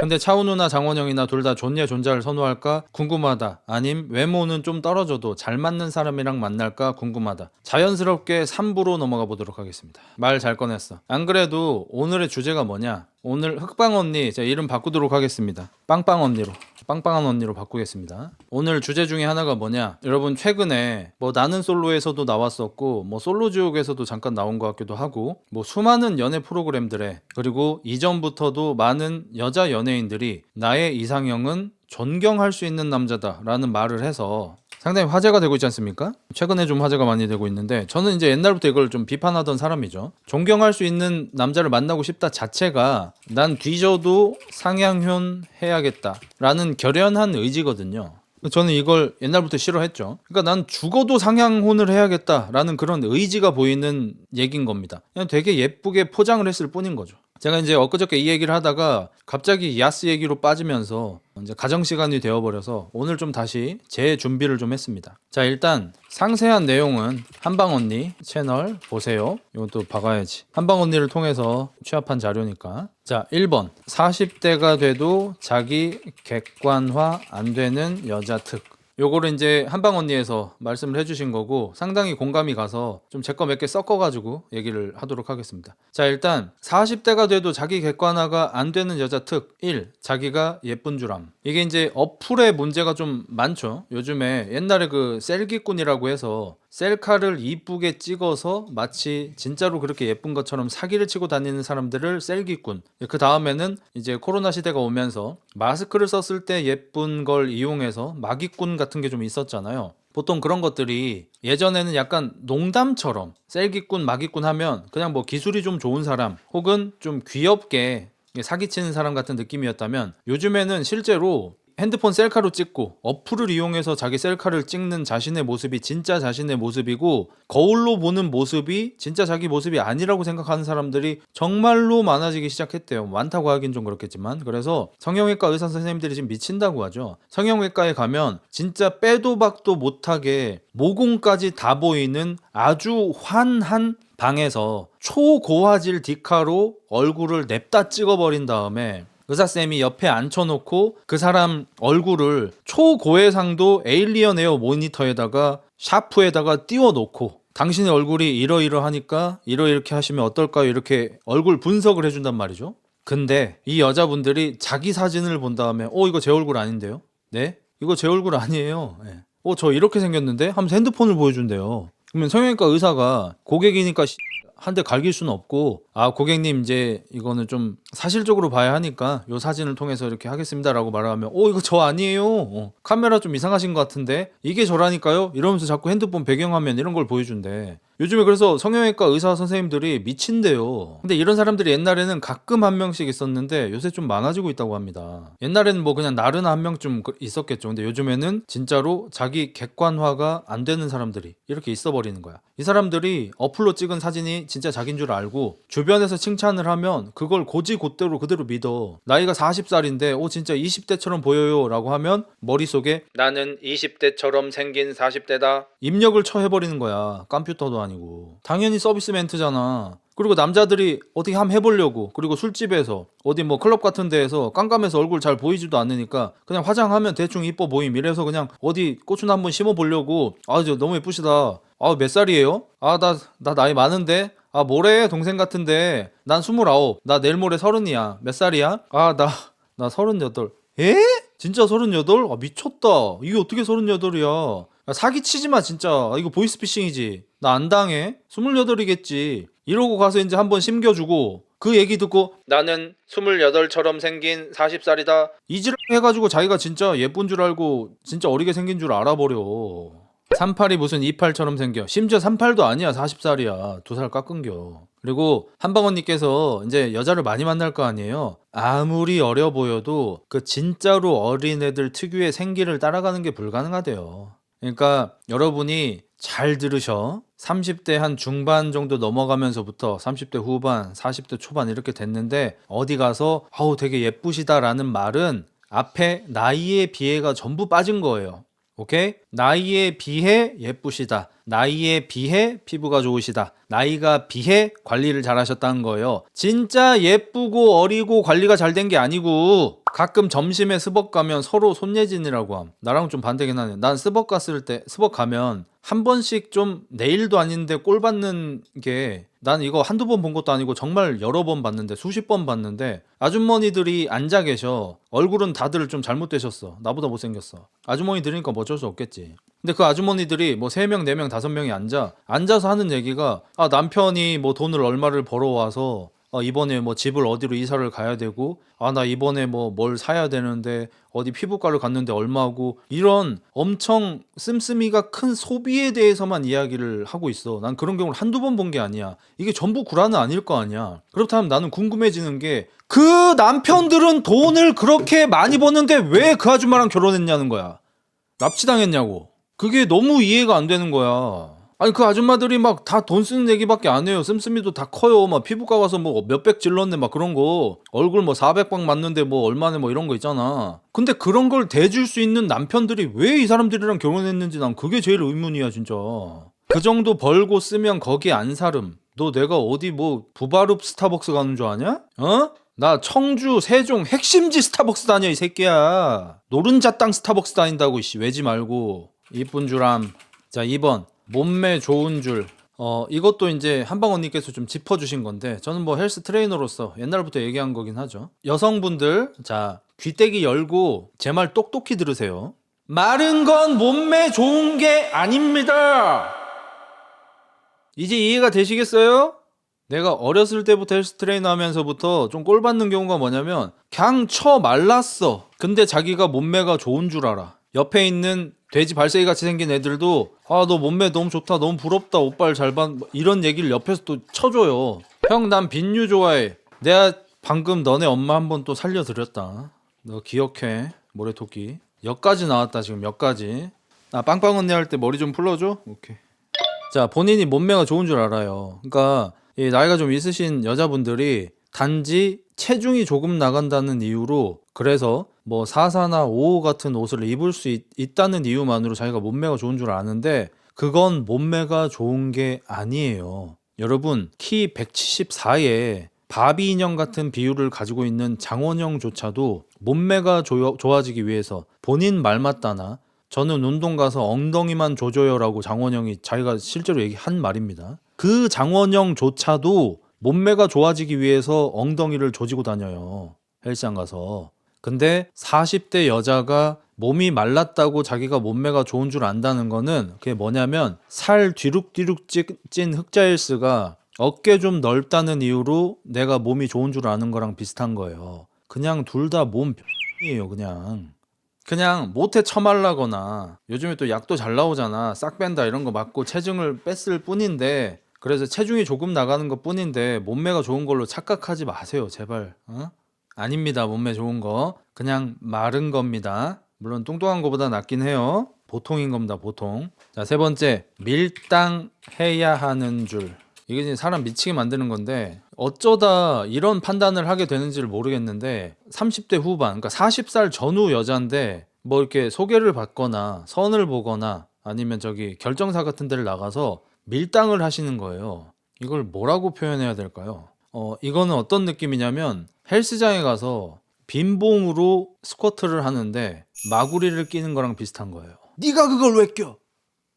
근데 차은우나 장원영이나 둘 다 존예 존잘을 선호할까 궁금하다. 아님 외모는 좀 떨어져도 잘 맞는 사람이랑 만날까 궁금하다. 자연스럽게 3부로 넘어가 보도록 하겠습니다. 말 잘 꺼냈어. 안 그래도 오늘의 주제가 뭐냐? 오늘 흑방 언니, 제 이름 바꾸도록 하겠습니다. 빵빵 언니로. 빵빵한 언니로 바꾸겠습니다. 오늘 주제 중에 하나가 뭐냐? 여러분 최근에 뭐 나는 솔로에서도 나왔었고 뭐 솔로지옥에서도 잠깐 나온 것 같기도 하고 뭐 수많은 연애 프로그램들에 그리고 이전부터도 많은 여자 연예인들이 나의 이상형은 존경할 수 있는 남자다라는 말을 해서 상당히 화제가 되고 있지 않습니까? 최근에 좀 화제가 많이 되고 있는데 저는 이제 옛날부터 이걸 좀 비판하던 사람이죠. 존경할 수 있는 남자를 만나고 싶다 자체가 난 뒤져도 상향혼 해야겠다라는 결연한 의지거든요. 저는 이걸 옛날부터 싫어했죠. 그러니까 난 죽어도 상향혼을 해야겠다라는 그런 의지가 보이는 얘기인 겁니다. 그냥 되게 예쁘게 포장을 했을 뿐인 거죠. 제가 이제 엊그저께 이 얘기를 하다가 갑자기 야스 얘기로 빠지면서 이제 가정 시간이 되어버려서 오늘 좀 다시 재준비를 좀 했습니다. 자, 일단 상세한 내용은 한방 언니 채널 보세요. 이것도 박아야지. 한방 언니를 통해서 취합한 자료니까. 자, 1번 40대가 돼도 자기 객관화 안 되는 여자 특. 요거를 이제 한방 언니에서 말씀을 해주신 거고 상당히 공감이 가서 좀 제 거 몇 개 섞어가지고 얘기를 하도록 하겠습니다. 자, 일단 40대가 돼도 자기 객관화가 안 되는 여자 특 1. 자기가 예쁜 줄함. 이게 이제 어플의 문제가 좀 많죠. 요즘에 옛날에 그 셀기꾼이라고 해서 셀카를 이쁘게 찍어서 마치 진짜로 그렇게 예쁜 것처럼 사기를 치고 다니는 사람들을 셀기꾼. 그 다음에는 이제 코로나 시대가 오면서 마스크를 썼을 때 예쁜 걸 이용해서 마기꾼 같은 게 좀 있었잖아요. 보통 그런 것들이 예전에는 약간 농담처럼 셀기꾼, 마기꾼 하면 그냥 뭐 기술이 좀 좋은 사람 혹은 좀 귀엽게 사기치는 사람 같은 느낌이었다면 요즘에는 실제로 핸드폰 셀카로 찍고 어플을 이용해서 자기 셀카를 찍는 자신의 모습이 진짜 자신의 모습이고 거울로 보는 모습이 진짜 자기 모습이 아니라고 생각하는 사람들이 정말로 많아지기 시작했대요. 많다고 하긴 좀 그렇겠지만. 그래서 성형외과 의사 선생님들이 지금 미친다고 하죠. 성형외과에 가면 진짜 빼도 박도 못하게 모공까지 다 보이는 아주 환한 방에서 초고화질 디카로 얼굴을 냅다 찍어버린 다음에 의사쌤이 옆에 앉혀놓고 그 사람 얼굴을 초고해상도 에일리언 에어 모니터에다가 샤프에다가 띄워놓고 당신의 얼굴이 이러이러하니까 이렇게 하시면 어떨까요? 이렇게 얼굴 분석을 해준단 말이죠. 근데 이 여자분들이 자기 사진을 본 다음에 이거 제 얼굴 아닌데요? 네? 이거 제 얼굴 아니에요. 네. 저 이렇게 생겼는데? 하면서 핸드폰을 보여준대요. 그러면 성형외과 의사가 고객이니까 한 대 갈길 수는 없고 고객님 이제 이거는 좀 사실적으로 봐야 하니까 요 사진을 통해서 이렇게 하겠습니다 라고 말하면 이거 저 아니에요. 카메라 좀 이상하신 것 같은데 이게 저라니까요 이러면서 자꾸 핸드폰 배경화면 이런 걸 보여준대. 요즘에 그래서 성형외과 의사 선생님들이 미친대요. 근데 이런 사람들이 옛날에는 가끔 한 명씩 있었는데 요새 좀 많아지고 있다고 합니다. 옛날에는 뭐 그냥 나르나 한 명쯤 있었겠죠. 근데 요즘에는 진짜로 자기 객관화가 안 되는 사람들이 이렇게 있어 버리는 거야. 이 사람들이 어플로 찍은 사진이 진짜 자기인 줄 알고 주변에서 칭찬을 하면 그걸 곧대로 그대로 믿어. 나이가 40살인데 진짜 20대처럼 보여요 라고 하면 머릿속에 나는 20대처럼 생긴 40대다 입력을 쳐해버리는 거야. 컴퓨터도 아니고. 당연히 서비스 멘트잖아. 그리고 남자들이 어떻게 한번 해보려고 그리고 술집에서 어디 뭐 클럽 같은 데에서 깜깜해서 얼굴 잘 보이지도 않으니까 그냥 화장하면 대충 이뻐 보임 이래서 그냥 어디 꽃이나 한번 심어보려고 저 너무 예쁘시다. 몇 살이에요? 나 나이 많은데? 뭐래 동생 같은데 난 29. 나 내일 모레 30이야. 몇 살이야? 나 38. 에? 진짜 38? 미쳤다. 이게 어떻게 38이야? 사기치지마 진짜. 이거 보이스피싱이지. 나 안 당해. 28이겠지. 이러고 가서 이제 한번 심겨주고 그 얘기 듣고 나는 28처럼 생긴 40살이다 이지랄 해가지고 자기가 진짜 예쁜 줄 알고 진짜 어리게 생긴 줄 알아버려. 38이 무슨 28처럼 생겨. 심지어 38도 아니야. 40살이야. 2살 깎은겨. 그리고 한방언니께서 이제 여자를 많이 만날 거 아니에요. 아무리 어려 보여도 그 진짜로 어린애들 특유의 생기를 따라가는 게 불가능하대요. 그러니까 여러분이 잘 들으셔. 30대 한 중반 정도 넘어가면서부터 30대 후반, 40대 초반 이렇게 됐는데 어디 가서 되게 예쁘시다라는 말은 앞에 나이에 비해가 전부 빠진 거예요. 오케이? 나이에 비해 예쁘시다. 나이에 비해 피부가 좋으시다. 나이가 비해 관리를 잘 하셨다는 거예요. 진짜 예쁘고 어리고 관리가 잘 된 게 아니고 가끔 점심에 스벅 가면 서로 손예진이라고 함. 나랑 좀 반대긴 하네. 난 스벅 갔을 때 스벅 가면 한 번씩 좀 내일도 아닌데 꼴 받는 게, 난 이거 한두 번 본 것도 아니고 정말 여러 번 봤는데, 수십 번 봤는데 아주머니들이 앉아 계셔. 얼굴은 다들 좀 잘못되셨어. 나보다 못생겼어. 아주머니들이니까 뭐 어쩔 수 없겠지. 근데 그 아주머니들이 뭐 3명, 4명, 5명이 앉아서 하는 얘기가, 아, 남편이 뭐 돈을 얼마를 벌어와서 이번에 뭐 집을 어디로 이사를 가야 되고, 아, 나 이번에 뭐 뭘 사야 되는데 어디 피부과를 갔는데 얼마고, 이런 엄청 씀씀이가 큰 소비에 대해서만 이야기를 하고 있어. 난 그런 경우를 한두 번 본 게 아니야. 이게 전부 구라는 아닐 거 아니야. 그렇다면 나는 궁금해지는 게, 그 남편들은 돈을 그렇게 많이 버는데 왜 그 아줌마랑 결혼했냐는 거야. 납치당했냐고. 그게 너무 이해가 안 되는 거야. 아니, 그 아줌마들이 막 다 돈 쓰는 얘기밖에 안 해요. 씀씀이도 다 커요. 막 피부과 가서 뭐 몇백 질렀네 막 그런 거. 얼굴 뭐 400방 맞는데 뭐 얼마네 뭐 이런 거 있잖아. 근데 그런 걸 대줄 수 있는 남편들이 왜 이 사람들이랑 결혼했는지 난 그게 제일 의문이야 진짜. 그 정도 벌고 쓰면 거기 안 사름. 너 내가 어디 뭐 부바룹 스타벅스 가는 줄 아냐? 어? 나 청주 세종 핵심지 스타벅스 다녀 이 새끼야. 노른자 땅 스타벅스 다닌다고 이씨. 외지 말고. 이쁜 줄함. 자, 2번 몸매 좋은 줄. 이것도 이제 한방 언니께서 좀 짚어주신 건데, 저는 뭐 헬스 트레이너로서 옛날부터 얘기한 거긴 하죠. 여성분들, 자, 귀때기 열고 제 말 똑똑히 들으세요. 마른 건 몸매 좋은 게 아닙니다. 이제 이해가 되시겠어요? 내가 어렸을 때부터 헬스 트레이너 하면서부터 좀 꼴 받는 경우가 뭐냐면, 그냥 쳐 말랐어. 근데 자기가 몸매가 좋은 줄 알아. 옆에 있는 돼지 발새기 같이 생긴 애들도, 아, 너 몸매 너무 좋다, 너무 부럽다, 오빠를 잘 봐, 이런 얘기를 옆에서 또 쳐줘요. 형, 난 빈유 좋아해. 내가 방금 너네 엄마 한번 또 살려드렸다. 너 기억해. 모래토끼 여기까지 나왔다. 지금 여기까지. 나 빵빵 언니 할 때 머리 좀 풀러줘. 오케이. 자, 본인이 몸매가 좋은 줄 알아요. 그러니까 이 나이가 좀 있으신 여자분들이 단지 체중이 조금 나간다는 이유로, 그래서 뭐 44나 55 같은 옷을 입을 수 있다는 이유만으로 자기가 몸매가 좋은 줄 아는데, 그건 몸매가 좋은 게 아니에요. 여러분, 키 174에 바비 인형 같은 비율을 가지고 있는 장원영조차도 몸매가 좋아지기 위해서, 본인 말 맞다나 저는 운동 가서 엉덩이만 조져요라고 장원영이 자기가 실제로 얘기한 말입니다. 그 장원영조차도 몸매가 좋아지기 위해서 엉덩이를 조지고 다녀요. 헬스장 가서. 근데 40대 여자가 몸이 말랐다고 자기가 몸매가 좋은 줄 안다는 거는, 그게 뭐냐면, 살 뒤룩뒤룩 찐 흑자일스가 어깨 좀 넓다는 이유로 내가 몸이 좋은 줄 아는 거랑 비슷한 거예요. 그냥 둘 다 몸 X이에요. 그냥 못해 처말라거나, 요즘에 또 약도 잘 나오잖아. 싹 뺀다 이런 거 맞고 체중을 뺐을 뿐인데, 그래서 체중이 조금 나가는 것 뿐인데 몸매가 좋은 걸로 착각하지 마세요 제발. 아닙니다. 몸매 좋은 거 그냥 마른 겁니다. 물론 뚱뚱한 거보다 낫긴 해요. 보통인 겁니다. 보통. 자, 3번째, 밀당해야 하는 줄. 이게 이제 사람 미치게 만드는 건데, 어쩌다 이런 판단을 하게 되는지를 모르겠는데, 30대 후반, 그러니까 40살 전후 여자인데 뭐 이렇게 소개를 받거나 선을 보거나 아니면 저기 결정사 같은 데를 나가서 밀당을 하시는 거예요. 이걸 뭐라고 표현해야 될까요? 이거는 어떤 느낌이냐면, 헬스장에 가서 빈봉으로 스쿼트를 하는데 마구리를 끼는 거랑 비슷한 거예요. 네가 그걸 왜 껴?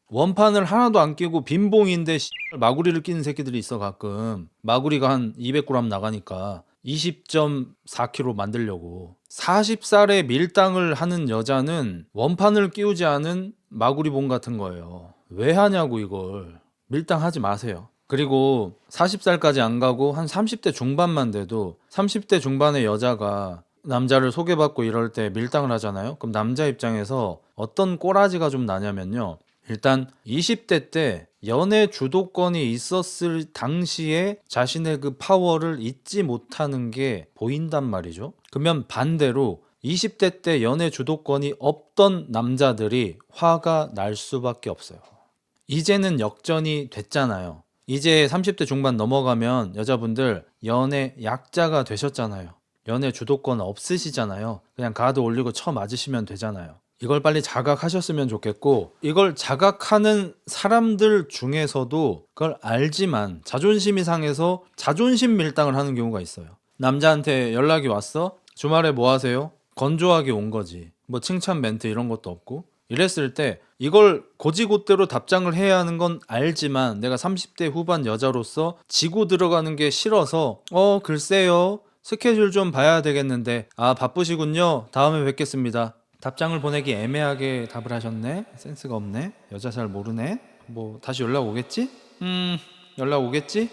원판을 하나도 안 끼고 빈봉인데 마구리를 끼는 새끼들이 있어. 가끔 마구리가 한 200g 나가니까 20.4kg 만들려고. 40살에 밀당을 하는 여자는 원판을 끼우지 않은 마구리봉 같은 거예요. 왜 하냐고 이걸. 밀당하지 마세요. 그리고 40살까지 안 가고 한 30대 중반만 돼도, 30대 중반의 여자가 남자를 소개받고 이럴 때 밀당을 하잖아요. 그럼 남자 입장에서 어떤 꼬라지가 좀 나냐면요, 일단 20대 때 연애 주도권이 있었을 당시에 자신의 그 파워를 잊지 못하는 게 보인단 말이죠. 그러면 반대로 20대 때 연애 주도권이 없던 남자들이 화가 날 수밖에 없어요. 이제는 역전이 됐잖아요. 이제 30대 중반 넘어가면 여자분들 연애 약자가 되셨잖아요. 연애 주도권 없으시잖아요. 그냥 가드 올리고 쳐 맞으시면 되잖아요. 이걸 빨리 자각하셨으면 좋겠고, 이걸 자각하는 사람들 중에서도 그걸 알지만 자존심이 상해서 자존심 밀당을 하는 경우가 있어요. 남자한테 연락이 왔어? 주말에 뭐 하세요? 건조하게 온 거지. 뭐 칭찬 멘트 이런 것도 없고. 이랬을 때 이걸 곧이곧대로 답장을 해야 하는 건 알지만 내가 30대 후반 여자로서 지고 들어가는 게 싫어서 글쎄요. 스케줄 좀 봐야 되겠는데 바쁘시군요. 다음에 뵙겠습니다. 답장을 보내기 애매하게 답을 하셨네. 센스가 없네. 여자 잘 모르네. 뭐 다시 연락 오겠지? 연락 오겠지?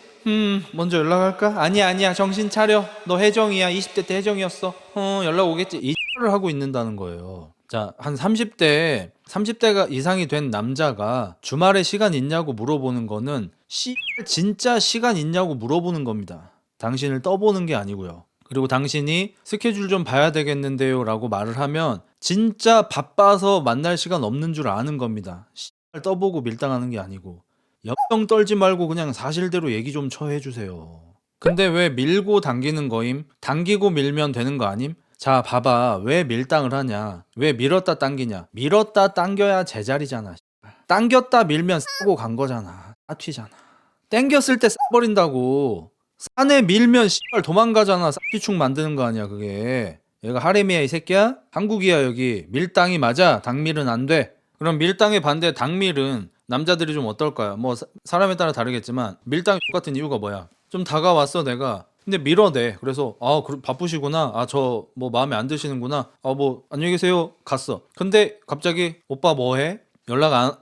먼저 연락할까? 아니야 정신 차려. 너 혜정이야. 20대 때 혜정이었어. 연락 오겠지. 이 X를 하고 있는다는 거예요. 자, 한 30대가 이상이 된 남자가 주말에 시간 있냐고 물어보는 거는 진짜 시간 있냐고 물어보는 겁니다. 당신을 떠보는 게 아니고요. 그리고 당신이 스케줄 좀 봐야 되겠는데요 라고 말을 하면 진짜 바빠서 만날 시간 없는 줄 아는 겁니다. 떠보고 밀당하는 게 아니고. 엽병 떨지 말고 그냥 사실대로 얘기 좀 처해주세요. 근데 왜 밀고 당기는 거임? 당기고 밀면 되는 거 아님? 자, 봐봐. 왜 밀당을 하냐? 왜 밀었다 당기냐? 밀었다 당겨야 제자리잖아. 당겼다 밀면 싸고 간 거잖아. 싸튀잖아. 당겼을 때 싸버린다고. 산에 밀면 씨발 도망가잖아. 싹비축 만드는 거 아니야 그게. 얘가 하렘이야 이 새끼야? 한국이야 여기. 밀당이 맞아. 당밀은 안 돼. 그럼 밀당의 반대 당밀은 남자들이 좀 어떨까요? 뭐 사람에 따라 다르겠지만 밀당이 똑같은 이유가 뭐야? 좀 다가왔어 내가. 근데 밀어내. 그래서 바쁘시구나. 저 뭐 마음에 안 드시는구나. 뭐 안녕히 계세요. 갔어. 근데 갑자기 오빠 뭐 해?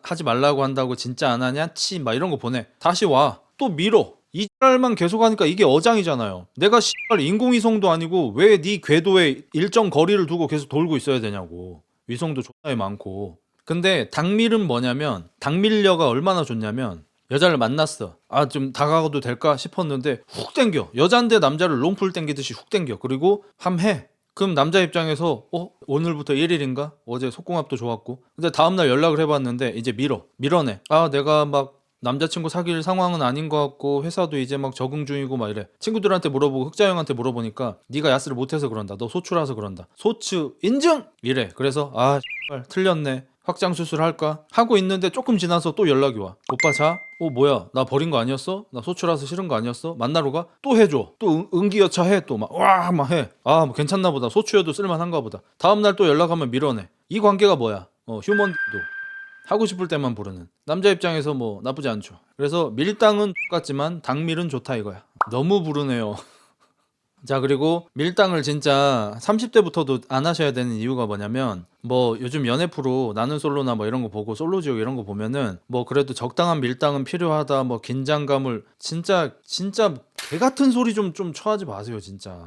하지 말라고 한다고 진짜 안 하냐? 막 이런 거 보내. 다시 와. 또 밀어. 이 X만 계속 하니까 이게 어장이잖아요. 내가 씨발 인공위성도 아니고 왜 네 궤도에 일정 거리를 두고 계속 돌고 있어야 되냐고. 위성도 존나게 많고. 근데 당밀은 뭐냐면 당밀려가 얼마나 좋냐면 여자를 만났어. 좀 다가가도 될까 싶었는데 훅 땡겨. 여잔데 남자를 롱풀 땡기듯이 훅 땡겨. 그리고 함해. 그럼 남자 입장에서 오늘부터 1일인가? 어제 속궁합도 좋았고. 근데 다음날 연락을 해봤는데 이제 밀어내. 내가 막 남자친구 사귈 상황은 아닌 것 같고 회사도 이제 막 적응 중이고 막 이래. 친구들한테 물어보고 흑자형한테 물어보니까 네가 야스를 못해서 그런다. 너 소추라서 그런다. 소추 인증! 이래. 그래서 X발 틀렸네. 확장 수술할까? 하고 있는데 조금 지나서 또 연락이 와. 오빠 자? 뭐야? 나 버린 거 아니었어? 나 소추라서 싫은 거 아니었어? 만나러 가? 또 해줘. 또 응기여차 해. 또 막 막 해. 뭐 괜찮나 보다. 소추여도 쓸만한가 보다. 다음날 또 연락하면 밀어내. 이 관계가 뭐야? 휴먼도 하고 싶을 때만 부르는. 남자 입장에서 뭐 나쁘지 않죠. 그래서 밀당은 똑같지만 당밀은 좋다 이거야. 너무 부르네요. 자, 그리고 밀당을 진짜 30대부터도 안 하셔야 되는 이유가 뭐냐면 뭐 요즘 연애 프로 나는 솔로나 뭐 이런 거 보고 솔로지옥 이런 거 보면은 뭐 그래도 적당한 밀당은 필요하다. 뭐 긴장감을 진짜 개 같은 소리 좀 쳐하지 마세요 진짜.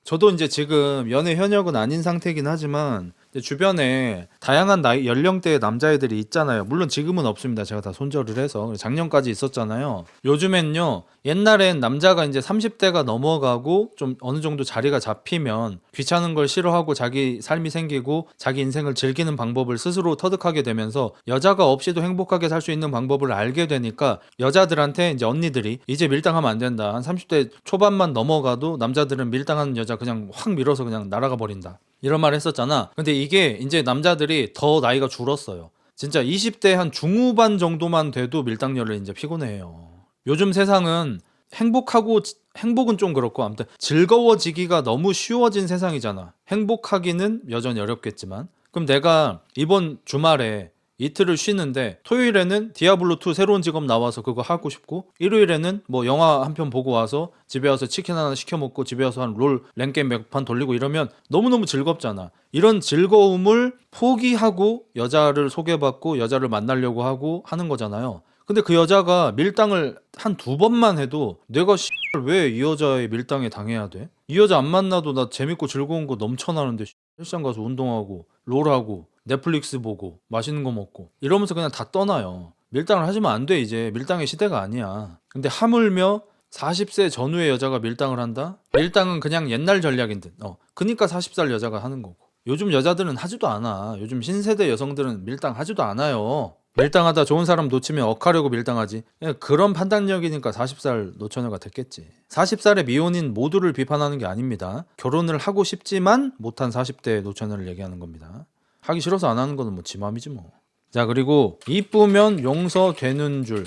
저도 이제 지금 연애 현역은 아닌 상태이긴 하지만 주변에 다양한 나이 연령대의 남자애들이 있잖아요. 물론 지금은 없습니다. 제가 다 손절을 해서. 작년까지 있었잖아요. 요즘엔요. 옛날엔 남자가 이제 30대가 넘어가고 좀 어느 정도 자리가 잡히면 귀찮은 걸 싫어하고 자기 삶이 생기고 자기 인생을 즐기는 방법을 스스로 터득하게 되면서 여자가 없이도 행복하게 살 수 있는 방법을 알게 되니까 여자들한테 이제 언니들이 이제 밀당하면 안 된다. 한 30대 초반만 넘어가도 남자들은 밀당하는 여자 그냥 확 밀어서 그냥 날아가 버린다. 이런 말 했었잖아. 근데 이게 이제 남자들이 더 나이가 줄었어요. 진짜 20대 한 중후반 정도만 돼도 밀당녀를 이제 피곤해해요. 요즘 세상은 행복은 좀 그렇고 아무튼 즐거워지기가 너무 쉬워진 세상이잖아. 행복하기는 여전히 어렵겠지만. 그럼 내가 이번 주말에 이틀을 쉬는데 토요일에는 디아블로2 새로운 직업 나와서 그거 하고 싶고 일요일에는 뭐 영화 한 편 보고 와서 집에 와서 치킨 하나 시켜 먹고 집에 와서 한 롤 랭게임 몇 판 돌리고 이러면 너무너무 즐겁잖아. 이런 즐거움을 포기하고 여자를 소개받고 여자를 만나려고 하고 하는 거잖아요. 근데 그 여자가 밀당을 한 2번만 해도 내가 왜 이 여자의 밀당에 당해야 돼? 이 여자 안 만나도 나 재밌고 즐거운 거 넘쳐나는데 헬스장 가서 운동하고 롤하고 넷플릭스 보고 맛있는 거 먹고 이러면서 그냥 다 떠나요. 밀당을 하시면 안 돼. 이제 밀당의 시대가 아니야. 근데 하물며 40세 전후의 여자가 밀당을 한다? 밀당은 그냥 옛날 전략인 듯. 그니까 40살 여자가 하는 거고. 요즘 여자들은 하지도 않아. 요즘 신세대 여성들은 밀당 하지도 않아요. 밀당하다 좋은 사람 놓치면 억하려고 밀당하지. 그런 판단력이니까 40살 노처녀가 됐겠지. 40살의 미혼인 모두를 비판하는 게 아닙니다. 결혼을 하고 싶지만 못한 40대 노처녀를 얘기하는 겁니다. 하기 싫어서 안 하는 거는 뭐 지 맘이지 뭐. 자, 그리고 이쁘면 용서되는 줄.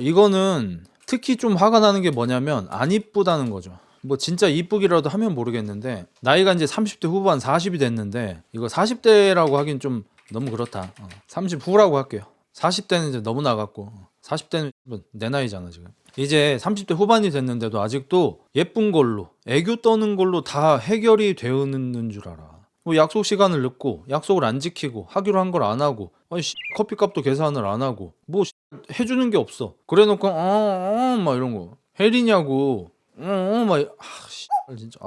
이거는 특히 좀 화가 나는 게 뭐냐면 안 이쁘다는 거죠. 뭐 진짜 이쁘기라도 하면 모르겠는데 나이가 이제 30대 후반 40이 됐는데 이거 40대라고 하긴 좀 너무 그렇다. 30 후라고 할게요. 40대는 이제 너무 나갔고 40대는 내 나이잖아 지금. 이제 30대 후반이 됐는데도 아직도 예쁜 걸로 애교 떠는 걸로 다 해결이 되는 줄 알아. 뭐 약속 시간을 늦고 약속을 안 지키고 하기로 한 걸 안 하고 아니 커피값도 계산을 안 하고 뭐 해주는 게 없어. 그래놓고 막 이런 거 헬이냐고 진짜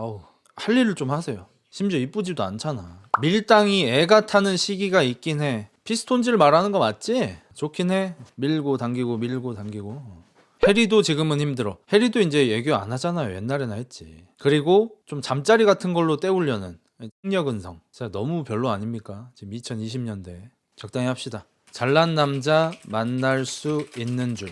할 일을 좀 하세요. 심지어 이쁘지도 않잖아. 밀당이 애가 타는 시기가 있긴 해. 피스톤질 말하는 거 맞지? 좋긴 해. 밀고 당기고 밀고 당기고. 해리도 지금은 힘들어. 해리도 이제 애교 안 하잖아요. 옛날에나 했지. 그리고 좀 잠자리 같은 걸로 때우려는 폭력은성. 진짜 너무 별로 아닙니까? 지금 2020년대. 적당히 합시다. 잘난 남자 만날 수 있는 줄.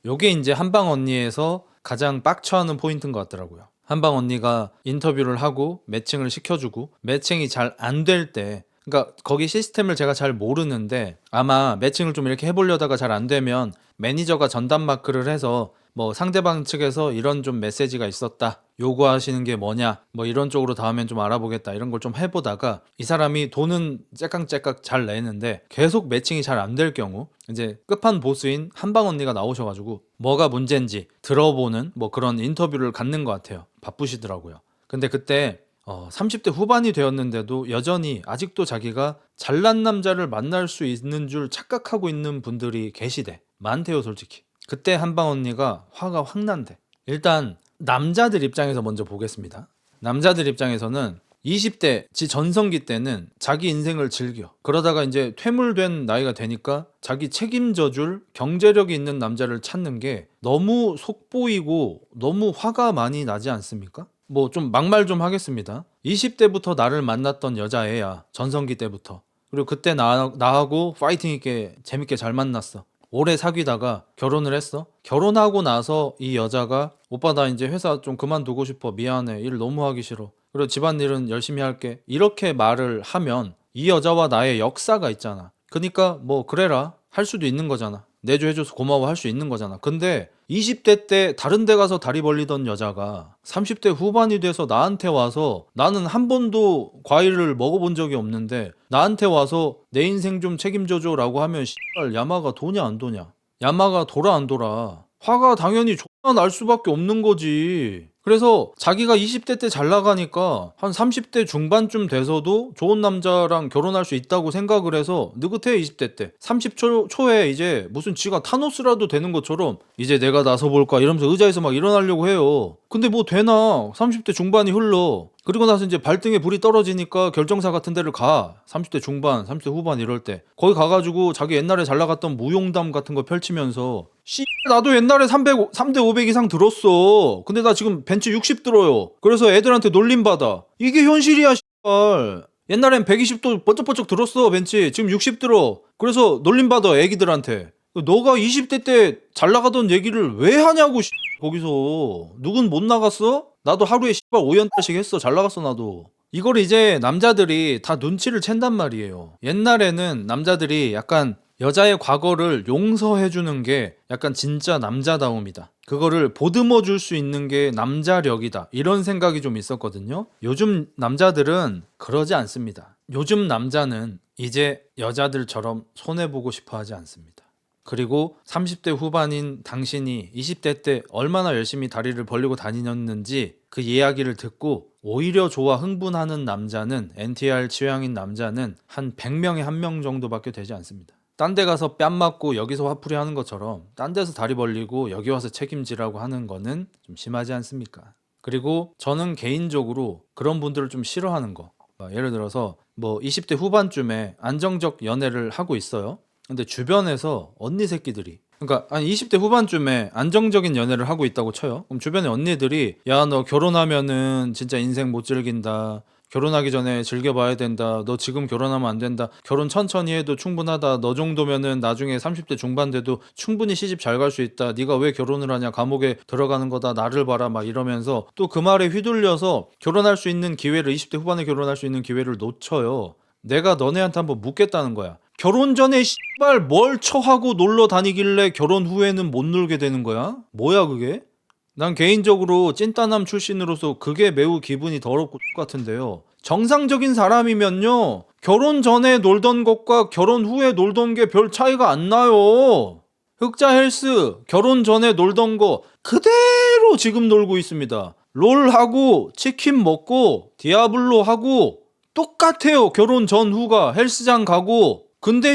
요게 이제 한방 언니에서 가장 빡쳐하는 포인트인 것 같더라고요. 한방 언니가 인터뷰를 하고 매칭을 시켜주고 매칭이 잘 안 될 때, 그러니까 거기 시스템을 제가 잘 모르는데 아마 매칭을 좀 이렇게 해보려다가 잘 안 되면 매니저가 전담 마크를 해서 뭐 상대방 측에서 이런 좀 메시지가 있었다, 요구하시는 게 뭐냐, 뭐 이런 쪽으로 다음엔 좀 알아보겠다, 이런 걸 좀 해보다가 이 사람이 돈은 째깍째깍 잘 내는데 계속 매칭이 잘 안 될 경우 이제 끝판 보스인 한방 언니가 나오셔가지고 뭐가 문제인지 들어보는 뭐 그런 인터뷰를 갖는 것 같아요. 바쁘시더라고요. 근데 그때 30대 후반이 되었는데도 여전히 아직도 자기가 잘난 남자를 만날 수 있는 줄 착각하고 있는 분들이 계시대. 많대요 솔직히. 그때 한방 언니가 화가 확 난대. 일단 남자들 입장에서 먼저 보겠습니다. 남자들 입장에서는 20대 지 전성기 때는 자기 인생을 즐겨. 그러다가 이제 퇴물된 나이가 되니까 자기 책임져줄 경제력이 있는 남자를 찾는 게 너무 속보이고 너무 화가 많이 나지 않습니까? 뭐 좀 막말 좀 하겠습니다. 20대부터 나를 만났던 여자애야. 전성기 때부터. 그리고 그때 나하고 파이팅 있게 재밌게 잘 만났어. 오래 사귀다가 결혼을 했어. 결혼하고 나서 이 여자가 오빠 나 이제 회사 좀 그만두고 싶어. 미안해. 일 너무 하기 싫어. 그리고 집안일은 열심히 할게. 이렇게 말을 하면 이 여자와 나의 역사가 있잖아. 그러니까 뭐 그래라 할 수도 있는 거잖아. 내조해줘서 고마워 할 수 있는 거잖아. 근데 20대 때 다른 데 가서 다리 벌리던 여자가 30대 후반이 돼서 나한테 와서 나는 한 번도 과일을 먹어본 적이 없는데 나한테 와서 내 인생 좀 책임져줘 라고 하면 씨발 야마가 도냐 안 도냐? 야마가 돌아 안 돌아? 화가 당연히 존나 날 수밖에 없는 거지. 그래서 자기가 20대 때 잘 나가니까 한 30대 중반쯤 돼서도 좋은 남자랑 결혼할 수 있다고 생각을 해서 느긋해. 20대 때 30초에 이제 무슨 지가 타노스라도 되는 것처럼 이제 내가 나서볼까 이러면서 의자에서 막 일어나려고 해요. 근데 뭐 되나? 30대 중반이 흘러. 그리고 나서 이제 발등에 불이 떨어지니까 결정사 같은 데를 가. 30대 중반 30대 후반 이럴 때 거기 가가지고 자기 옛날에 잘 나갔던 무용담 같은 거 펼치면서 나도 옛날에 3대 500 이상 들었어. 근데 나 지금 벤츠 60 들어요. 그래서 애들한테 놀림받아. 이게 현실이야 씨발. 옛날엔 120도 번쩍번쩍 들었어 벤츠. 지금 60 들어. 그래서 놀림받아 애기들한테. 너가 20대 때 잘 나가던 얘기를 왜 하냐고. 거기서 누군 못 나갔어? 나도 하루에 5연달씩 했어. 잘 나갔어 나도. 이걸 이제 남자들이 다 눈치를 챈단 말이에요. 옛날에는 남자들이 약간 여자의 과거를 용서해주는 게 약간 진짜 남자다움이다. 그거를 보듬어 줄 수 있는 게 남자력이다. 이런 생각이 좀 있었거든요. 요즘 남자들은 그러지 않습니다. 요즘 남자는 이제 여자들처럼 손해보고 싶어 하지 않습니다. 그리고 30대 후반인 당신이 20대 때 얼마나 열심히 다리를 벌리고 다니셨는지 그 이야기를 듣고 오히려 좋아 흥분하는 남자는, NTR 취향인 남자는 한 100명에 1명 정도밖에 되지 않습니다. 딴 데 가서 뺨 맞고 여기서 화풀이 하는 것처럼 딴 데서 다리 벌리고 여기 와서 책임지라고 하는 거는 좀 심하지 않습니까? 그리고 저는 개인적으로 그런 분들을 좀 싫어하는 거. 예를 들어서 뭐 20대 후반쯤에 안정적 연애를 하고 있어요. 근데 주변에서 언니 새끼들이, 그러니까 한 20대 후반쯤에 안정적인 연애를 하고 있다고 쳐요. 그럼 주변에 언니들이 야 너 결혼하면은 진짜 인생 못 즐긴다. 결혼하기 전에 즐겨봐야 된다. 너 지금 결혼하면 안 된다. 결혼 천천히 해도 충분하다. 너 정도면은 나중에 30대 중반 돼도 충분히 시집 잘 갈 수 있다. 네가 왜 결혼을 하냐. 감옥에 들어가는 거다. 나를 봐라. 막 이러면서 또 그 말에 휘둘려서 결혼할 수 있는 기회를, 20대 후반에 결혼할 수 있는 기회를 놓쳐요. 내가 너네한테 한번 묻겠다는 거야. 결혼 전에 씨발 뭘 처하고 놀러 다니길래 결혼 후에는 못 놀게 되는 거야? 뭐야 그게? 난 개인적으로 찐따남 출신으로서 그게 매우 기분이 더럽고 같은데요. 정상적인 사람이면요, 결혼 전에 놀던 것과 결혼 후에 놀던 게 별 차이가 안 나요. 흑자 헬스 결혼 전에 놀던 거 그대로 지금 놀고 있습니다. 롤하고 치킨 먹고 디아블로 하고 똑같아요. 결혼 전후가 헬스장 가고. 근데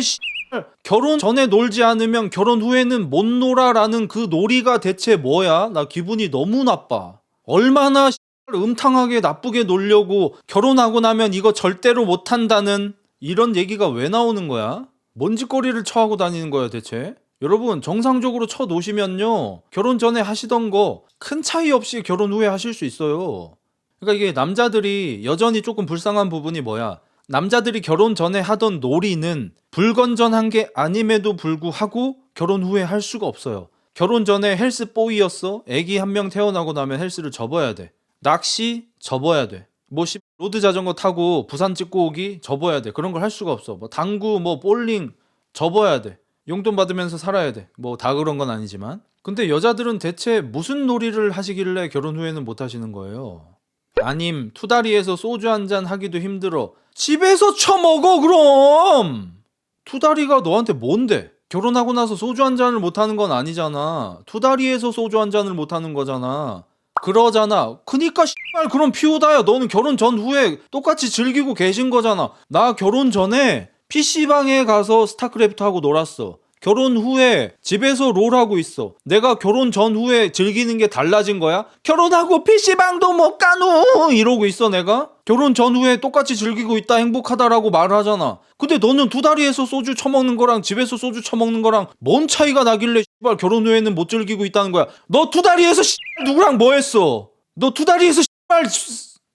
결혼 전에 놀지 않으면 결혼 후에는 못 놀아라는 그 놀이가 대체 뭐야? 나 기분이 너무 나빠. 얼마나 음탕하게 나쁘게 놀려고 결혼하고 나면 이거 절대로 못한다는 이런 얘기가 왜 나오는 거야? 뭔 짓거리를 처하고 다니는 거야 대체? 여러분, 정상적으로 쳐 놓으시면요, 결혼 전에 하시던 거 큰 차이 없이 결혼 후에 하실 수 있어요. 그러니까 이게 남자들이 여전히 조금 불쌍한 부분이 뭐야? 남자들이 결혼 전에 하던 놀이는 불건전한 게 아님에도 불구하고 결혼 후에 할 수가 없어요. 결혼 전에 헬스 뽀이였어. 애기 한 명 태어나고 나면 헬스를 접어야 돼. 낚시 접어야 돼. 뭐 로드 자전거 타고 부산 찍고 오기 접어야 돼. 그런 걸 할 수가 없어. 뭐 당구, 뭐 볼링 접어야 돼. 용돈 받으면서 살아야 돼. 뭐 다 그런 건 아니지만. 근데 여자들은 대체 무슨 놀이를 하시길래 결혼 후에는 못 하시는 거예요? 아님 투다리에서 소주 한잔 하기도 힘들어. 집에서 처먹어 그럼. 투다리가 너한테 뭔데? 결혼하고 나서 소주 한 잔을 못 하는 건 아니잖아. 투다리에서 소주 한 잔을 못 하는 거잖아. 그러잖아. 그니까 씨발 그럼 피우다야. 너는 결혼 전후에 똑같이 즐기고 계신 거잖아. 나 결혼 전에 PC방에 가서 스타크래프트 하고 놀았어. 결혼 후에 집에서 롤하고 있어. 내가 결혼 전후에 즐기는 게 달라진 거야? 결혼하고 PC방도 못 가노 이러고 있어 내가? 결혼 전후에 똑같이 즐기고 있다 행복하다라고 말을 하잖아. 근데 너는 투다리에서 소주 처먹는 거랑 집에서 소주 처먹는 거랑 뭔 차이가 나길래 씨발 결혼 후에는 못 즐기고 있다는 거야? 너 투다리에서 씨발 누구랑 뭐 했어? 너 투다리에서 씨발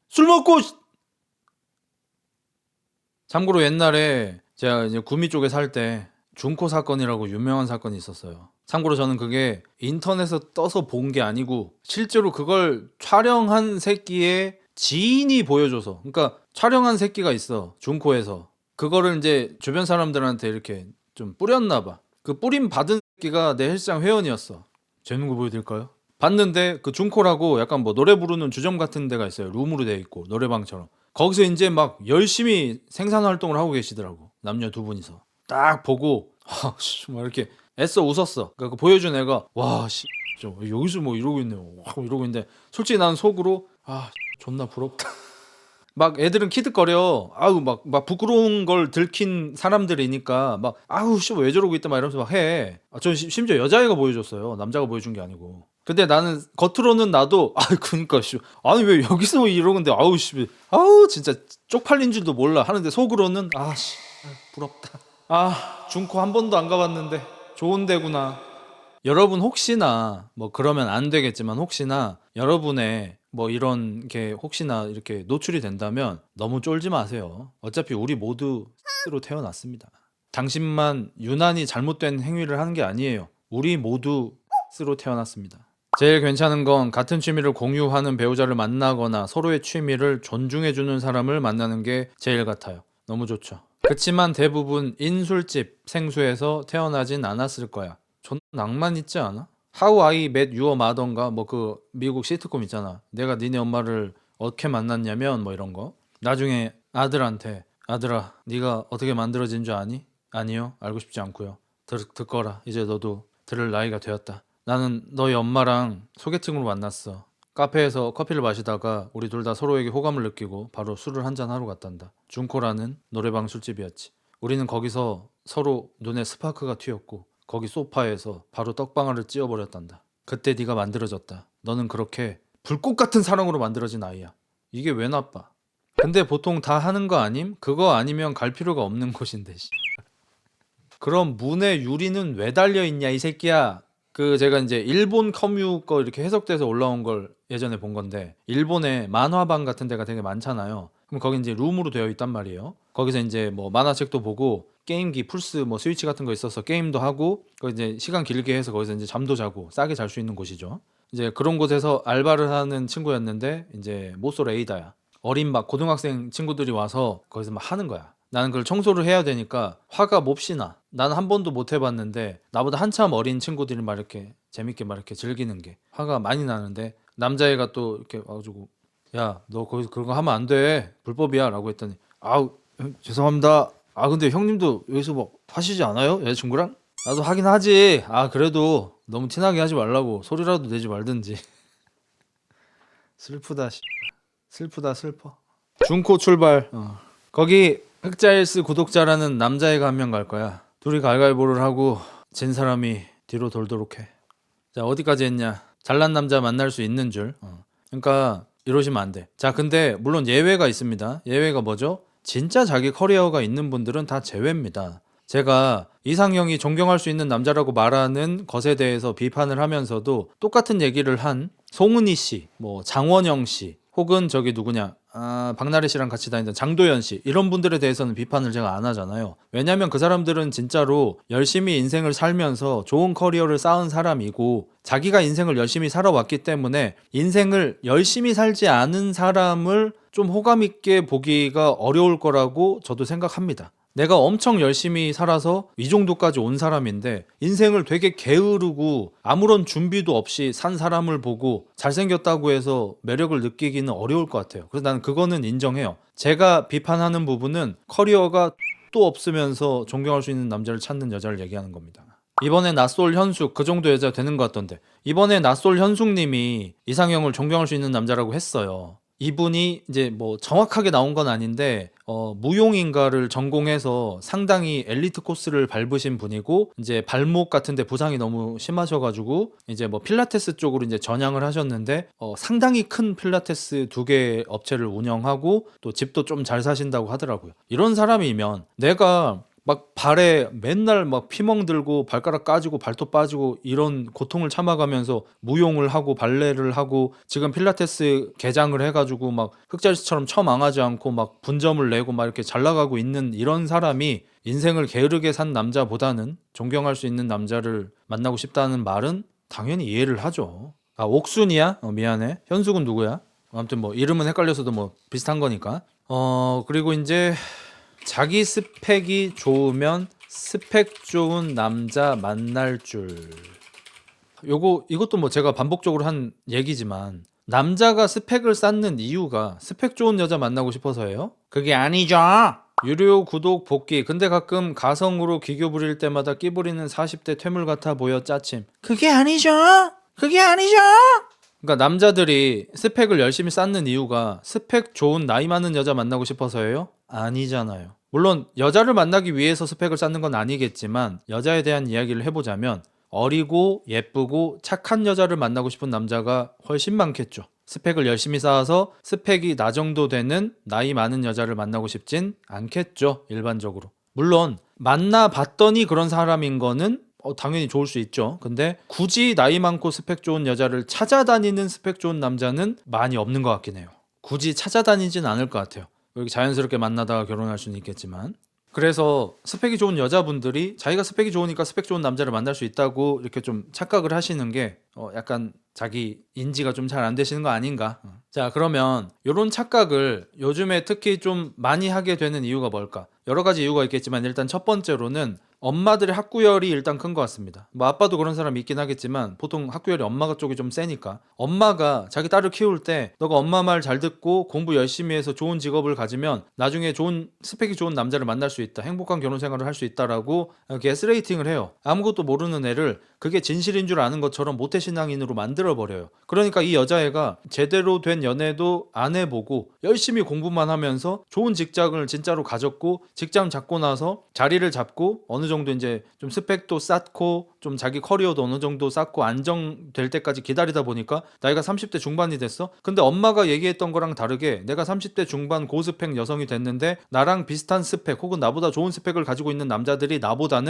술 먹고. 참고로 옛날에 제가 이제 구미 쪽에 살 때 중코 사건이라고 유명한 사건이 있었어요. 참고로 저는 그게 인터넷에서 떠서 본 게 아니고 실제로 그걸 촬영한 새끼의 지인이 보여줘서, 그러니까 촬영한 새끼가 있어 중코에서. 그거를 이제 주변 사람들한테 이렇게 좀 뿌렸나 봐. 그 뿌림 받은 새끼가 내 헬스장 회원이었어. 재는 거 보여드릴까요? 봤는데 그 중코라고 약간 뭐 노래 부르는 주점 같은 데가 있어요. 룸으로 돼 있고 노래방처럼. 거기서 이제 막 열심히 생산 활동을 하고 계시더라고. 남녀 두 분이서. 딱 보고 막 이렇게 애써 웃었어. 그러니까 보여준 애가 와 여기서 뭐 이러고 있네요. 와, 이러고 있는데 솔직히 나는 속으로 존나 부럽다. 막 애들은 키득거려. 아우 막 부끄러운 걸 들킨 사람들이니까 막 아우 왜 저러고 있다 막 이러면서 막 해. 전 심지어 여자애가 보여줬어요. 남자가 보여준 게 아니고. 근데 나는 겉으로는 나도 그니까 아니 왜 여기서 이러는데 아우 진짜 쪽팔린 줄도 몰라 하는데 속으로는 부럽다. 중코 한 번도 안 가봤는데 좋은 데구나. 여러분 혹시나 뭐 그러면 안 되겠지만 혹시나 여러분의 뭐 이런 게 혹시나 이렇게 노출이 된다면 너무 쫄지 마세요. 어차피 우리 모두 X로 태어났습니다. 당신만 유난히 잘못된 행위를 하는 게 아니에요. 우리 모두 X로 태어났습니다. 제일 괜찮은 건 같은 취미를 공유하는 배우자를 만나거나 서로의 취미를 존중해주는 사람을 만나는 게 제일 같아요. 너무 좋죠. 그치만 대부분 인술집 생수에서 태어나진 않았을 거야. 존나 낭만 있지 않아? How I Met Your Mother인가? 뭐 그 미국 시트콤 있잖아. 내가 니네 엄마를 어떻게 만났냐면 뭐 이런 거. 나중에 아들한테 아들아 네가 어떻게 만들어진 줄 아니? 아니요. 알고 싶지 않고요. 듣거라. 이제 너도 들을 나이가 되었다. 나는 너희 엄마랑 소개팅으로 만났어. 카페에서 커피를 마시다가 우리 둘 다 서로에게 호감을 느끼고 바로 술을 한잔 하러 갔단다. 중코라는 노래방 술집이었지. 우리는 거기서 서로 눈에 스파크가 튀었고 거기 소파에서 바로 떡방아를 찧어버렸단다. 그때 네가 만들어졌다. 너는 그렇게 불꽃 같은 사랑으로 만들어진 아이야. 이게 왜 나빠? 근데 보통 다 하는 거 아님? 그거 아니면 갈 필요가 없는 곳인데. 그럼 문에 유리는 왜 달려있냐 이 새끼야. 제가 이제 일본 커뮤 거 이렇게 해석돼서 올라온 걸 예전에 본 건데, 일본에 만화방 같은 데가 되게 많잖아요. 그럼 거기 이제 룸으로 되어 있단 말이에요. 거기서 이제 뭐 만화책도 보고 게임기 플스 뭐 스위치 같은 거 있어서 게임도 하고, 거기 이제 시간 길게 해서 거기서 이제 잠도 자고 싸게 잘 수 있는 곳이죠. 이제 그런 곳에서 알바를 하는 친구였는데 이제 모쏠 에이다야. 어린 막 고등학생 친구들이 와서 거기서 막 하는 거야. 나는 그걸 청소를 해야 되니까 화가 몹시 나. 나는 한 번도 못 해봤는데 나보다 한참 어린 친구들이 막 이렇게 재밌게 막 이렇게 즐기는 게 화가 많이 나는데 남자애가 또 이렇게 와가지고 야 너 거기서 그런 거 하면 안 돼 불법이야 라고 했더니 아우 죄송합니다. 아 근데 형님도 여기서 뭐 하시지 않아요? 여자친구랑? 나도 하긴 하지. 아 그래도 너무 티나게 하지 말라고 소리라도 내지 말든지. 슬프다 슬프다 슬퍼. 중코 출발. 거기 흑자일스 구독자라는 남자애가 한 명 갈 거야. 둘이 가위바위보를 하고 진 사람이 뒤로 돌도록 해. 자 어디까지 했냐. 잘난 남자 만날 수 있는 줄. 그러니까 이러시면 안 돼. 자 근데 물론 예외가 있습니다. 예외가 뭐죠? 진짜 자기 커리어가 있는 분들은 다 제외입니다. 제가 이상형이 존경할 수 있는 남자라고 말하는 것에 대해서 비판을 하면서도 똑같은 얘기를 한 송은희 씨, 뭐 장원영 씨, 혹은 저기 누구냐, 박나래 씨랑 같이 다니던 장도연 씨, 이런 분들에 대해서는 비판을 제가 안 하잖아요. 왜냐면 그 사람들은 진짜로 열심히 인생을 살면서 좋은 커리어를 쌓은 사람이고 자기가 인생을 열심히 살아왔기 때문에 인생을 열심히 살지 않은 사람을 좀 호감 있게 보기가 어려울 거라고 저도 생각합니다. 내가 엄청 열심히 살아서 이 정도까지 온 사람인데 인생을 되게 게으르고 아무런 준비도 없이 산 사람을 보고 잘생겼다고 해서 매력을 느끼기는 어려울 것 같아요. 그래서 나는 그거는 인정해요. 제가 비판하는 부분은 커리어가 또 없으면서 존경할 수 있는 남자를 찾는 여자를 얘기하는 겁니다. 이번에 낯솔 현숙 그 정도 여자 되는 것 같던데 이번에 낯솔 현숙님이 이상형을 존경할 수 있는 남자라고 했어요. 이분이 이제 뭐 정확하게 나온 건 아닌데 무용인가를 전공해서 상당히 엘리트 코스를 밟으신 분이고 이제 발목 같은데 부상이 너무 심하셔가지고 이제 뭐 필라테스 쪽으로 이제 전향을 하셨는데 상당히 큰 필라테스 2개 업체를 운영하고 또 집도 좀 잘 사신다고 하더라고요. 이런 사람이면 내가 막 발에 맨날 막 피멍 들고 발가락 까지고 발톱 빠지고 이런 고통을 참아가면서 무용을 하고 발레를 하고 지금 필라테스 개장을 해가지고 막 흑자리스처럼 처망하지 않고 막 분점을 내고 막 이렇게 잘 나가고 있는 이런 사람이 인생을 게으르게 산 남자보다는 존경할 수 있는 남자를 만나고 싶다는 말은 당연히 이해를 하죠. 아 옥순이야? 미안해. 현숙은 누구야? 아무튼 뭐 이름은 헷갈려서도 뭐 비슷한 거니까. 그리고 이제 자기 스펙이 좋으면 스펙 좋은 남자 만날 줄. 이것도 뭐 제가 반복적으로 한 얘기지만 남자가 스펙을 쌓는 이유가 스펙 좋은 여자 만나고 싶어서예요? 그게 아니죠. 유료 구독 복귀. 근데 가끔 가성으로 기교 부릴 때마다 끼부리는 40대 퇴물 같아 보여 짜침. 그게 아니죠. 그게 아니죠. 그러니까 남자들이 스펙을 열심히 쌓는 이유가 스펙 좋은 나이 많은 여자 만나고 싶어서예요? 아니잖아요. 물론 여자를 만나기 위해서 스펙을 쌓는 건 아니겠지만 여자에 대한 이야기를 해보자면 어리고 예쁘고 착한 여자를 만나고 싶은 남자가 훨씬 많겠죠. 스펙을 열심히 쌓아서 스펙이 나 정도 되는 나이 많은 여자를 만나고 싶진 않겠죠. 일반적으로. 물론 만나봤더니 그런 사람인 거는 당연히 좋을 수 있죠. 근데 굳이 나이 많고 스펙 좋은 여자를 찾아다니는 스펙 좋은 남자는 많이 없는 것 같긴 해요. 굳이 찾아다니진 않을 것 같아요. 여기 자연스럽게 만나다가 결혼할 수는 있겠지만. 그래서 스펙이 좋은 여자분들이 자기가 스펙이 좋으니까 스펙 좋은 남자를 만날 수 있다고 이렇게 좀 착각을 하시는 게 약간 자기 인지가 좀 잘 안 되시는 거 아닌가. 자 그러면 이런 착각을 요즘에 특히 좀 많이 하게 되는 이유가 뭘까? 여러 가지 이유가 있겠지만 일단 첫 번째로는 엄마들의 학구열이 일단 큰 것 같습니다. 뭐 아빠도 그런 사람이 있긴 하겠지만 보통 학구열이 엄마 쪽이 좀 세니까 엄마가 자기 딸을 키울 때 너가 엄마 말 잘 듣고 공부 열심히 해서 좋은 직업을 가지면 나중에 좋은 스펙이 좋은 남자를 만날 수 있다, 행복한 결혼 생활을 할 수 있다라고 게스레이팅을 해요. 아무것도 모르는 애를 그게 진실인 줄 아는 것처럼 모태신앙인으로 만들어버려요. 그러니까 이 여자애가 제대로 된 연애도 안 해보고 열심히 공부만 하면서 좋은 직장을 진짜로 가졌고 직장 잡고 나서 자리를 잡고 어느 정도 이제 좀 스펙도 쌓고 좀 자기 커리어도 어느 정도 쌓고 안정될 때까지 기다리다 보니까 나이가 30대 중반이 됐어. 근데 엄마가 얘기했던 거랑 다르게 내가 30대 중반 고스펙 여성이 됐는데 나랑 비슷한 스펙 혹은 나보다 좋은 스펙을 가지고 있는 남자들이 나보다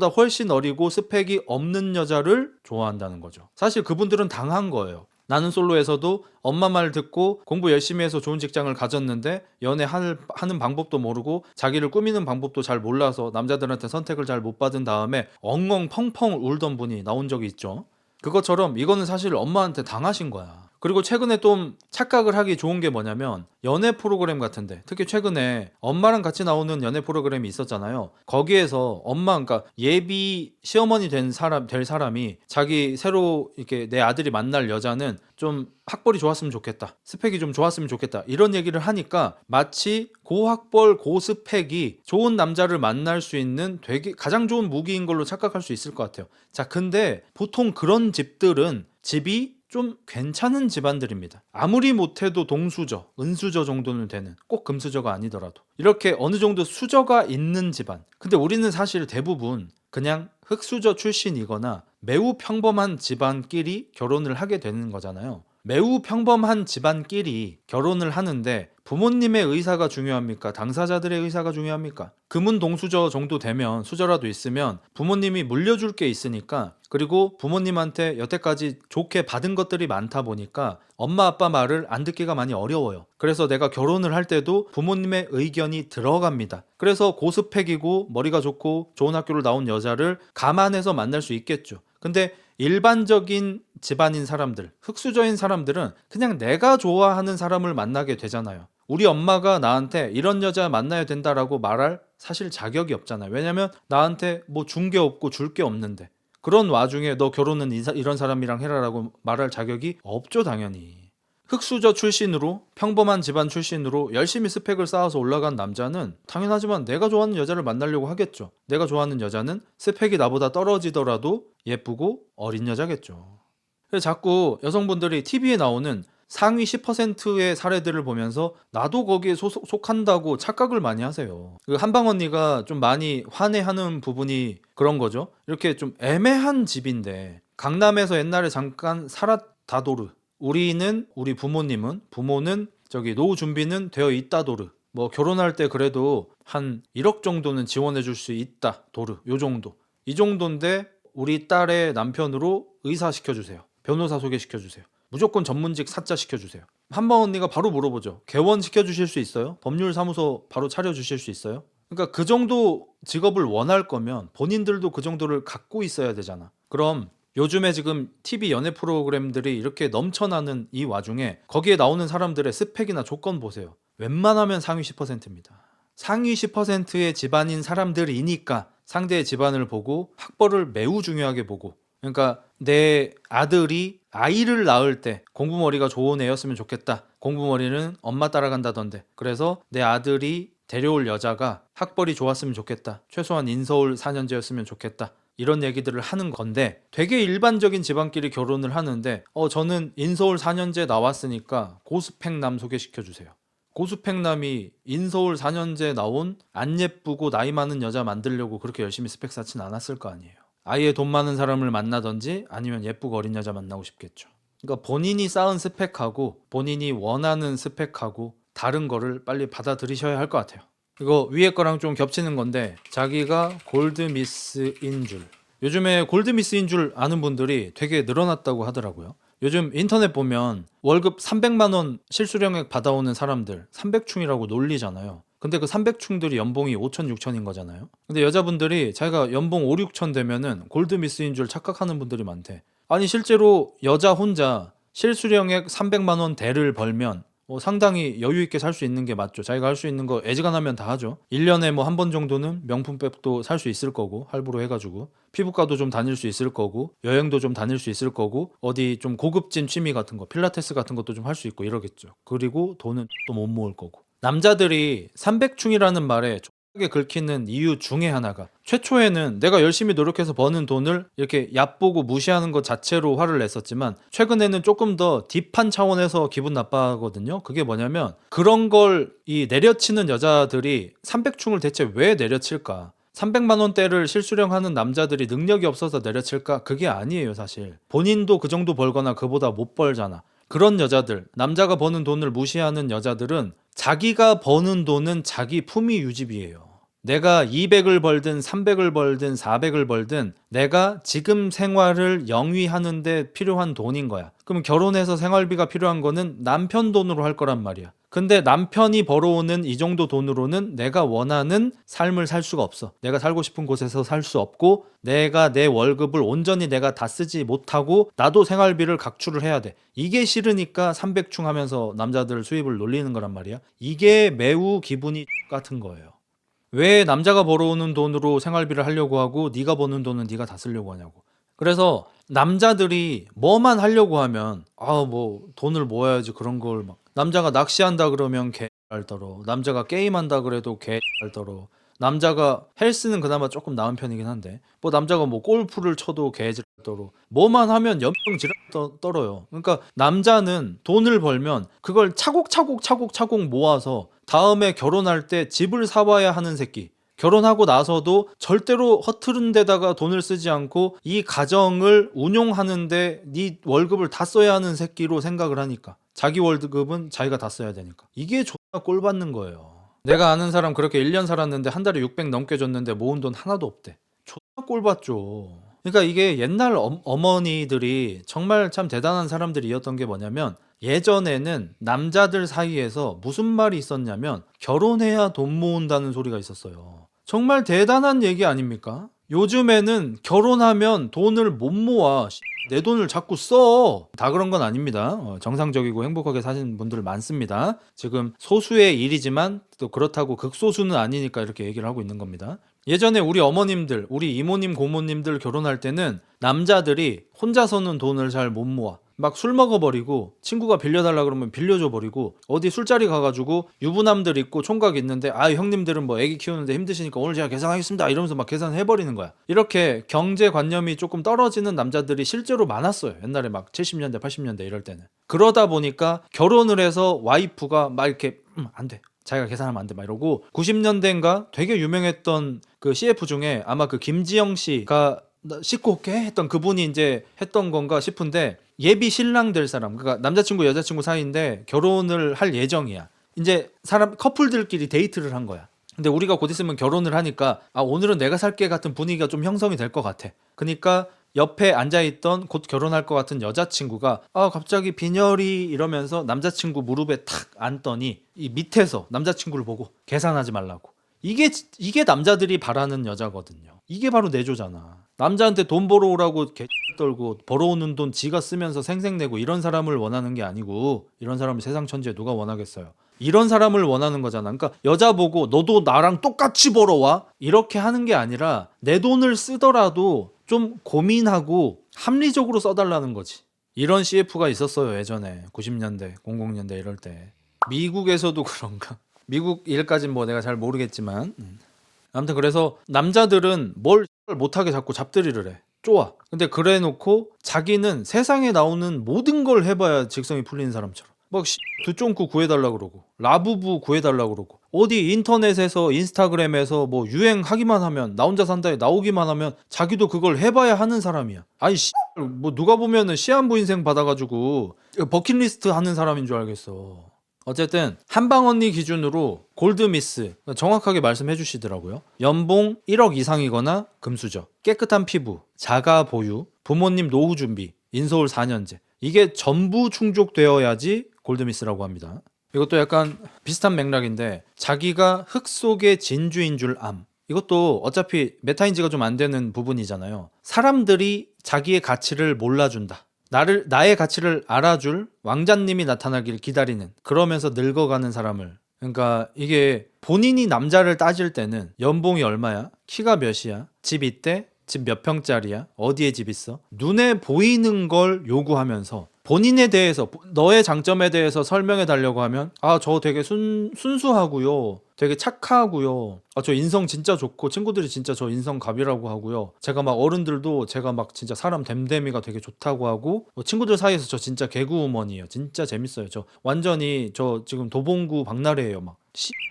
훨씬 어리고 스펙이 없는 여자를 좋아한다는 거죠. 사실 그분들은 당한 거예요. 나는 솔로에서도 엄마 말 듣고 공부 열심히 해서 좋은 직장을 가졌는데 연애하는 방법도 모르고 자기를 꾸미는 방법도 잘 몰라서 남자들한테 선택을 잘 못 받은 다음에 엉엉 펑펑 울던 분이 나온 적이 있죠. 그것처럼 이거는 사실 엄마한테 당하신 거야. 그리고 최근에 좀 착각을 하기 좋은 게 뭐냐면 연애 프로그램 같은데, 특히 최근에 엄마랑 같이 나오는 연애 프로그램이 있었잖아요. 거기에서 엄마, 그러니까 예비 시어머니 될 사람이 자기 새로 이렇게 내 아들이 만날 여자는 좀 학벌이 좋았으면 좋겠다, 스펙이 좀 좋았으면 좋겠다, 이런 얘기를 하니까 마치 고학벌 고스펙이 좋은 남자를 만날 수 있는 되게 가장 좋은 무기인 걸로 착각할 수 있을 것 같아요. 자, 근데 보통 그런 집들은 집이 좀 괜찮은 집안들입니다. 아무리 못해도 동수저, 은수저 정도는 되는, 꼭 금수저가 아니더라도 이렇게 어느 정도 수저가 있는 집안. 근데 우리는 사실 대부분 그냥 흙수저 출신이거나 매우 평범한 집안끼리 결혼을 하게 되는 거잖아요. 매우 평범한 집안끼리 결혼을 하는데 부모님의 의사가 중요합니까? 당사자들의 의사가 중요합니까? 금은 동수저 정도 되면, 수저라도 있으면 부모님이 물려줄 게 있으니까, 그리고 부모님한테 여태까지 좋게 받은 것들이 많다 보니까 엄마 아빠 말을 안 듣기가 많이 어려워요. 그래서 내가 결혼을 할 때도 부모님의 의견이 들어갑니다. 그래서 고스펙이고 머리가 좋고 좋은 학교를 나온 여자를 감안해서 만날 수 있겠죠. 근데 일반적인 집안인 사람들, 흙수저인 사람들은 그냥 내가 좋아하는 사람을 만나게 되잖아요. 우리 엄마가 나한테 이런 여자 만나야 된다라고 말할 사실 자격이 없잖아요. 왜냐면 나한테 뭐 준 게 없고 줄 게 없는데, 그런 와중에 너 결혼은 이런 사람이랑 해라라고 말할 자격이 없죠, 당연히. 흙수저 출신으로, 평범한 집안 출신으로 열심히 스펙을 쌓아서 올라간 남자는 당연하지만 내가 좋아하는 여자를 만나려고 하겠죠. 내가 좋아하는 여자는 스펙이 나보다 떨어지더라도 예쁘고 어린 여자겠죠. 그래서 자꾸 여성분들이 TV에 나오는 상위 10%의 사례들을 보면서 나도 거기에 속한다고 착각을 많이 하세요. 그 한방 언니가 좀 많이 환해하는 부분이 그런 거죠. 이렇게 좀 애매한 집인데, 강남에서 옛날에 잠깐 살았다도르, 우리 부모는 저기 노후 준비는 되어 있다도르, 뭐 결혼할 때 그래도 한 1억 정도는 지원해 줄 수 있다 도르, 요 정도, 이 정도인데 우리 딸의 남편으로 의사 시켜주세요, 변호사 소개시켜주세요, 무조건 전문직 사자 시켜주세요. 한방 언니가 바로 물어보죠. 개원 시켜주실 수 있어요? 법률사무소 바로 차려주실 수 있어요? 그러니까 그 정도 직업을 원할 거면 본인들도 그 정도를 갖고 있어야 되잖아. 그럼 요즘에 지금 TV 연애 프로그램들이 이렇게 넘쳐나는 이 와중에 거기에 나오는 사람들의 스펙이나 조건 보세요. 웬만하면 상위 10%입니다. 상위 10%의 집안인 사람들이니까 상대의 집안을 보고 학벌을 매우 중요하게 보고, 그러니까 내 아들이 아이를 낳을 때 공부머리가 좋은 애였으면 좋겠다. 공부머리는 엄마 따라간다던데. 그래서 내 아들이 데려올 여자가 학벌이 좋았으면 좋겠다. 최소한 인서울 4년제였으면 좋겠다. 이런 얘기들을 하는 건데, 되게 일반적인 집안끼리 결혼을 하는데 저는 인서울 4년제 나왔으니까 고스펙남 소개시켜주세요. 고스펙남이 인서울 4년제 나온 안 예쁘고 나이 많은 여자 만들려고 그렇게 열심히 스펙 쌓진 않았을 거 아니에요. 아예 돈 많은 사람을 만나든지 아니면 예쁘고 어린 여자 만나고 싶겠죠. 그러니까 본인이 쌓은 스펙하고 본인이 원하는 스펙하고 다른 거를 빨리 받아들이셔야 할 것 같아요. 이거 위에 거랑 좀 겹치는 건데, 자기가 골드미스인 줄, 요즘에 골드미스인 줄 아는 분들이 되게 늘어났다고 하더라고요. 요즘 인터넷 보면 월급 300만 원 실수령액 받아오는 사람들 300충이라고 놀리잖아요. 근데 그 300충들이 연봉이 5천 6천인 거잖아요. 근데 여자분들이 자기가 연봉 5, 6천 되면은 골드미스인 줄 착각하는 분들이 많대. 아니 실제로 여자 혼자 실수령액 300만 원 대를 벌면 상당히 여유 있게 살 수 있는 게 맞죠. 자기가 할 수 있는 거 애지간하면 다 하죠. 1년에 뭐 한 번 정도는 명품백도 살 수 있을 거고, 할부로 해가지고 피부과도 좀 다닐 수 있을 거고, 여행도 좀 다닐 수 있을 거고, 어디 좀 고급진 취미 같은 거, 필라테스 같은 것도 좀 할 수 있고 이러겠죠. 그리고 돈은 또 못 모을 거고. 남자들이 300충이라는 말에 게 긁히는 이유 중에 하나가, 최초에는 내가 열심히 노력해서 버는 돈을 이렇게 얕보고 무시하는 것 자체로 화를 냈었지만, 최근에는 조금 더 딥한 차원에서 기분 나빠하거든요. 그게 뭐냐면, 그런 걸 이 내려치는 여자들이 300충을 대체 왜 내려칠까? 300만 원대를 실수령하는 남자들이 능력이 없어서 내려칠까? 그게 아니에요. 사실 본인도 그 정도 벌거나 그보다 못 벌잖아. 그런 여자들, 남자가 버는 돈을 무시하는 여자들은 자기가 버는 돈은 자기 품위 유지비예요. 내가 200을 벌든 300을 벌든 400을 벌든 내가 지금 생활을 영위하는 데 필요한 돈인 거야. 그럼 결혼해서 생활비가 필요한 거는 남편 돈으로 할 거란 말이야. 근데 남편이 벌어오는 이 정도 돈으로는 내가 원하는 삶을 살 수가 없어. 내가 살고 싶은 곳에서 살 수 없고 내가 내 월급을 온전히 내가 다 쓰지 못하고 나도 생활비를 각출을 해야 돼. 이게 싫으니까 300충 하면서 남자들 수입을 놀리는 거란 말이야. 이게 매우 기분이 같은 거예요. 왜 남자가 벌어오는 돈으로 생활비를 하려고 하고 네가 버는 돈은 네가 다 쓰려고 하냐고. 그래서 남자들이 뭐만 하려고 하면 뭐 돈을 모아야지 그런 걸 막 남자가 낚시한다 그러면 개알 떨어. 남자가 게임한다 그래도 개알 떨어. 남자가 헬스는 그나마 조금 나은 편이긴 한데 뭐 남자가 뭐 골프를 쳐도 개질 떨어. 뭐만 하면 연병 지랄 떨어요. 그러니까 남자는 돈을 벌면 그걸 차곡차곡 모아서 다음에 결혼할 때 집을 사와야 하는 새끼. 결혼하고 나서도 절대로 허투른 데다가 돈을 쓰지 않고 이 가정을 운용하는데 네 월급을 다 써야 하는 새끼로 생각을 하니까 자기 월급은 자기가 다 써야 되니까 이게 존나 꼴 받는 거예요. 내가 아는 사람 그렇게 1년 살았는데 한 달에 600 넘게 줬는데 모은 돈 하나도 없대. 존나 꼴 받죠. 그러니까 이게 옛날 어머니들이 정말 참 대단한 사람들이었던 게 뭐냐면 예전에는 남자들 사이에서 무슨 말이 있었냐면 결혼해야 돈 모은다는 소리가 있었어요. 정말 대단한 얘기 아닙니까? 요즘에는 결혼하면 돈을 못 모아. 내 돈을 자꾸 써. 다 그런 건 아닙니다. 정상적이고 행복하게 사시는 분들 많습니다. 지금 소수의 일이지만 또 그렇다고 극소수는 아니니까 이렇게 얘기를 하고 있는 겁니다. 예전에 우리 어머님들, 우리 이모님, 고모님들 결혼할 때는 남자들이 혼자서는 돈을 잘 못 모아. 막 술 먹어버리고 친구가 빌려달라 그러면 빌려줘버리고 어디 술자리 가가지고 유부남들 있고 총각 있는데 형님들은 뭐 애기 키우는데 힘드시니까 오늘 제가 계산하겠습니다 이러면서 막 계산해버리는 거야. 이렇게 경제관념이 조금 떨어지는 남자들이 실제로 많았어요. 옛날에 막 70년대 80년대 이럴 때는. 그러다 보니까 결혼을 해서 와이프가 막 이렇게 안 돼. 자기가 계산하면 안 돼 막 이러고 90년대인가 되게 유명했던 그 CF 중에 아마 그 김지영 씨가 씻고 올게 했던 그분이 이제 했던 건가 싶은데 예비 신랑 될 사람 그러니까 남자친구 여자친구 사이인데 결혼을 할 예정이야. 이제 사람 커플들끼리 데이트를 한 거야. 근데 우리가 곧 있으면 결혼을 하니까 오늘은 내가 살게 같은 분위기가 좀 형성이 될 것 같아. 그러니까 옆에 앉아있던 곧 결혼할 것 같은 여자친구가 갑자기 빈혈이 이러면서 남자친구 무릎에 탁 앉더니 이 밑에서 남자친구를 보고 계산하지 말라고. 이게 남자들이 바라는 여자거든요. 이게 바로 내조잖아. 남자한테 돈 벌어오라고 개 떨고 벌어오는 돈 지가 쓰면서 생색내고 이런 사람을 원하는 게 아니고 이런 사람을 세상 천지에 누가 원하겠어요. 이런 사람을 원하는 거잖아. 그러니까 여자 보고 너도 나랑 똑같이 벌어와 이렇게 하는 게 아니라 내 돈을 쓰더라도 좀 고민하고 합리적으로 써달라는 거지. 이런 CF가 있었어요. 예전에 90년대 00년대 이럴 때. 미국에서도 그런가? 미국 일까진 뭐 내가 잘 모르겠지만 아무튼 그래서 남자들은 뭘 못하게 자꾸 잡들이를 해. 좋아. 근데 그래 놓고 자기는 세상에 나오는 모든 걸 해봐야 직성이 풀리는 사람처럼 막 두쫑쿠 구해달라 그러고 라부부 구해달라 그러고 어디 인터넷에서 인스타그램에서 뭐 유행하기만 하면 나 혼자 산다에 나오기만 하면 자기도 그걸 해봐야 하는 사람이야. 뭐 누가 보면은 시한부 인생 받아가지고 버킷리스트 하는 사람인 줄 알겠어. 어쨌든 한방 언니 기준으로 골드미스 정확하게 말씀해 주시더라고요. 연봉 1억 이상이거나 금수저, 깨끗한 피부, 자가 보유, 부모님 노후 준비, 인서울 4년제 이게 전부 충족되어야지 골드미스라고 합니다. 이것도 약간 비슷한 맥락인데 자기가 흙 속의 진주인 줄 암. 이것도 어차피 메타인지가 좀 안 되는 부분이잖아요. 사람들이 자기의 가치를 몰라준다. 나의 가치를 알아줄 왕자님이 나타나길 기다리는 그러면서 늙어가는 사람을 그러니까 이게 본인이 남자를 따질 때는 연봉이 얼마야? 키가 몇이야? 집 있대? 집 몇 평짜리야? 어디에 집 있어? 눈에 보이는 걸 요구하면서 본인에 대해서 너의 장점에 대해서 설명해 달라고 하면 저 되게 순수하고요. 되게 착하고요. 저 인성 진짜 좋고 친구들이 진짜 저 인성 갑이라고 하고요. 제가 막 어른들도 제가 막 진짜 사람 됨됨이가 되게 좋다고 하고 친구들 사이에서 저 진짜 개그우먼이에요. 진짜 재밌어요. 저 완전히 저 지금 도봉구 박나래예요. 막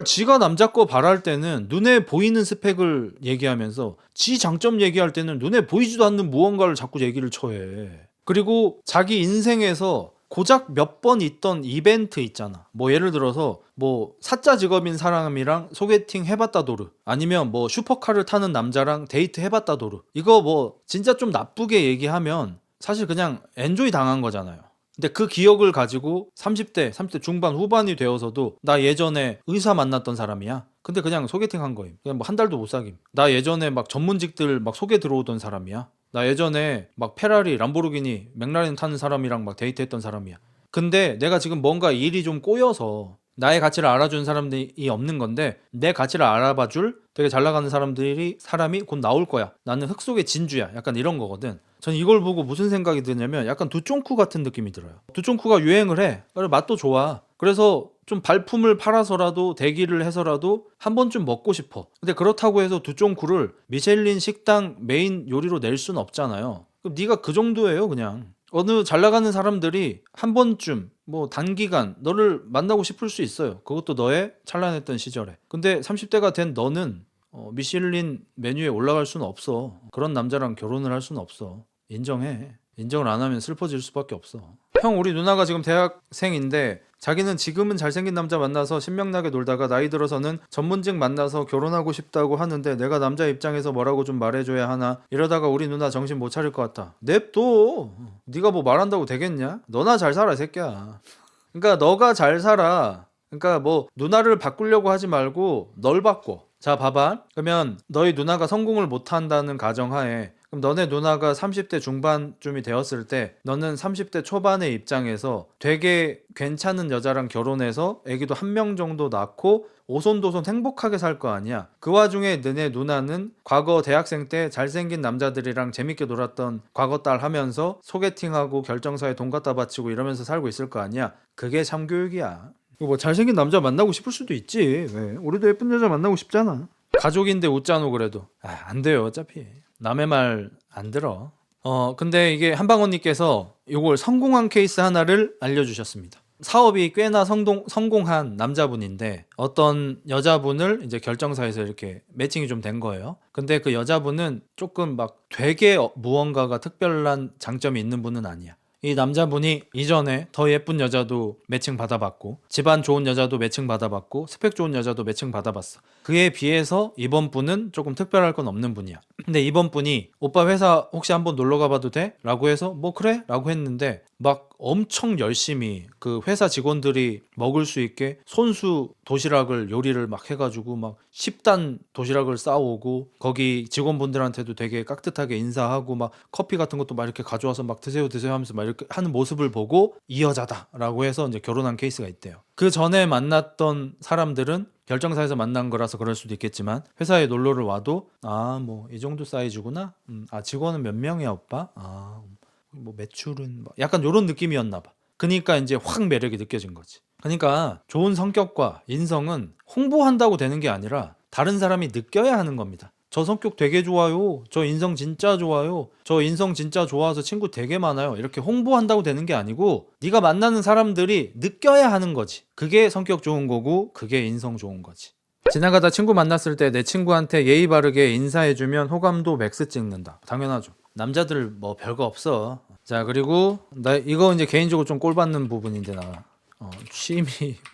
지가 남자 거 바랄 때는 눈에 보이는 스펙을 얘기하면서 지 장점 얘기할 때는 눈에 보이지도 않는 무언가를 자꾸 얘기를 쳐해. 그리고 자기 인생에서 고작 몇 번 있던 이벤트 있잖아. 뭐 예를 들어서 뭐 사짜 직업인 사람이랑 소개팅 해봤다 도르 아니면 뭐 슈퍼카를 타는 남자랑 데이트 해봤다 도르 이거 뭐 진짜 좀 나쁘게 얘기하면 사실 그냥 엔조이 당한 거잖아요. 근데 그 기억을 가지고 30대 중반 후반이 되어서도 나 예전에 의사 만났던 사람이야. 근데 그냥 소개팅 한 거임. 그냥 뭐 한 달도 못 사귐. 나 예전에 막 전문직들 막 소개 들어오던 사람이야. 나 예전에 막 페라리, 람보르기니, 맥라렌 타는 사람이랑 막 데이트했던 사람이야. 근데 내가 지금 뭔가 일이 좀 꼬여서 나의 가치를 알아주는 사람들이 없는 건데 내 가치를 알아봐줄 되게 잘 나가는 사람이 곧 나올 거야. 나는 흙 속의 진주야. 약간 이런 거거든. 전 이걸 보고 무슨 생각이 드냐면 약간 두쫑쿠 같은 느낌이 들어요. 두쫑쿠가 유행을 해. 그리고 맛도 좋아. 그래서 좀 발품을 팔아서라도 대기를 해서라도 한 번쯤 먹고 싶어. 근데 그렇다고 해서 두쫑쿠를 미쉐린 식당 메인 요리로 낼 수는 없잖아요. 그럼 네가 그 정도예요, 그냥. 어느 잘 나가는 사람들이 한 번쯤 뭐 단기간 너를 만나고 싶을 수 있어요. 그것도 너의 찬란했던 시절에. 근데 30대가 된 너는 미슐린 메뉴에 올라갈 수는 없어. 그런 남자랑 결혼을 할 수는 없어. 인정해. 인정을 안 하면 슬퍼질 수밖에 없어. 형, 우리 누나가 지금 대학생인데 자기는 지금은 잘생긴 남자 만나서 신명나게 놀다가 나이 들어서는 전문직 만나서 결혼하고 싶다고 하는데 내가 남자 입장에서 뭐라고 좀 말해줘야 하나? 이러다가 우리 누나 정신 못 차릴 것 같아. 냅둬. 네가 뭐 말한다고 되겠냐? 너나 잘 살아, 이 새끼야. 그러니까 너가 잘 살아. 그러니까 뭐 누나를 바꾸려고 하지 말고 널 바꿔. 자, 봐봐. 그러면 너희 누나가 성공을 못한다는 가정하에 그럼 너네 누나가 30대 중반쯤이 되었을 때 너는 30대 초반의 입장에서 되게 괜찮은 여자랑 결혼해서 애기도 한 명 정도 낳고 오손도손 행복하게 살 거 아니야. 그 와중에 너네 누나는 과거 대학생 때 잘생긴 남자들이랑 재밌게 놀았던 과거 딸 하면서 소개팅하고 결정사에 돈 갖다 바치고 이러면서 살고 있을 거 아니야. 그게 참교육이야. 뭐 잘생긴 남자 만나고 싶을 수도 있지. 왜? 우리도 예쁜 여자 만나고 싶잖아. 가족인데 웃자노 그래도. 안 돼요, 어차피. 남의 말 안 들어. 근데 이게 한방언니께서 이걸 성공한 케이스 하나를 알려주셨습니다. 사업이 꽤나 성공한 남자분인데 어떤 여자분을 이제 결정사에서 이렇게 매칭이 좀 된 거예요. 근데 그 여자분은 조금 막 되게 무언가가 특별한 장점이 있는 분은 아니야. 이 남자분이 이전에 더 예쁜 여자도 매칭 받아봤고 집안 좋은 여자도 매칭 받아봤고 스펙 좋은 여자도 매칭 받아봤어. 그에 비해서 이번 분은 조금 특별할 건 없는 분이야. 근데 이번 분이 오빠 회사 혹시 한번 놀러 가봐도 돼? 라고 해서 뭐 그래? 라고 했는데 막 엄청 열심히 그 회사 직원들이 먹을 수 있게 손수 도시락을 요리를 막 해가지고 막 10단 도시락을 싸오고 거기 직원분들한테도 되게 깍듯하게 인사하고 막 커피 같은 것도 막 이렇게 가져와서 막 드세요 하면서 막 이렇게 하는 모습을 보고 이 여자다 라고 해서 이제 결혼한 케이스가 있대요. 그 전에 만났던 사람들은 결정사에서 만난 거라서 그럴 수도 있겠지만 회사에 놀러를 와도 뭐 이 정도 사이즈구나. 직원은 몇 명이야 오빠? 뭐 매출은 뭐 약간 요런 느낌이었나 봐. 그러니까 이제 확 매력이 느껴진 거지. 그러니까 좋은 성격과 인성은 홍보한다고 되는 게 아니라 다른 사람이 느껴야 하는 겁니다. 저 성격 되게 좋아요. 저 인성 진짜 좋아요. 저 인성 진짜 좋아서 친구 되게 많아요. 이렇게 홍보한다고 되는 게 아니고 네가 만나는 사람들이 느껴야 하는 거지. 그게 성격 좋은 거고 그게 인성 좋은 거지. 지나가다 친구 만났을 때 내 친구한테 예의 바르게 인사해주면 호감도 맥스 찍는다. 당연하죠. 남자들 뭐 별거 없어. 자, 그리고 나 이거 이제 개인적으로 좀 꼴받는 부분인데 나 취미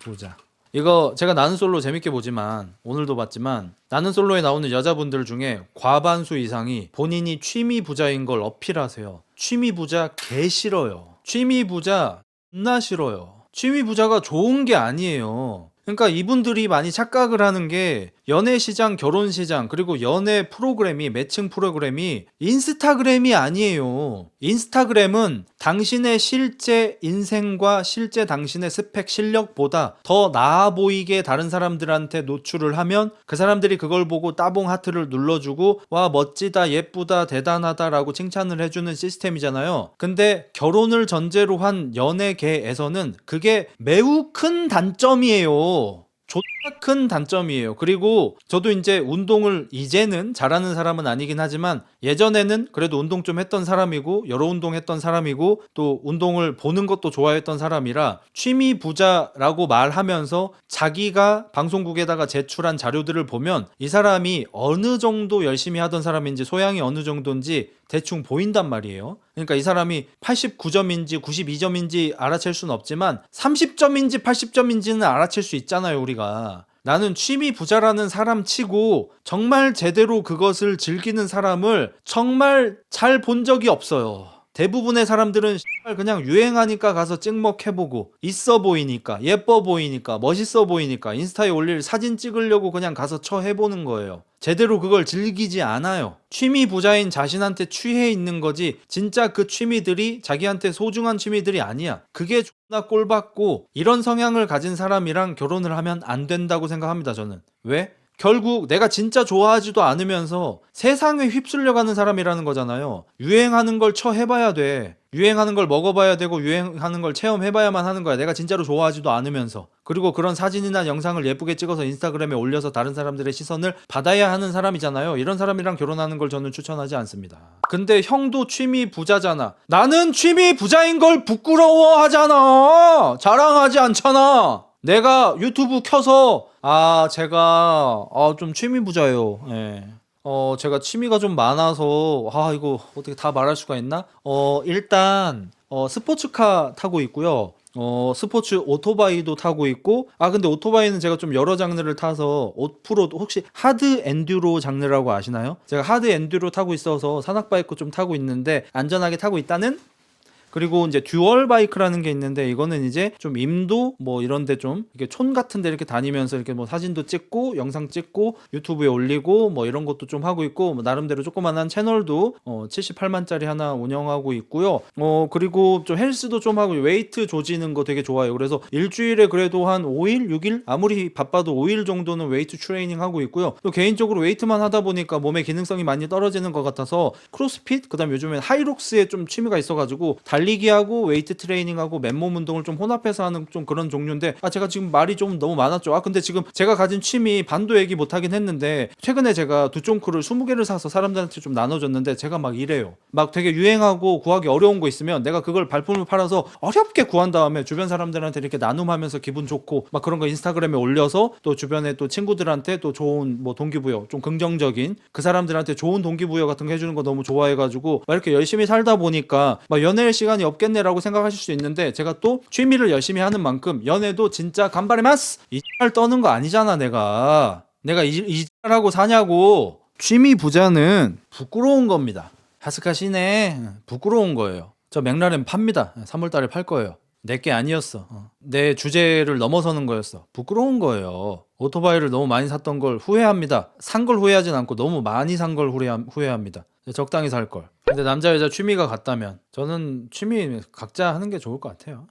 보자. 이거 제가 나는 솔로 재밌게 보지만 오늘도 봤지만 나는 솔로에 나오는 여자분들 중에 과반수 이상이 본인이 취미 부자인 걸 어필하세요. 취미 부자 개 싫어요. 취미 부자 존나 싫어요. 취미 부자가 좋은 게 아니에요. 그러니까 이분들이 많이 착각을 하는 게 연애 시장, 결혼 시장, 그리고 연애 프로그램이 매칭 프로그램이 인스타그램이 아니에요. 인스타그램은 당신의 실제 인생과 실제 당신의 스펙 실력보다 더 나아 보이게 다른 사람들한테 노출을 하면 그 사람들이 그걸 보고 따봉 하트를 눌러주고 와 멋지다, 예쁘다, 대단하다라고 칭찬을 해주는 시스템이잖아요. 근데 결혼을 전제로 한 연예계에서는 그게 매우 큰 단점이에요. 존나 큰 단점이에요. 그리고 저도 이제 운동을 이제는 잘하는 사람은 아니긴 하지만 예전에는 그래도 운동 좀 했던 사람이고 여러 운동 했던 사람이고 또 운동을 보는 것도 좋아했던 사람이라 취미 부자라고 말하면서 자기가 방송국에다가 제출한 자료들을 보면 이 사람이 어느 정도 열심히 하던 사람인지 소양이 어느 정도인지 대충 보인단 말이에요. 그러니까 이 사람이 89점인지 92점인지 알아챌 수는 없지만 30점인지 80점인지는 알아챌 수 있잖아요, 우리가. 나는 취미 부자라는 사람 치고 정말 제대로 그것을 즐기는 사람을 정말 잘 본 적이 없어요. 대부분의 사람들은 그냥 유행하니까 가서 찍먹해보고 있어 보이니까 예뻐 보이니까 멋있어 보이니까 인스타에 올릴 사진 찍으려고 그냥 가서 쳐해보는 거예요. 제대로 그걸 즐기지 않아요. 취미 부자인 자신한테 취해 있는 거지 진짜 그 취미들이 자기한테 소중한 취미들이 아니야. 그게 존나 꼴받고 이런 성향을 가진 사람이랑 결혼을 하면 안 된다고 생각합니다. 저는. 왜? 결국 내가 진짜 좋아하지도 않으면서 세상에 휩쓸려가는 사람이라는 거잖아요. 유행하는 걸 쳐해봐야 돼. 유행하는 걸 먹어봐야 되고 유행하는 걸 체험해봐야만 하는 거야. 내가 진짜로 좋아하지도 않으면서. 그리고 그런 사진이나 영상을 예쁘게 찍어서 인스타그램에 올려서 다른 사람들의 시선을 받아야 하는 사람이잖아요. 이런 사람이랑 결혼하는 걸 저는 추천하지 않습니다. 근데 형도 취미 부자잖아. 나는 취미 부자인 걸 부끄러워하잖아. 자랑하지 않잖아. 내가 유튜브 켜서 제가 좀 취미 부자예요. 예. 제가 취미가 좀 많아서 이거 어떻게 다 말할 수가 있나? 일단 스포츠카 타고 있고요. 스포츠 오토바이도 타고 있고 근데 오토바이는 제가 좀 여러 장르를 타서 오프로드 혹시 하드 엔듀로 장르라고 아시나요? 제가 하드 엔듀로 타고 있어서 산악바이크 좀 타고 있는데 안전하게 타고 있다는? 그리고 이제 듀얼 바이크라는 게 있는데 이거는 이제 좀 임도 뭐 이런데 좀 이렇게 촌 같은데 이렇게 다니면서 이렇게 뭐 사진도 찍고 영상 찍고 유튜브에 올리고 뭐 이런 것도 좀 하고 있고 뭐 나름대로 조그만한 채널도 78만짜리 하나 운영하고 있고요. 그리고 좀 헬스도 좀 하고 웨이트 조지는 거 되게 좋아요. 그래서 일주일에 그래도 한 5일, 6일 아무리 바빠도 5일 정도는 웨이트 트레이닝 하고 있고요. 또 개인적으로 웨이트만 하다 보니까 몸의 기능성이 많이 떨어지는 것 같아서 크로스핏 그다음 요즘엔 하이록스에 좀 취미가 있어가지고 달리기하고 웨이트 트레이닝하고 맨몸 운동을 좀 혼합해서 하는 좀 그런 종류인데 제가 지금 말이 좀 너무 많았죠. 근데 지금 제가 가진 취미 반도 얘기 못하긴 했는데 최근에 제가 두쫑크를 20개를 사서 사람들한테 좀 나눠줬는데 제가 막 이래요. 막 되게 유행하고 구하기 어려운 거 있으면 내가 그걸 발품을 팔아서 어렵게 구한 다음에 주변 사람들한테 이렇게 나눔하면서 기분 좋고 막 그런 거 인스타그램에 올려서 또 주변에 또 친구들한테 또 좋은 뭐 동기부여 좀 긍정적인 그 사람들한테 좋은 동기부여 같은 거 해주는 거 너무 좋아해가지고 막 이렇게 열심히 살다 보니까 막 연애할 시간이 없겠네라고 생각하실 수 있는데 제가 또 취미를 열심히 하는 만큼 연애도 진짜 간바레마스 이잘 떠는 거 아니잖아. 내가 이잘하고 사냐고. 취미 부자는 부끄러운 겁니다. 하스카시네 부끄러운 거예요. 저 맥라렌 팝니다. 3월달에 팔 거예요. 내게 아니었어. 내 주제를 넘어서는 거였어. 부끄러운 거예요. 오토바이를 너무 많이 샀던 걸 후회합니다. 산 걸 후회하진 않고 너무 많이 산 걸 후회합니다. 적당히 살 걸. 근데 남자 여자 취미가 같다면 저는 취미 각자 하는 게 좋을 것 같아요.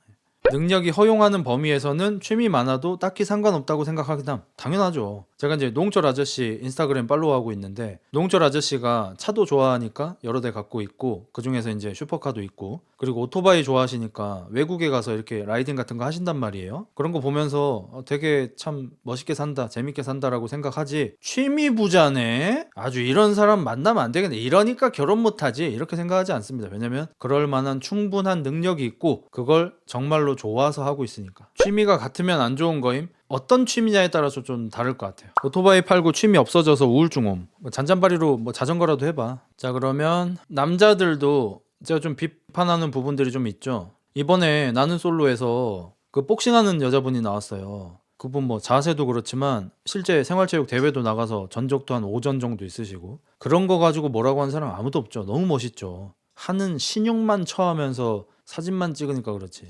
능력이 허용하는 범위에서는 취미 많아도 딱히 상관없다고 생각하긴 함. 당연하죠. 제가 이제 노홍철 아저씨 인스타그램 팔로우하고 있는데 노홍철 아저씨가 차도 좋아하니까 여러 대 갖고 있고 그중에서 이제 슈퍼카도 있고 그리고 오토바이 좋아하시니까 외국에 가서 이렇게 라이딩 같은 거 하신단 말이에요. 그런 거 보면서 되게 참 멋있게 산다 재밌게 산다라고 생각하지 취미 부자네? 아주 이런 사람 만나면 안 되겠네. 이러니까 결혼 못하지 이렇게 생각하지 않습니다. 왜냐면 그럴 만한 충분한 능력이 있고 그걸 정말로 좋아서 하고 있으니까. 취미가 같으면 안 좋은 거임? 어떤 취미냐에 따라서 좀 다를 것 같아요. 오토바이 팔고 취미 없어져서 우울증 옴. 잔잔바리로 뭐 자전거라도 해봐. 자 그러면 남자들도 제가 좀 비판하는 부분들이 좀 있죠. 이번에 나는 솔로에서 그 복싱하는 여자분이 나왔어요. 그분 뭐 자세도 그렇지만 실제 생활체육 대회도 나가서 전적도 한 5전 정도 있으시고 그런 거 가지고 뭐라고 하는 사람 아무도 없죠. 너무 멋있죠. 하는 신용만 처하면서 사진만 찍으니까 그렇지.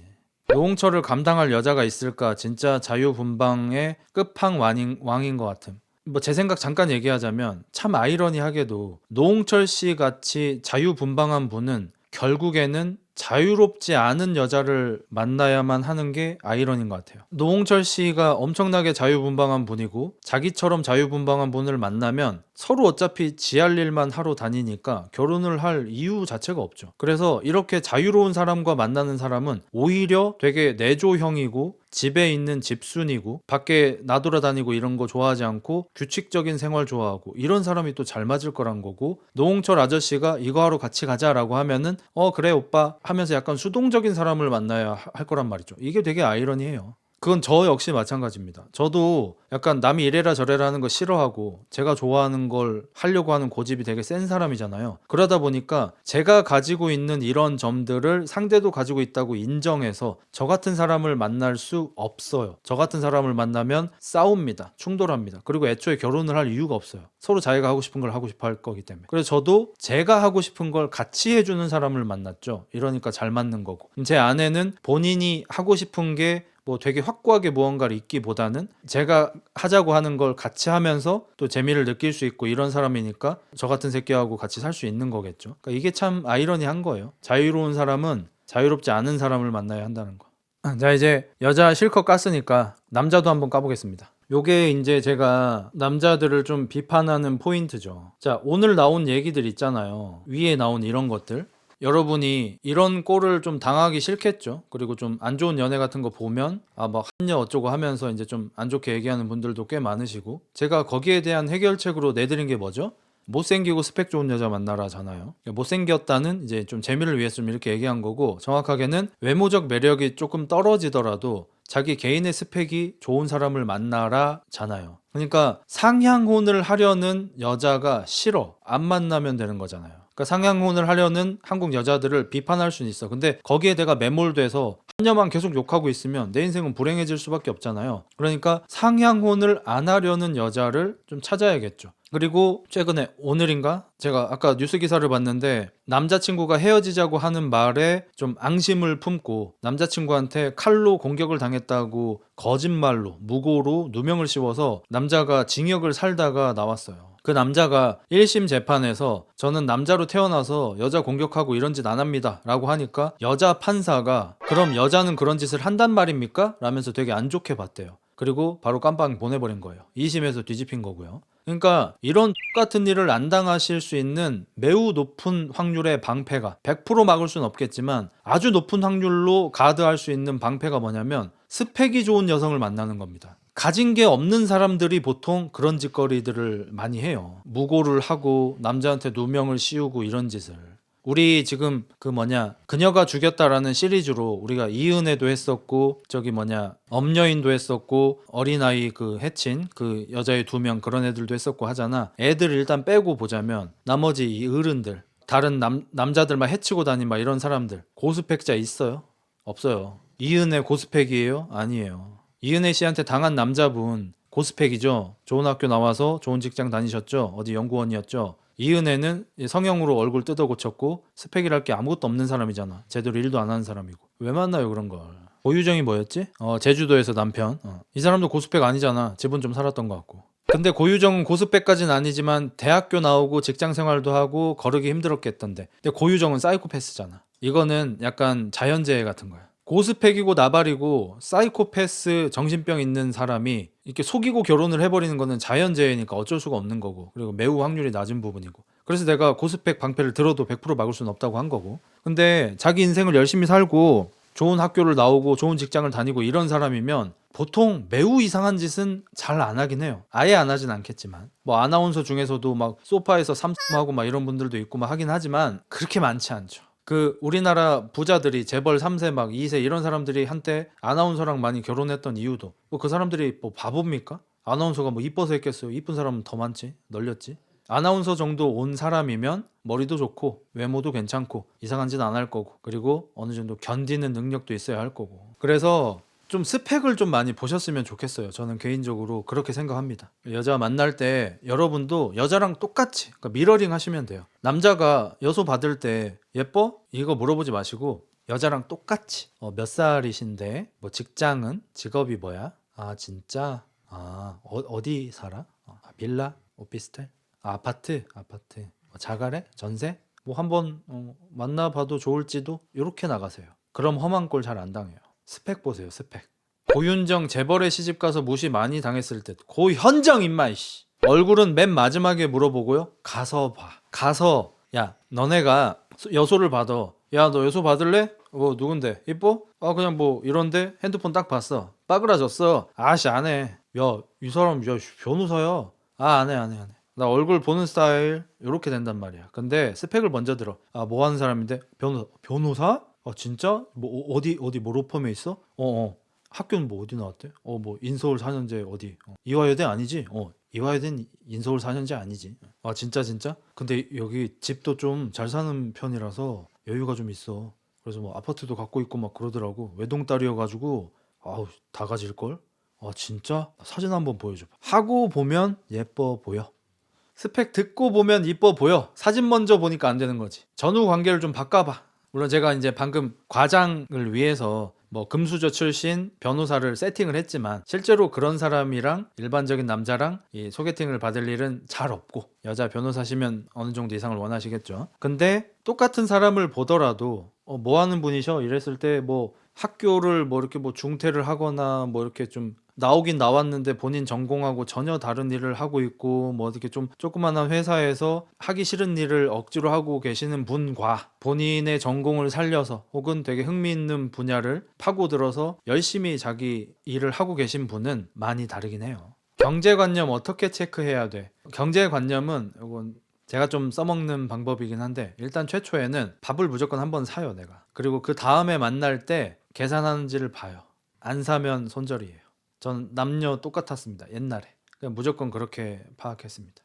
노홍철을 감당할 여자가 있을까? 진짜 자유분방의 끝판왕인 것 같음. 뭐 제 생각 잠깐 얘기하자면 참 아이러니하게도 노홍철 씨 같이 자유분방한 분은 결국에는 자유롭지 않은 여자를 만나야만 하는 게 아이러니인 것 같아요. 노홍철 씨가 엄청나게 자유분방한 분이고 자기처럼 자유분방한 분을 만나면 서로 어차피 지할 일만 하러 다니니까 결혼을 할 이유 자체가 없죠. 그래서 이렇게 자유로운 사람과 만나는 사람은 오히려 되게 내조형이고 집에 있는 집순이고 밖에 나돌아다니고 이런 거 좋아하지 않고 규칙적인 생활 좋아하고 이런 사람이 또 잘 맞을 거란 거고 노홍철 아저씨가 이거 하러 같이 가자라고 하면은 그래 오빠 하면서 약간 수동적인 사람을 만나야 할 거란 말이죠. 이게 되게 아이러니해요. 그건 저 역시 마찬가지입니다. 저도 약간 남이 이래라 저래라 하는 거 싫어하고 제가 좋아하는 걸 하려고 하는 고집이 되게 센 사람이잖아요. 그러다 보니까 제가 가지고 있는 이런 점들을 상대도 가지고 있다고 인정해서 저 같은 사람을 만날 수 없어요. 저 같은 사람을 만나면 싸웁니다. 충돌합니다. 그리고 애초에 결혼을 할 이유가 없어요. 서로 자기가 하고 싶은 걸 하고 싶어 할 거기 때문에. 그래서 저도 제가 하고 싶은 걸 같이 해주는 사람을 만났죠. 이러니까 잘 맞는 거고. 제 아내는 본인이 하고 싶은 게 뭐 되게 확고하게 무언가를 있기보다는 제가 하자고 하는 걸 같이 하면서 또 재미를 느낄 수 있고 이런 사람이니까 저 같은 새끼하고 같이 살 수 있는 거겠죠. 그러니까 이게 참 아이러니한 거예요. 자유로운 사람은 자유롭지 않은 사람을 만나야 한다는 거. 자, 이제 여자 실컷 깠으니까 남자도 한번 까보겠습니다. 요게 이제 제가 남자들을 좀 비판하는 포인트죠. 자, 오늘 나온 얘기들 있잖아요. 위에 나온 이런 것들. 여러분이 이런 꼴을 좀 당하기 싫겠죠. 그리고 좀 안 좋은 연애 같은 거 보면 막 한여 어쩌고 하면서 이제 좀 안 좋게 얘기하는 분들도 꽤 많으시고, 제가 거기에 대한 해결책으로 내드린 게 뭐죠? 못생기고 스펙 좋은 여자 만나라잖아요. 못생겼다는 이제 좀 재미를 위해서 좀 이렇게 얘기한 거고, 정확하게는 외모적 매력이 조금 떨어지더라도 자기 개인의 스펙이 좋은 사람을 만나라잖아요. 그러니까 상향혼을 하려는 여자가 싫어, 안 만나면 되는 거잖아요. 그러니까 상향혼을 하려는 한국 여자들을 비판할 수는 있어. 근데 거기에 내가 매몰돼서 한여만 계속 욕하고 있으면 내 인생은 불행해질 수밖에 없잖아요. 그러니까 상향혼을 안 하려는 여자를 좀 찾아야겠죠. 그리고 최근에 오늘인가 제가 아까 뉴스 기사를 봤는데, 남자친구가 헤어지자고 하는 말에 좀 앙심을 품고 남자친구한테 칼로 공격을 당했다고 거짓말로 무고로 누명을 씌워서 남자가 징역을 살다가 나왔어요. 그 남자가 1심 재판에서 저는 남자로 태어나서 여자 공격하고 이런 짓 안 합니다 라고 하니까, 여자 판사가 그럼 여자는 그런 짓을 한단 말입니까? 라면서 되게 안 좋게 봤대요. 그리고 바로 깜빵 보내버린 거예요. 2심에서 뒤집힌 거고요. 그러니까 이런 똑같은 일을 안 당하실 수 있는 매우 높은 확률의 방패가, 100% 막을 수는 없겠지만 아주 높은 확률로 가드할 수 있는 방패가 뭐냐면 스펙이 좋은 여성을 만나는 겁니다. 가진 게 없는 사람들이 보통 그런 짓거리들을 많이 해요. 무고를 하고 남자한테 누명을 씌우고 이런 짓을. 우리 지금 그녀가 죽였다라는 시리즈로 우리가 이은혜도 했었고, 엄여인도 했었고, 어린아이 그 해친 그 여자의 2명 그런 애들도 했었고 하잖아. 애들 일단 빼고 보자면 나머지 이 어른들, 다른 남자들만 해치고 다닌 막 이런 사람들, 고스펙자 있어요? 없어요. 이은혜 고스펙이에요? 아니에요. 이은혜 씨한테 당한 남자분 고스펙이죠. 좋은 학교 나와서 좋은 직장 다니셨죠. 어디 연구원이었죠. 이은혜는 성형으로 얼굴 뜯어 고쳤고 스펙이랄 게 아무것도 없는 사람이잖아. 제대로 일도 안 하는 사람이고. 왜 만나요 그런 걸. 고유정이 뭐였지? 제주도에서 남편. 이 사람도 고스펙 아니잖아. 집은 좀 살았던 것 같고. 근데 고유정은 고스펙까지는 아니지만 대학교 나오고 직장 생활도 하고 거르기 힘들었겠던데. 근데 고유정은 사이코패스잖아. 이거는 약간 자연재해 같은 거야. 고스펙이고 나발이고 사이코패스 정신병 있는 사람이 이렇게 속이고 결혼을 해버리는 거는 자연재해니까 어쩔 수가 없는 거고, 그리고 매우 확률이 낮은 부분이고, 그래서 내가 고스펙 방패를 들어도 100% 막을 수는 없다고 한 거고. 근데 자기 인생을 열심히 살고 좋은 학교를 나오고 좋은 직장을 다니고 이런 사람이면 보통 매우 이상한 짓은 잘 안 하긴 해요. 아예 안 하진 않겠지만, 아나운서 중에서도 막 소파에서 삼삼하고 막 이런 분들도 있고 막 하긴 하지만 그렇게 많지 않죠. 우리나라 부자들이 재벌 3세 막 2세 이런 사람들이 한때 아나운서랑 많이 결혼했던 이유도 그 사람들이 바보입니까? 아나운서가 이뻐서 했겠어요? 이쁜 사람은 더 많지, 널렸지. 아나운서 정도 온 사람이면 머리도 좋고 외모도 괜찮고 이상한 짓 안 할 거고, 그리고 어느 정도 견디는 능력도 있어야 할 거고. 그래서 좀 스펙을 좀 많이 보셨으면 좋겠어요. 저는 개인적으로 그렇게 생각합니다. 여자 만날 때 여러분도 여자랑 똑같이, 그러니까 미러링 하시면 돼요. 남자가 여소 받을 때 예뻐? 이거 물어보지 마시고 여자랑 똑같이 몇 살이신데, 직장은? 직업이 뭐야? 아 진짜? 어디 살아? 빌라? 오피스텔? 아파트? 자가래? 전세? 한번 만나봐도 좋을지도. 이렇게 나가세요. 그럼 험한 꼴 잘 안 당해요. 스펙 보세요, 스펙. 고윤정 재벌에 시집가서 무시 많이 당했을 때 고현정 임마 이씨. 얼굴은 맨 마지막에 물어보고요. 가서 봐. 가서 야 너네가 여소를 받아. 야 너 여소 받을래? 누군데? 이뻐? 그냥 이런데 핸드폰 딱 봤어. 빠그라졌어. 아씨 안 해. 야 이 사람 변호사야. 안 해. 나 얼굴 보는 스타일 요렇게 된단 말이야. 근데 스펙을 먼저 들어. 뭐 하는 사람인데? 변호사? 진짜? 어디 로펌에 있어? 학교는 뭐 어디 나왔대? 뭐 인서울 4년제 어디? 이화여대 아니지? 이화여대는 인서울 4년제 아니지. 아 진짜 진짜? 근데 여기 집도 좀 잘 사는 편이라서 여유가 좀 있어. 그래서 뭐 아파트도 갖고 있고 막 그러더라고. 외동딸이어가지고 아우 다 가질걸? 아 진짜? 사진 한번 보여줘. 하고 보면 예뻐 보여. 스펙 듣고 보면 이뻐 보여. 사진 먼저 보니까 안 되는 거지. 전후 관계를 좀 바꿔봐. 물론 제가 이제 방금 과장을 위해서 뭐 금수저 출신 변호사를 세팅을 했지만 실제로 그런 사람이랑 일반적인 남자랑 이 소개팅을 받을 일은 잘 없고, 여자 변호사시면 어느 정도 이상을 원하시겠죠. 근데 똑같은 사람을 보더라도 뭐 하는 분이셔? 이랬을 때 뭐 학교를 뭐 이렇게 뭐 중퇴를 하거나 뭐 이렇게 좀 나오긴 나왔는데 본인 전공하고 전혀 다른 일을 하고 있고 뭐 어떻게 좀 조그만한 회사에서 하기 싫은 일을 억지로 하고 계시는 분과 본인의 전공을 살려서 혹은 되게 흥미있는 분야를 파고들어서 열심히 자기 일을 하고 계신 분은 많이 다르긴 해요. 경제관념 어떻게 체크해야 돼? 경제관념은 이건 제가 좀 써먹는 방법이긴 한데, 일단 최초에는 밥을 무조건 한번 사요 내가. 그리고 그 다음에 만날 때 계산하는지를 봐요. 안 사면 손절이에요. 전 남녀 똑같았습니다 옛날에. 그냥 무조건 그렇게 파악했습니다.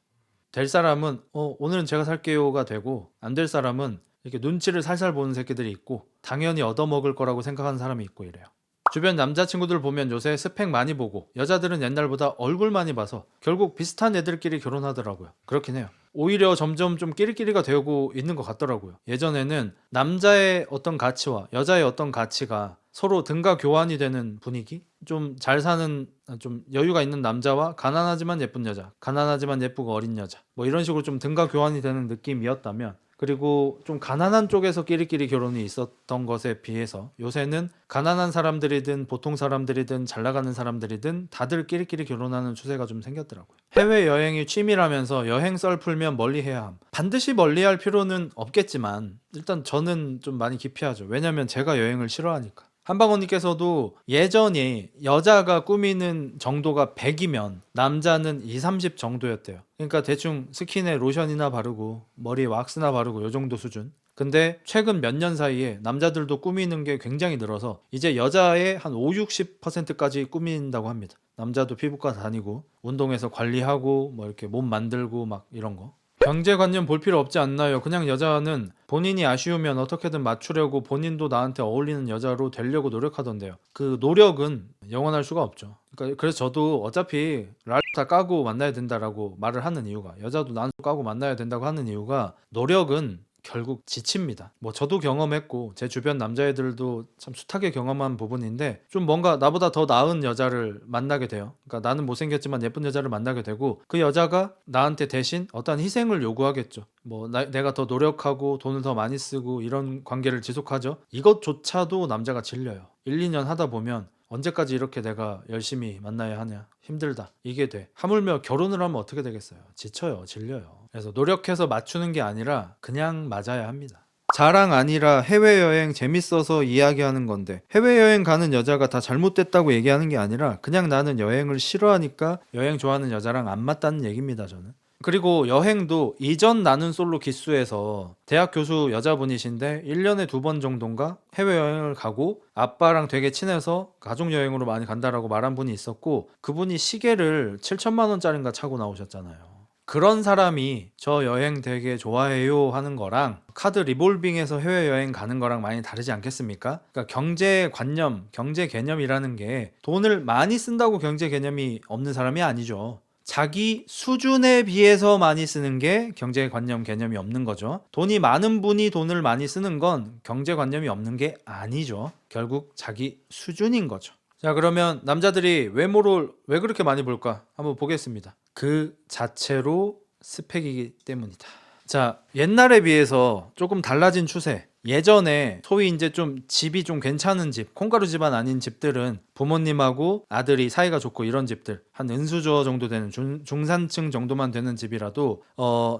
될 사람은 오늘은 제가 살게요가 되고, 안 될 사람은 이렇게 눈치를 살살 보는 새끼들이 있고 당연히 얻어먹을 거라고 생각하는 사람이 있고 이래요. 주변 남자친구들 보면 요새 스펙 많이 보고 여자들은 옛날보다 얼굴 많이 봐서 결국 비슷한 애들끼리 결혼하더라고요. 그렇긴 해요. 오히려 점점 좀 끼리끼리가 되고 있는 것 같더라고요. 예전에는 남자의 어떤 가치와 여자의 어떤 가치가 서로 등가 교환이 되는 분위기? 좀 잘 사는, 좀 여유가 있는 남자와 가난하지만 예쁜 여자, 가난하지만 예쁘고 어린 여자, 뭐 이런 식으로 좀 등가 교환이 되는 느낌이었다면, 그리고 좀 가난한 쪽에서 끼리끼리 결혼이 있었던 것에 비해서 요새는 가난한 사람들이든 보통 사람들이든 잘 나가는 사람들이든 다들 끼리끼리 결혼하는 추세가 좀 생겼더라고요. 해외여행이 취미라면서 여행 썰 풀면 멀리해야 함. 반드시 멀리할 필요는 없겠지만 일단 저는 좀 많이 기피하죠. 왜냐면 제가 여행을 싫어하니까. 한방언니께서도 예전에 여자가 꾸미는 정도가 100이면 남자는 2, 30 정도였대요. 그러니까 대충 스킨에 로션이나 바르고 머리에 왁스나 바르고 요 정도 수준. 근데 최근 몇 년 사이에 남자들도 꾸미는 게 굉장히 늘어서 이제 여자의 한 5, 60%까지 꾸민다고 합니다. 남자도 피부과 다니고 운동해서 관리하고 뭐 이렇게 몸 만들고 막 이런 거. 경제관념 볼 필요 없지 않나요? 그냥 여자는 본인이 아쉬우면 어떻게든 맞추려고 본인도 나한테 어울리는 여자로 되려고 노력하던데요. 그 노력은 영원할 수가 없죠. 그러니까 그래서 저도 어차피 다 까고 만나야 된다라고 말을 하는 이유가, 여자도 난 까고 만나야 된다고 하는 이유가, 노력은 결국 지칩니다. 뭐 저도 경험했고 제 주변 남자애들도 참 숱하게 경험한 부분인데, 좀 뭔가 나보다 더 나은 여자를 만나게 돼요. 그러니까 나는 못생겼지만 예쁜 여자를 만나게 되고 그 여자가 나한테 대신 어떠한 희생을 요구하겠죠. 뭐 내가 더 노력하고 돈을 더 많이 쓰고 이런 관계를 지속하죠. 이것조차도 남자가 질려요. 1, 2년 하다 보면 언제까지 이렇게 내가 열심히 만나야 하냐, 힘들다, 이게 돼. 하물며 결혼을 하면 어떻게 되겠어요? 지쳐요, 질려요. 그래서 노력해서 맞추는 게 아니라 그냥 맞아야 합니다. 자랑 아니라 해외여행 재밌어서 이야기하는 건데, 해외여행 가는 여자가 다 잘못됐다고 얘기하는 게 아니라 그냥 나는 여행을 싫어하니까 여행 좋아하는 여자랑 안 맞다는 얘기입니다, 저는. 그리고 여행도 이전 나는 솔로 기수에서 대학 교수 여자분이신데 1년에 2번 정도인가 해외여행을 가고 아빠랑 되게 친해서 가족여행으로 많이 간다라고 말한 분이 있었고, 그분이 시계를 7천만 원짜리인가 차고 나오셨잖아요. 그런 사람이 저 여행 되게 좋아해요 하는 거랑 카드 리볼빙해서 해외여행 가는 거랑 많이 다르지 않겠습니까? 그러니까 경제관념, 경제개념이라는 게 돈을 많이 쓴다고 경제개념이 없는 사람이 아니죠. 자기 수준에 비해서 많이 쓰는 게 경제관념 개념이 없는 거죠. 돈이 많은 분이 돈을 많이 쓰는 건 경제관념이 없는 게 아니죠. 결국 자기 수준인 거죠. 자, 그러면 남자들이 외모를 왜 그렇게 많이 볼까? 한번 보겠습니다. 그 자체로 스펙이기 때문이다. 자, 옛날에 비해서 조금 달라진 추세. 예전에 소위 이제 좀 집이 좀 괜찮은 집, 콩가루 집안 아닌 집들은 부모님하고 아들이 사이가 좋고 이런 집들, 한 은수저 정도 되는 중산층 정도만 되는 집이라도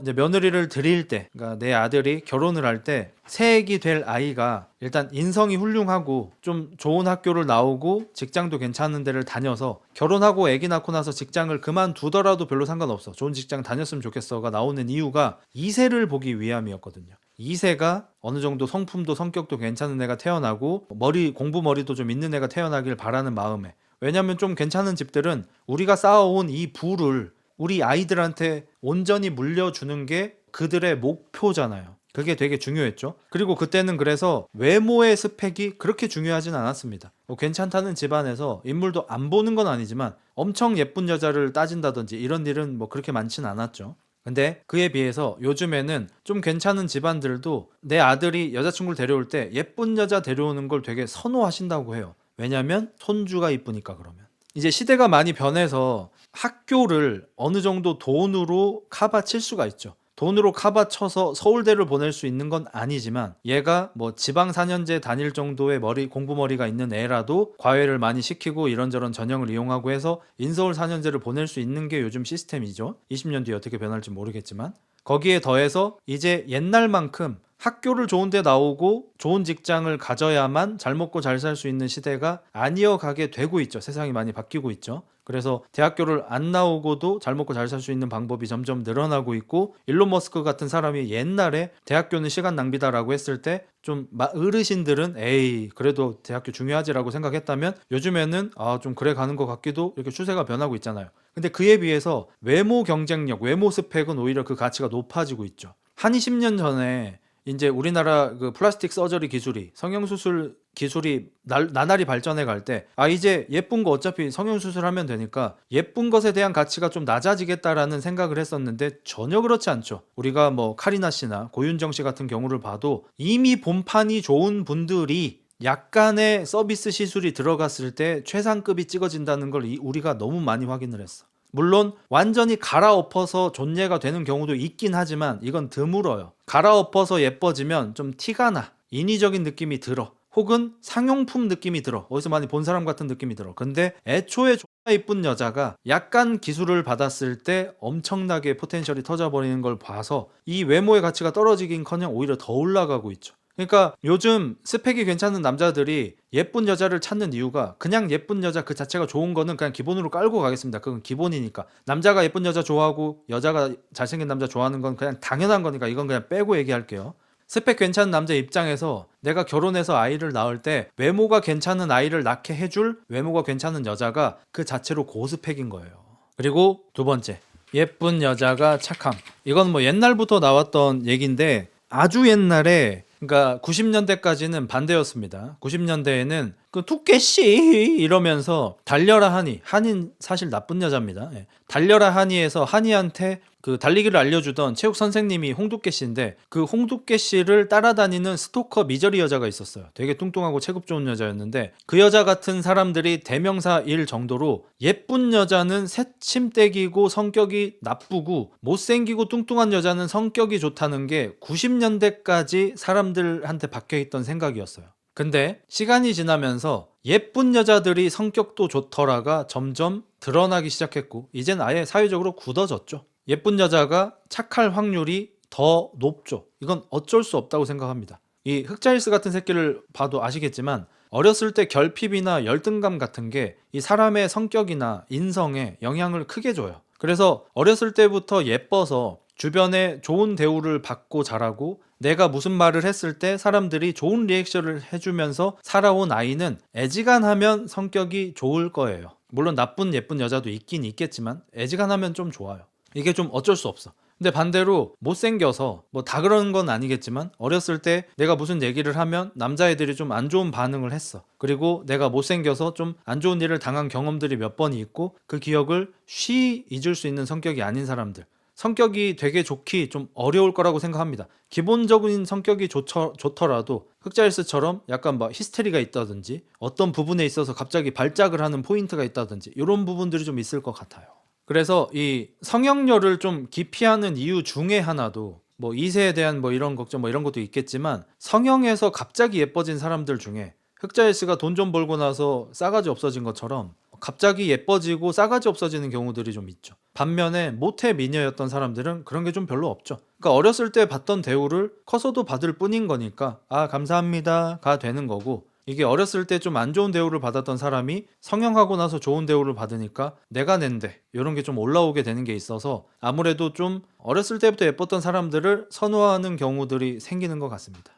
이제 며느리를 드릴 때, 그러니까 내 아들이 결혼을 할 때 새애기 될 아이가 일단 인성이 훌륭하고 좀 좋은 학교를 나오고 직장도 괜찮은 데를 다녀서 결혼하고 애기 낳고 나서 직장을 그만두더라도 별로 상관없어, 좋은 직장 다녔으면 좋겠어가 나오는 이유가 2세를 보기 위함이었거든요. 2세가 어느 정도 성품도 성격도 괜찮은 애가 태어나고 공부 머리도 좀 있는 애가 태어나길 바라는 마음에. 왜냐면 좀 괜찮은 집들은 우리가 쌓아온 이 부를 우리 아이들한테 온전히 물려주는 게 그들의 목표잖아요. 그게 되게 중요했죠. 그리고 그때는 그래서 외모의 스펙이 그렇게 중요하진 않았습니다. 괜찮다는 집안에서 인물도 안 보는 건 아니지만 엄청 예쁜 여자를 따진다든지 이런 일은 뭐 그렇게 많진 않았죠. 근데 그에 비해서 요즘에는 좀 괜찮은 집안들도 내 아들이 여자친구를 데려올 때 예쁜 여자 데려오는 걸 되게 선호하신다고 해요. 왜냐면 손주가 이쁘니까. 그러면 이제 시대가 많이 변해서 학교를 어느 정도 돈으로 커버칠 수가 있죠. 돈으로 커버쳐서 서울대를 보낼 수 있는 건 아니지만 얘가 뭐 지방 4년제 다닐 정도의 공부머리가 있는 애라도 과외를 많이 시키고 이런저런 전형을 이용하고 해서 인서울 4년제를 보낼 수 있는 게 요즘 시스템이죠. 20년 뒤에 어떻게 변할지 모르겠지만 거기에 더해서 이제 옛날만큼 학교를 좋은 데 나오고 좋은 직장을 가져야만 잘 먹고 잘 살 수 있는 시대가 아니어가게 되고 있죠. 세상이 많이 바뀌고 있죠. 그래서 대학교를 안 나오고도 잘 먹고 잘 살 수 있는 방법이 점점 늘어나고 있고, 일론 머스크 같은 사람이 옛날에 대학교는 시간 낭비다라고 했을 때 좀 어르신들은 에이 그래도 대학교 중요하지라고 생각했다면 요즘에는 좀 그래 가는 것 같기도, 이렇게 추세가 변하고 있잖아요. 근데 그에 비해서 외모 경쟁력, 외모 스펙은 오히려 그 가치가 높아지고 있죠. 한 20년 전에 이제 우리나라 그 플라스틱 서저리 기술이, 성형수술 기술이 나날이 발전해 갈 때 이제 예쁜 거 어차피 성형수술하면 되니까 예쁜 것에 대한 가치가 좀 낮아지겠다라는 생각을 했었는데 전혀 그렇지 않죠. 우리가 뭐 카리나 씨나 고윤정 씨 같은 경우를 봐도 이미 본판이 좋은 분들이 약간의 서비스 시술이 들어갔을 때 최상급이 찍어진다는 걸 우리가 너무 많이 확인을 했어. 물론 완전히 갈아엎어서 존예가 되는 경우도 있긴 하지만 이건 드물어요. 갈아엎어서 예뻐지면 좀 티가 나, 인위적인 느낌이 들어, 혹은 상용품 느낌이 들어, 어디서 많이 본 사람 같은 느낌이 들어. 근데 애초에 존나 이쁜 여자가 약간 기술을 받았을 때 엄청나게 포텐셜이 터져버리는 걸 봐서 이 외모의 가치가 떨어지긴커녕 오히려 더 올라가고 있죠. 그러니까 요즘 스펙이 괜찮은 남자들이 예쁜 여자를 찾는 이유가 그냥 예쁜 여자 그 자체가 좋은 거는 그냥 기본으로 깔고 가겠습니다. 그건 기본이니까. 남자가 예쁜 여자 좋아하고 여자가 잘생긴 남자 좋아하는 건 그냥 당연한 거니까 이건 그냥 빼고 얘기할게요. 스펙 괜찮은 남자 입장에서 내가 결혼해서 아이를 낳을 때 외모가 괜찮은 아이를 낳게 해줄 외모가 괜찮은 여자가 그 자체로 고스펙인 거예요. 그리고 두 번째, 예쁜 여자가 착함. 이건 뭐 옛날부터 나왔던 얘기인데 아주 옛날에, 그러니까 90년대까지는 반대였습니다. 90년대에는 그 투깨씨 이러면서 달려라 하니, 한인 사실 나쁜 여자입니다. 달려라 하니에서 한이한테 그 달리기를 알려주던 체육 선생님이 홍두깨씨인데 그 홍두깨씨를 따라다니는 스토커 미저리 여자가 있었어요. 되게 뚱뚱하고 체급 좋은 여자였는데 그 여자 같은 사람들이 대명사일 정도로 예쁜 여자는 새침대기고 성격이 나쁘고 못생기고 뚱뚱한 여자는 성격이 좋다는 게 90년대까지 사람들한테 박혀있던 생각이었어요. 근데 시간이 지나면서 예쁜 여자들이 성격도 좋더라가 점점 드러나기 시작했고 이젠 아예 사회적으로 굳어졌죠. 예쁜 여자가 착할 확률이 더 높죠. 이건 어쩔 수 없다고 생각합니다. 이 흑자일스 같은 새끼를 봐도 아시겠지만 어렸을 때 결핍이나 열등감 같은 게 이 사람의 성격이나 인성에 영향을 크게 줘요. 그래서 어렸을 때부터 예뻐서 주변에 좋은 대우를 받고 자라고 내가 무슨 말을 했을 때 사람들이 좋은 리액션을 해주면서 살아온 아이는 애지간하면 성격이 좋을 거예요. 물론 나쁜 예쁜 여자도 있긴 있겠지만 애지간하면 좀 좋아요. 이게 좀 어쩔 수 없어. 근데 반대로 못생겨서 뭐 다 그런 건 아니겠지만 어렸을 때 내가 무슨 얘기를 하면 남자애들이 좀 안 좋은 반응을 했어. 그리고 내가 못생겨서 좀 안 좋은 일을 당한 경험들이 몇 번이 있고 그 기억을 쉬 잊을 수 있는 성격이 아닌 사람들, 성격이 되게 좋기 좀 어려울 거라고 생각합니다. 기본적인 성격이 좋더라도 흑자일스처럼 약간 막 히스테리가 있다든지 어떤 부분에 있어서 갑자기 발작을 하는 포인트가 있다든지 이런 부분들이 좀 있을 것 같아요. 그래서 이 성형려를 좀 기피하는 이유 중에 하나도 뭐 2세에 대한 뭐 이런 걱정 뭐 이런 것도 있겠지만 성형해서 갑자기 예뻐진 사람들 중에 흑자일스가 돈 좀 벌고 나서 싸가지 없어진 것처럼 갑자기 예뻐지고 싸가지 없어지는 경우들이 좀 있죠. 반면에 모태 미녀였던 사람들은 그런 게 좀 별로 없죠. 그러니까 어렸을 때 받던 대우를 커서도 받을 뿐인 거니까 감사합니다가 되는 거고, 이게 어렸을 때 좀 안 좋은 대우를 받았던 사람이 성형하고 나서 좋은 대우를 받으니까 내가 낸데 이런 게 좀 올라오게 되는 게 있어서 아무래도 좀 어렸을 때부터 예뻤던 사람들을 선호하는 경우들이 생기는 것 같습니다.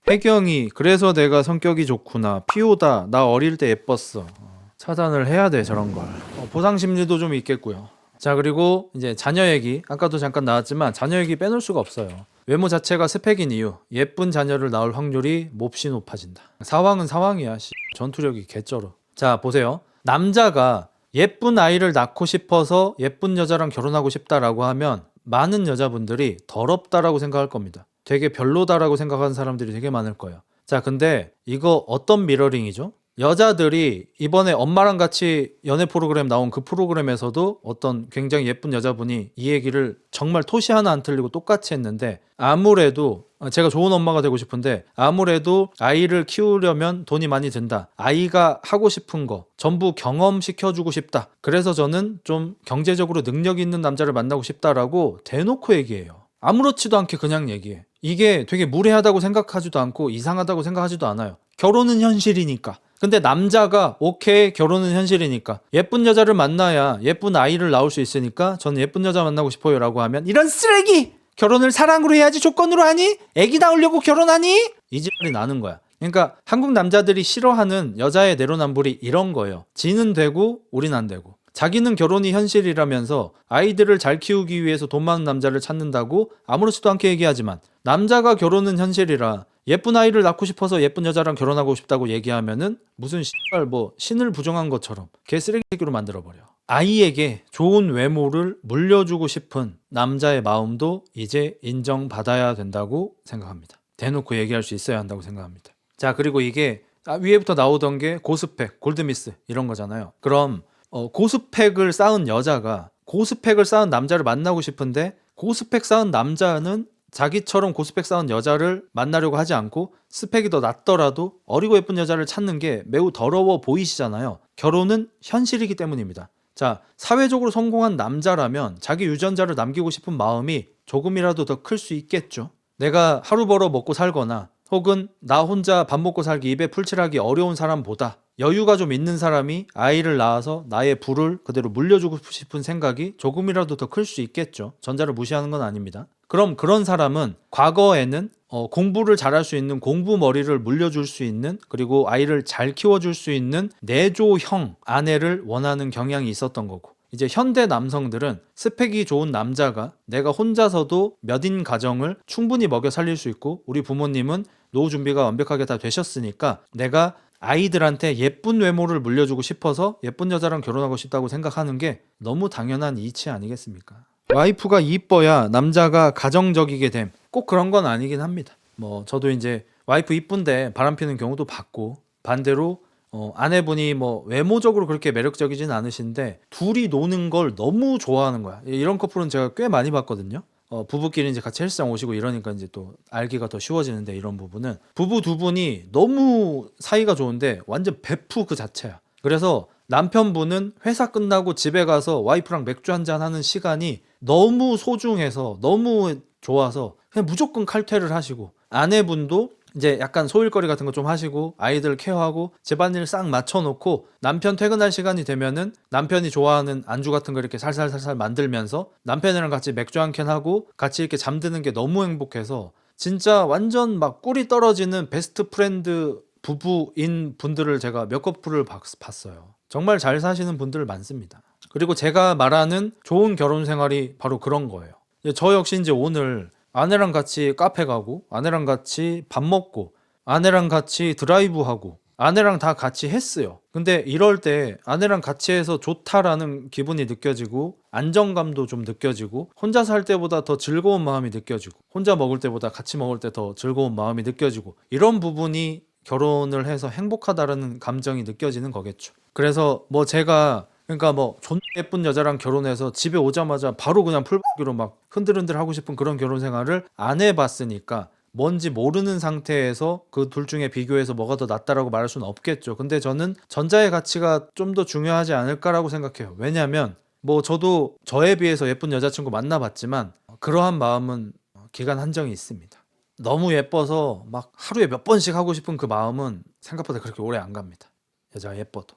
혜경이 그래서 내가 성격이 좋구나. 피오다 나 어릴 때 예뻤어. 차단을 해야 돼 저런 걸. 보상 심리도 좀 있겠고요. 자, 그리고 이제 자녀 얘기, 아까도 잠깐 나왔지만 자녀 얘기 빼놓을 수가 없어요. 외모 자체가 스펙인 이유, 예쁜 자녀를 낳을 확률이 몹시 높아진다. 사왕은 사왕이야. 전투력이 개쩔어. 자, 보세요. 남자가 예쁜 아이를 낳고 싶어서 예쁜 여자랑 결혼하고 싶다라고 하면 많은 여자분들이 더럽다라고 생각할 겁니다. 되게 별로다라고 생각하는 사람들이 되게 많을 거예요. 자, 근데 이거 어떤 미러링이죠? 여자들이 이번에 엄마랑 같이 연애 프로그램 나온 그 프로그램에서도 어떤 굉장히 예쁜 여자분이 이 얘기를 정말 토시 하나 안 틀리고 똑같이 했는데, 아무래도 제가 좋은 엄마가 되고 싶은데 아무래도 아이를 키우려면 돈이 많이 든다. 아이가 하고 싶은 거 전부 경험시켜주고 싶다. 그래서 저는 좀 경제적으로 능력 있는 남자를 만나고 싶다라고 대놓고 얘기해요. 아무렇지도 않게 그냥 얘기해. 이게 되게 무례하다고 생각하지도 않고 이상하다고 생각하지도 않아요. 결혼은 현실이니까. 근데 남자가 오케이 결혼은 현실이니까 예쁜 여자를 만나야 예쁜 아이를 낳을 수 있으니까 저는 예쁜 여자 만나고 싶어요 라고 하면, 이런 쓰레기! 결혼을 사랑으로 해야지 조건으로 하니? 애기 낳으려고 결혼하니? 이 지랄이 나는 거야. 그러니까 한국 남자들이 싫어하는 여자의 내로남불이 이런 거예요. 지는 되고 우린 안 되고. 자기는 결혼이 현실이라면서 아이들을 잘 키우기 위해서 돈 많은 남자를 찾는다고 아무렇지도 않게 얘기하지만, 남자가 결혼은 현실이라 예쁜 아이를 낳고 싶어서 예쁜 여자랑 결혼하고 싶다고 얘기하면은 무슨 뭐 신을 부정한 것처럼 개쓰레기로 만들어버려. 아이에게 좋은 외모를 물려주고 싶은 남자의 마음도 이제 인정받아야 된다고 생각합니다. 대놓고 얘기할 수 있어야 한다고 생각합니다. 자, 그리고 이게 위에부터 나오던 게 고스펙, 골드미스 이런 거잖아요. 그럼 고스펙을 쌓은 여자가 고스펙을 쌓은 남자를 만나고 싶은데, 고스펙 쌓은 남자는 자기처럼 고스펙 쌓은 여자를 만나려고 하지 않고 스펙이 더 낮더라도 어리고 예쁜 여자를 찾는 게 매우 더러워 보이시잖아요. 결혼은 현실이기 때문입니다. 자, 사회적으로 성공한 남자라면 자기 유전자를 남기고 싶은 마음이 조금이라도 더 클 수 있겠죠. 내가 하루 벌어 먹고 살거나 혹은 나 혼자 밥 먹고 살기, 입에 풀칠하기 어려운 사람보다 여유가 좀 있는 사람이 아이를 낳아서 나의 부를 그대로 물려주고 싶은 생각이 조금이라도 더 클 수 있겠죠. 전자를 무시하는 건 아닙니다. 그럼 그런 사람은 과거에는 공부를 잘할 수 있는 공부머리를 물려줄 수 있는, 그리고 아이를 잘 키워줄 수 있는 내조형 아내를 원하는 경향이 있었던 거고, 이제 현대 남성들은 스펙이 좋은 남자가 내가 혼자서도 몇인 가정을 충분히 먹여 살릴 수 있고, 우리 부모님은 노후 준비가 완벽하게 다 되셨으니까 내가 아이들한테 예쁜 외모를 물려주고 싶어서 예쁜 여자랑 결혼하고 싶다고 생각하는 게 너무 당연한 이치 아니겠습니까? 와이프가 이뻐야 남자가 가정적이게 됨, 꼭 그런 건 아니긴 합니다. 뭐 저도 이제 와이프 이쁜데 바람피는 경우도 봤고, 반대로 아내분이 뭐 외모적으로 그렇게 매력적이진 않으신데 둘이 노는 걸 너무 좋아하는 거야. 이런 커플은 제가 꽤 많이 봤거든요. 부부끼리 이제 같이 헬스장 오시고 이러니까 이제 또 알기가 더 쉬워지는데, 이런 부분은 부부 두 분이 너무 사이가 좋은데 완전 베프 그 자체야. 그래서 남편분은 회사 끝나고 집에 가서 와이프랑 맥주 한잔 하는 시간이 너무 소중해서 너무 좋아서 그냥 무조건 칼퇴를 하시고, 아내분도 이제 약간 소일거리 같은 거 좀 하시고 아이들 케어하고 집안일 싹 맞춰놓고 남편 퇴근할 시간이 되면은 남편이 좋아하는 안주 같은 거 이렇게 살살살살 만들면서 남편이랑 같이 맥주 한 캔 하고 같이 이렇게 잠드는 게 너무 행복해서 진짜 완전 막 꿀이 떨어지는 베스트 프렌드 부부인 분들을 제가 몇 커플을 봤어요. 정말 잘 사시는 분들 많습니다. 그리고 제가 말하는 좋은 결혼 생활이 바로 그런 거예요. 저 역시 이제 오늘 아내랑 같이 카페 가고 아내랑 같이 밥 먹고 아내랑 같이 드라이브하고 아내랑 다 같이 했어요. 근데 이럴 때 아내랑 같이 해서 좋다라는 기분이 느껴지고 안정감도 좀 느껴지고 혼자 살 때보다 더 즐거운 마음이 느껴지고 혼자 먹을 때보다 같이 먹을 때 더 즐거운 마음이 느껴지고, 이런 부분이 결혼을 해서 행복하다라는 감정이 느껴지는 거겠죠. 그래서 뭐 제가 그러니까 뭐 존나 예쁜 여자랑 결혼해서 집에 오자마자 바로 그냥 풀박이로 막 흔들흔들 하고 싶은 그런 결혼 생활을 안 해봤으니까 뭔지 모르는 상태에서 그 둘 중에 비교해서 뭐가 더 낫다라고 말할 수는 없겠죠. 근데 저는 전자의 가치가 좀 더 중요하지 않을까라고 생각해요. 왜냐면 뭐 저도 저에 비해서 예쁜 여자친구 만나봤지만 그러한 마음은 기간 한정이 있습니다. 너무 예뻐서 막 하루에 몇 번씩 하고 싶은 그 마음은 생각보다 그렇게 오래 안 갑니다. 여자가 예뻐도.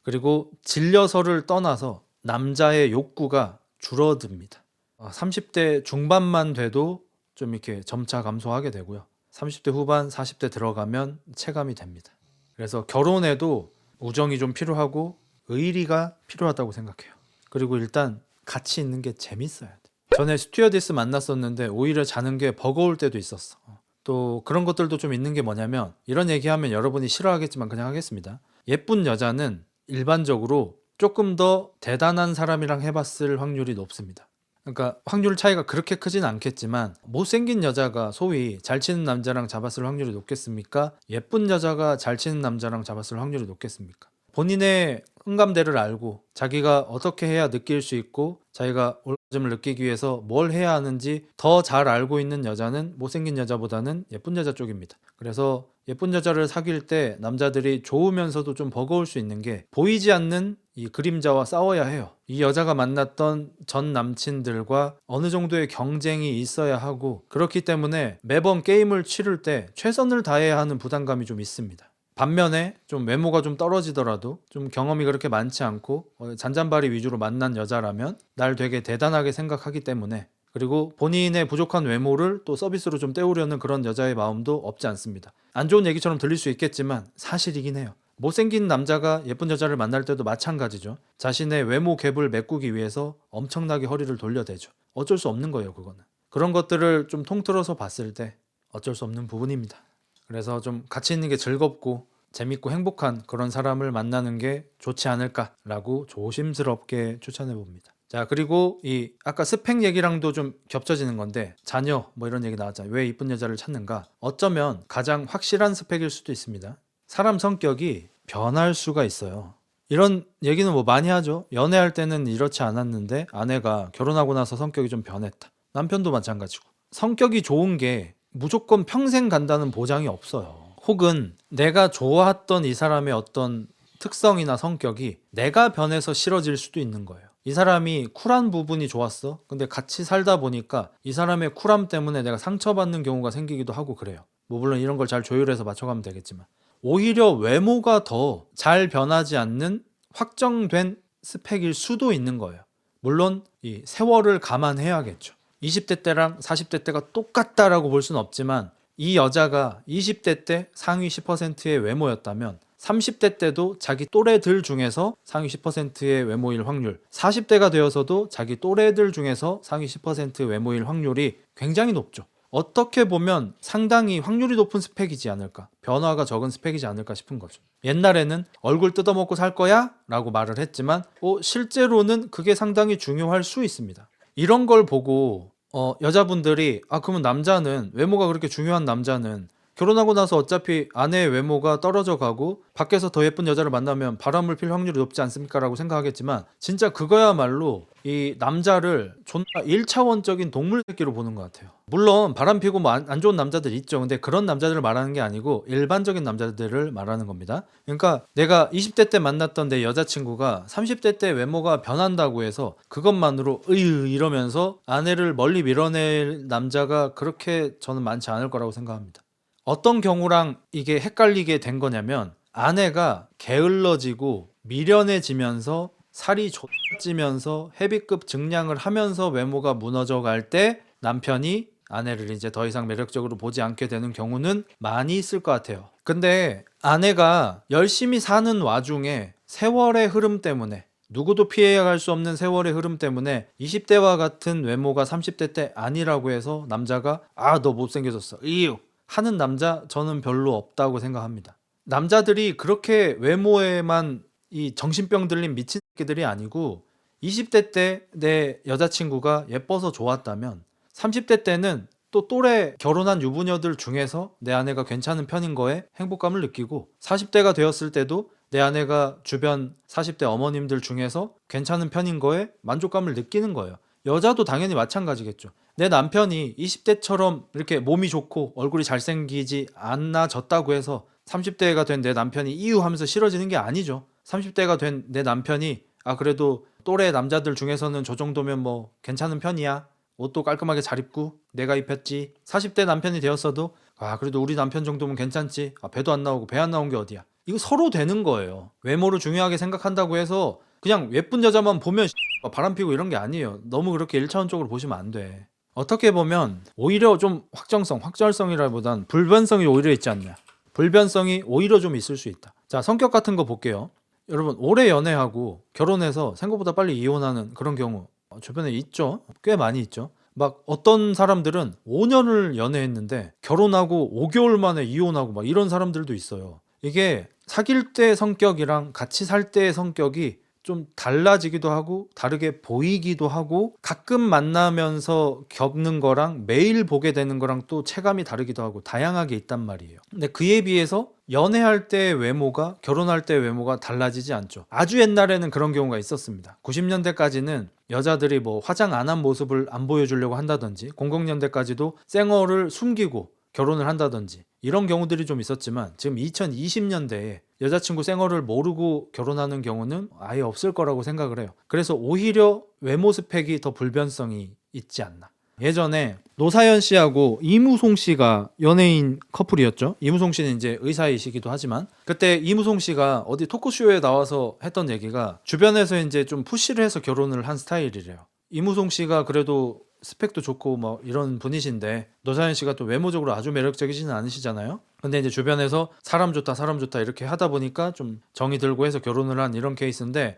그리고 질려서를 떠나서 남자의 욕구가 줄어듭니다. 30대 중반만 돼도 좀 이렇게 점차 감소하게 되고요. 30대 후반, 40대 들어가면 체감이 됩니다. 그래서 결혼에도 우정이 좀 필요하고 의리가 필요하다고 생각해요. 그리고 일단 같이 있는 게 재밌어야 돼. 전에 스튜어디스 만났었는데 오히려 자는 게 버거울 때도 있었어. 또 그런 것들도 좀 있는 게 뭐냐면, 이런 얘기하면 여러분이 싫어하겠지만 그냥 하겠습니다. 예쁜 여자는 일반적으로 조금 더 대단한 사람이랑 해봤을 확률이 높습니다. 그러니까 확률 차이가 그렇게 크진 않겠지만, 못생긴 여자가 소위 잘 치는 남자랑 잡았을 확률이 높겠습니까? 예쁜 여자가 잘 치는 남자랑 잡았을 확률이 높겠습니까? 본인의 흥감대를 알고 자기가 어떻게 해야 느낄 수 있고 자기가 올가즘을 느끼기 위해서 뭘 해야 하는지 더 잘 알고 있는 여자는 못생긴 여자보다는 예쁜 여자 쪽입니다. 그래서 예쁜 여자를 사귈 때 남자들이 좋으면서도 좀 버거울 수 있는 게, 보이지 않는 이 그림자와 싸워야 해요. 이 여자가 만났던 전 남친들과 어느 정도의 경쟁이 있어야 하고, 그렇기 때문에 매번 게임을 치를 때 최선을 다해야 하는 부담감이 좀 있습니다. 반면에 좀 외모가 좀 떨어지더라도 좀 경험이 그렇게 많지 않고 잔잔바리 위주로 만난 여자라면 날 되게 대단하게 생각하기 때문에, 그리고 본인의 부족한 외모를 또 서비스로 좀 때우려는 그런 여자의 마음도 없지 않습니다. 안 좋은 얘기처럼 들릴 수 있겠지만 사실이긴 해요. 못생긴 남자가 예쁜 여자를 만날 때도 마찬가지죠. 자신의 외모 갭을 메꾸기 위해서 엄청나게 허리를 돌려대죠. 어쩔 수 없는 거예요, 그거는. 그런 것들을 좀 통틀어서 봤을 때 어쩔 수 없는 부분입니다. 그래서 좀 같이 있는 게 즐겁고 재밌고 행복한 그런 사람을 만나는 게 좋지 않을까라고 조심스럽게 추천해 봅니다. 자, 그리고 이 아까 스펙 얘기랑도 좀 겹쳐지는 건데, 자녀 뭐 이런 얘기 나왔잖아요. 왜 이쁜 여자를 찾는가? 어쩌면 가장 확실한 스펙일 수도 있습니다. 사람 성격이 변할 수가 있어요. 이런 얘기는 뭐 많이 하죠. 연애할 때는 이렇지 않았는데 아내가 결혼하고 나서 성격이 좀 변했다. 남편도 마찬가지고. 성격이 좋은 게 무조건 평생 간다는 보장이 없어요. 혹은 내가 좋아했던 이 사람의 어떤 특성이나 성격이 내가 변해서 싫어질 수도 있는 거예요. 이 사람이 쿨한 부분이 좋았어. 근데 같이 살다 보니까 이 사람의 쿨함 때문에 내가 상처받는 경우가 생기기도 하고 그래요. 뭐 물론 이런 걸 잘 조율해서 맞춰가면 되겠지만, 오히려 외모가 더 잘 변하지 않는 확정된 스펙일 수도 있는 거예요. 물론 이 세월을 감안해야겠죠. 20대 때랑 40대 때가 똑같다라고 볼 수는 없지만, 이 여자가 20대 때 상위 10%의 외모였다면 30대 때도 자기 또래들 중에서 상위 10%의 외모일 확률, 40대가 되어서도 자기 또래들 중에서 상위 10% 외모일 확률이 굉장히 높죠. 어떻게 보면 상당히 확률이 높은 스펙이지 않을까, 변화가 적은 스펙이지 않을까 싶은 거죠. 옛날에는 얼굴 뜯어먹고 살 거야? 라고 말을 했지만 실제로는 그게 상당히 중요할 수 있습니다. 이런 걸 보고 여자분들이 그러면 남자는, 외모가 그렇게 중요한 남자는 결혼하고 나서 어차피 아내의 외모가 떨어져 가고 밖에서 더 예쁜 여자를 만나면 바람을 필 확률이 높지 않습니까? 라고 생각하겠지만, 진짜 그거야말로 이 남자를 존나 1차원적인 동물 새끼로 보는 것 같아요. 물론 바람 피고 뭐 안 좋은 남자들 있죠. 근데 그런 남자들을 말하는 게 아니고 일반적인 남자들을 말하는 겁니다. 그러니까 내가 20대 때 만났던 내 여자친구가 30대 때 외모가 변한다고 해서 그것만으로 으유 이러면서 아내를 멀리 밀어낼 남자가 그렇게 저는 많지 않을 거라고 생각합니다. 어떤 경우랑 이게 헷갈리게 된 거냐면, 아내가 게을러지고 미련해지면서 살이 찌면서 헤비급 증량을 하면서 외모가 무너져 갈 때 남편이 아내를 이제 더 이상 매력적으로 보지 않게 되는 경우는 많이 있을 것 같아요. 근데 아내가 열심히 사는 와중에 세월의 흐름 때문에, 누구도 피해야 할 수 없는 세월의 흐름 때문에 20대와 같은 외모가 30대 때 아니라고 해서 남자가 너 못생겨졌어 이유 하는 남자, 저는 별로 없다고 생각합니다. 남자들이 그렇게 외모에만 이 정신병 들린 미친 새끼들이 아니고, 20대 때 내 여자친구가 예뻐서 좋았다면 30대 때는 또 또래 결혼한 유부녀들 중에서 내 아내가 괜찮은 편인 거에 행복감을 느끼고, 40대가 되었을 때도 내 아내가 주변 40대 어머님들 중에서 괜찮은 편인 거에 만족감을 느끼는 거예요. 여자도 당연히 마찬가지겠죠. 내 남편이 20대처럼 이렇게 몸이 좋고 얼굴이 잘생기지 않아졌다고 해서 30대가 된 내 남편이 이유 하면서 싫어지는 게 아니죠. 30대가 된 내 남편이 그래도 또래 남자들 중에서는 저 정도면 뭐 괜찮은 편이야, 옷도 깔끔하게 잘 입고 내가 입혔지. 40대 남편이 되었어도 그래도 우리 남편 정도면 괜찮지. 배도 안 나오고 배 안 나온 게 어디야. 이거 서로 되는 거예요. 외모를 중요하게 생각한다고 해서 그냥 예쁜 여자만 보면 바람피고 이런 게 아니에요. 너무 그렇게 1차원적으로 보시면 안 돼. 어떻게 보면 오히려 좀 확절성이라기보단 불변성이 오히려 있지 않냐. 불변성이 오히려 좀 있을 수 있다. 자, 성격 같은 거 볼게요. 여러분, 오래 연애하고 결혼해서 생각보다 빨리 이혼하는 그런 경우 주변에 있죠. 꽤 많이 있죠. 막 어떤 사람들은 5년을 연애했는데 결혼하고 5개월 만에 이혼하고 막 이런 사람들도 있어요. 이게 사귈 때 성격이랑 같이 살 때의 성격이 좀 달라지기도 하고 다르게 보이기도 하고 가끔 만나면서 겪는 거랑 매일 보게 되는 거랑 또 체감이 다르기도 하고 다양하게 있단 말이에요. 근데 그에 비해서 연애할 때의 외모가 결혼할 때의 외모가 달라지지 않죠. 아주 옛날에는 그런 경우가 있었습니다. 90년대까지는 여자들이 뭐 화장 안 한 모습을 안 보여주려고 한다든지 00년대까지도 생얼을 숨기고 결혼을 한다든지 이런 경우들이 좀 있었지만 지금 2020년대에 여자친구 생얼을 모르고 결혼하는 경우는 아예 없을 거라고 생각을 해요. 그래서 오히려 외모 스펙이 더 불변성이 있지 않나. 예전에 노사연 씨하고 이무송 씨가 연예인 커플이었죠. 이무송 씨는 이제 의사이시기도 하지만 그때 이무송 씨가 어디 토크쇼에 나와서 했던 얘기가 주변에서 이제 좀 푸시를 해서 결혼을 한 스타일이래요. 이무송 씨가 그래도 스펙도 좋고 뭐 이런 분이신데 노사연 씨가 또 외모적으로 아주 매력적이지는 않으시잖아요. 근데 이제 주변에서 사람 좋다 이렇게 하다 보니까 좀 정이 들고 해서 결혼을 한 이런 케이스인데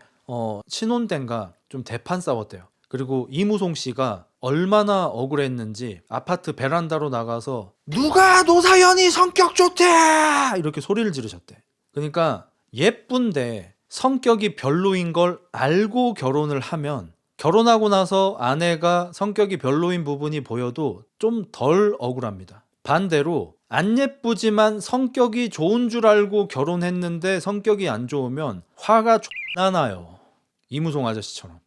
신혼 땐가 좀 대판 싸웠대요. 그리고 이무송 씨가 얼마나 억울했는지 아파트 베란다로 나가서 누가 노사연이 성격 좋대 이렇게 소리를 지르셨대. 그러니까 예쁜데 성격이 별로인 걸 알고 결혼을 하면 결혼하고 나서 아내가 성격이 별로인 부분이 보여도 좀 덜 억울합니다. 반대로 안 예쁘지만 성격이 좋은 줄 알고 결혼했는데 성격이 안 좋으면 화가 존나 나요. 이무송 아저씨처럼.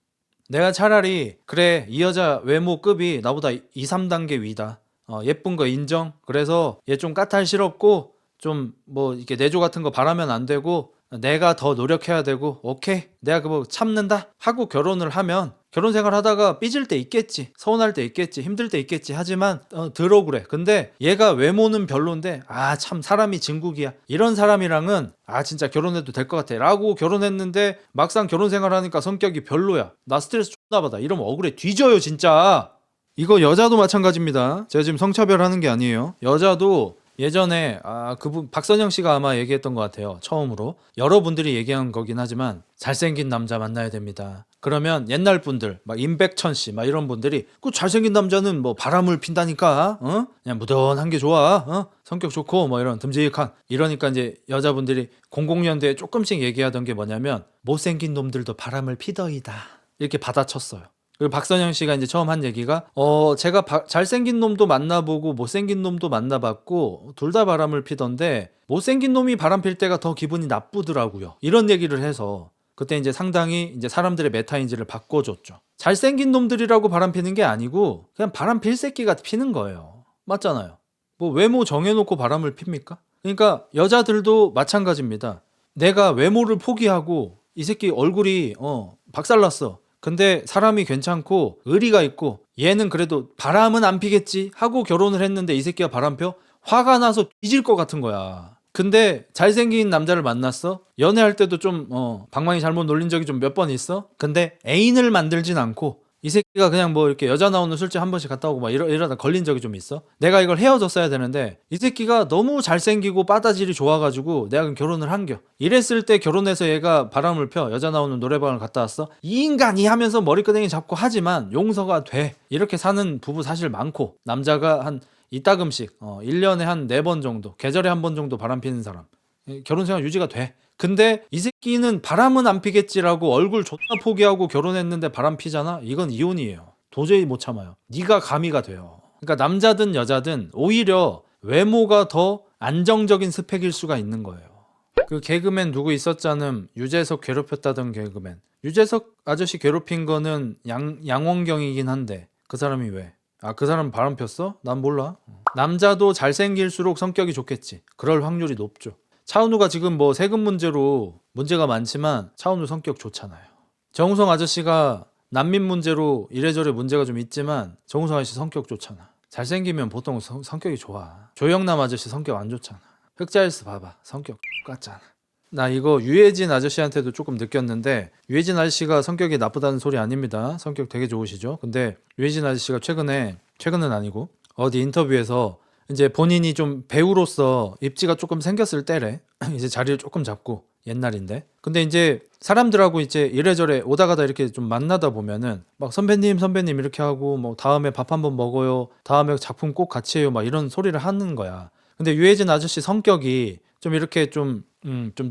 내가 차라리 그래 이 여자 외모급이 나보다 2, 3단계 위다. 예쁜 거 인정. 그래서 얘 좀 까탈스럽고 좀 뭐 이렇게 내조 같은 거 바라면 안 되고 내가 더 노력해야 되고 오케이 내가 그거 참는다 하고 결혼을 하면 결혼 생활 하다가 삐질 때 있겠지, 서운할 때 있겠지, 힘들 때 있겠지. 하지만 덜 억울해. 근데 얘가 외모는 별론데 참 사람이 진국이야. 이런 사람이랑은 진짜 결혼해도 될 것 같아 라고 결혼했는데 막상 결혼 생활 하니까 성격이 별로야. 나 스트레스 존나 받아. 이러면 억울해 뒤져요 진짜. 이거 여자도 마찬가지입니다. 제가 지금 성차별하는 게 아니에요. 여자도 예전에 그분 박선영 씨가 아마 얘기했던 것 같아요. 처음으로 여러분들이 얘기한 거긴 하지만 잘생긴 남자 만나야 됩니다. 그러면 옛날 분들 막 임백천 씨 막 이런 분들이 그 잘생긴 남자는 뭐 바람을 핀다니까 그냥 무던한 게 좋아 성격 좋고 뭐 이런 듬직한 이러니까 이제 여자분들이 00년대에 조금씩 얘기하던 게 뭐냐면 못생긴 놈들도 바람을 피더이다 이렇게 받아쳤어요. 그리고 박선영 씨가 이제 처음 한 얘기가 제가 잘생긴 놈도 만나보고 못생긴 놈도 만나봤고 둘 다 바람을 피던데 못생긴 놈이 바람 필 때가 더 기분이 나쁘더라고요. 이런 얘기를 해서 그때 이제 상당히 이제 사람들의 메타인지를 바꿔줬죠. 잘생긴 놈들이라고 바람 피는 게 아니고 그냥 바람 필 새끼가 피는 거예요. 맞잖아요. 뭐 외모 정해놓고 바람을 핍니까? 그러니까 여자들도 마찬가지입니다. 내가 외모를 포기하고 이 새끼 얼굴이 박살났어. 근데 사람이 괜찮고 의리가 있고 얘는 그래도 바람은 안 피겠지 하고 결혼을 했는데 이 새끼가 바람 펴? 화가 나서 뒤질 것 같은 거야. 근데 잘생긴 남자를 만났어? 연애할 때도 좀 방망이 잘못 놀린 적이 좀 몇 번 있어? 근데 애인을 만들진 않고 이 새끼가 그냥 뭐 이렇게 여자 나오는 술집 한 번씩 갔다 오고 막 이러다 걸린 적이 좀 있어? 내가 이걸 헤어졌어야 되는데 이 새끼가 너무 잘생기고 빠따질이 좋아가지고 내가 그럼 결혼을 한겨. 이랬을 때 결혼해서 얘가 바람을 펴 여자 나오는 노래방을 갔다 왔어? 이 인간이 하면서 머리끄댕이 잡고 하지만 용서가 돼. 이렇게 사는 부부 사실 많고 남자가 한 이따금씩 1년에 한 4번 정도 계절에 한 번 정도 바람 피는 사람 결혼생활 유지가 돼. 근데 이 새끼는 바람은 안 피겠지라고 얼굴 존나 포기하고 결혼했는데 바람 피잖아? 이건 이혼이에요. 도저히 못 참아요. 네가 가미가 돼요. 그러니까 남자든 여자든 오히려 외모가 더 안정적인 스펙일 수가 있는 거예요. 그 개그맨 누구 있었잖음. 유재석 괴롭혔다던 개그맨. 유재석 아저씨 괴롭힌 거는 양원경이긴 한데 그 사람이 왜? 그 사람 바람 폈어? 난 몰라. 남자도 잘생길수록 성격이 좋겠지. 그럴 확률이 높죠. 차은우가 지금 뭐 세금 문제로 문제가 많지만 차은우 성격 좋잖아요. 정우성 아저씨가 난민 문제로 이래저래 문제가 좀 있지만 정우성 아저씨 성격 좋잖아. 잘생기면 보통 성격이 좋아. 조영남 아저씨 성격 안 좋잖아. 흑자일스 봐봐. 성격 같잖아. 나 이거 유해진 아저씨한테도 조금 느꼈는데, 유해진 아저씨가 성격이 나쁘다는 소리 아닙니다. 성격 되게 좋으시죠. 근데 유해진 아저씨가 최근은 아니고 어디 인터뷰에서 이제 본인이 좀 배우로서 입지가 조금 생겼을 때래. 이제 자리를 조금 잡고, 옛날인데. 근데 이제 사람들하고 이제 이래저래 오다 가다 이렇게 좀 만나다 보면은 막 선배님 이렇게 하고, 뭐 다음에 밥 한번 먹어요, 다음에 작품 꼭 같이 해요, 막 이런 소리를 하는 거야. 근데 유해진 아저씨 성격이 좀 이렇게 좀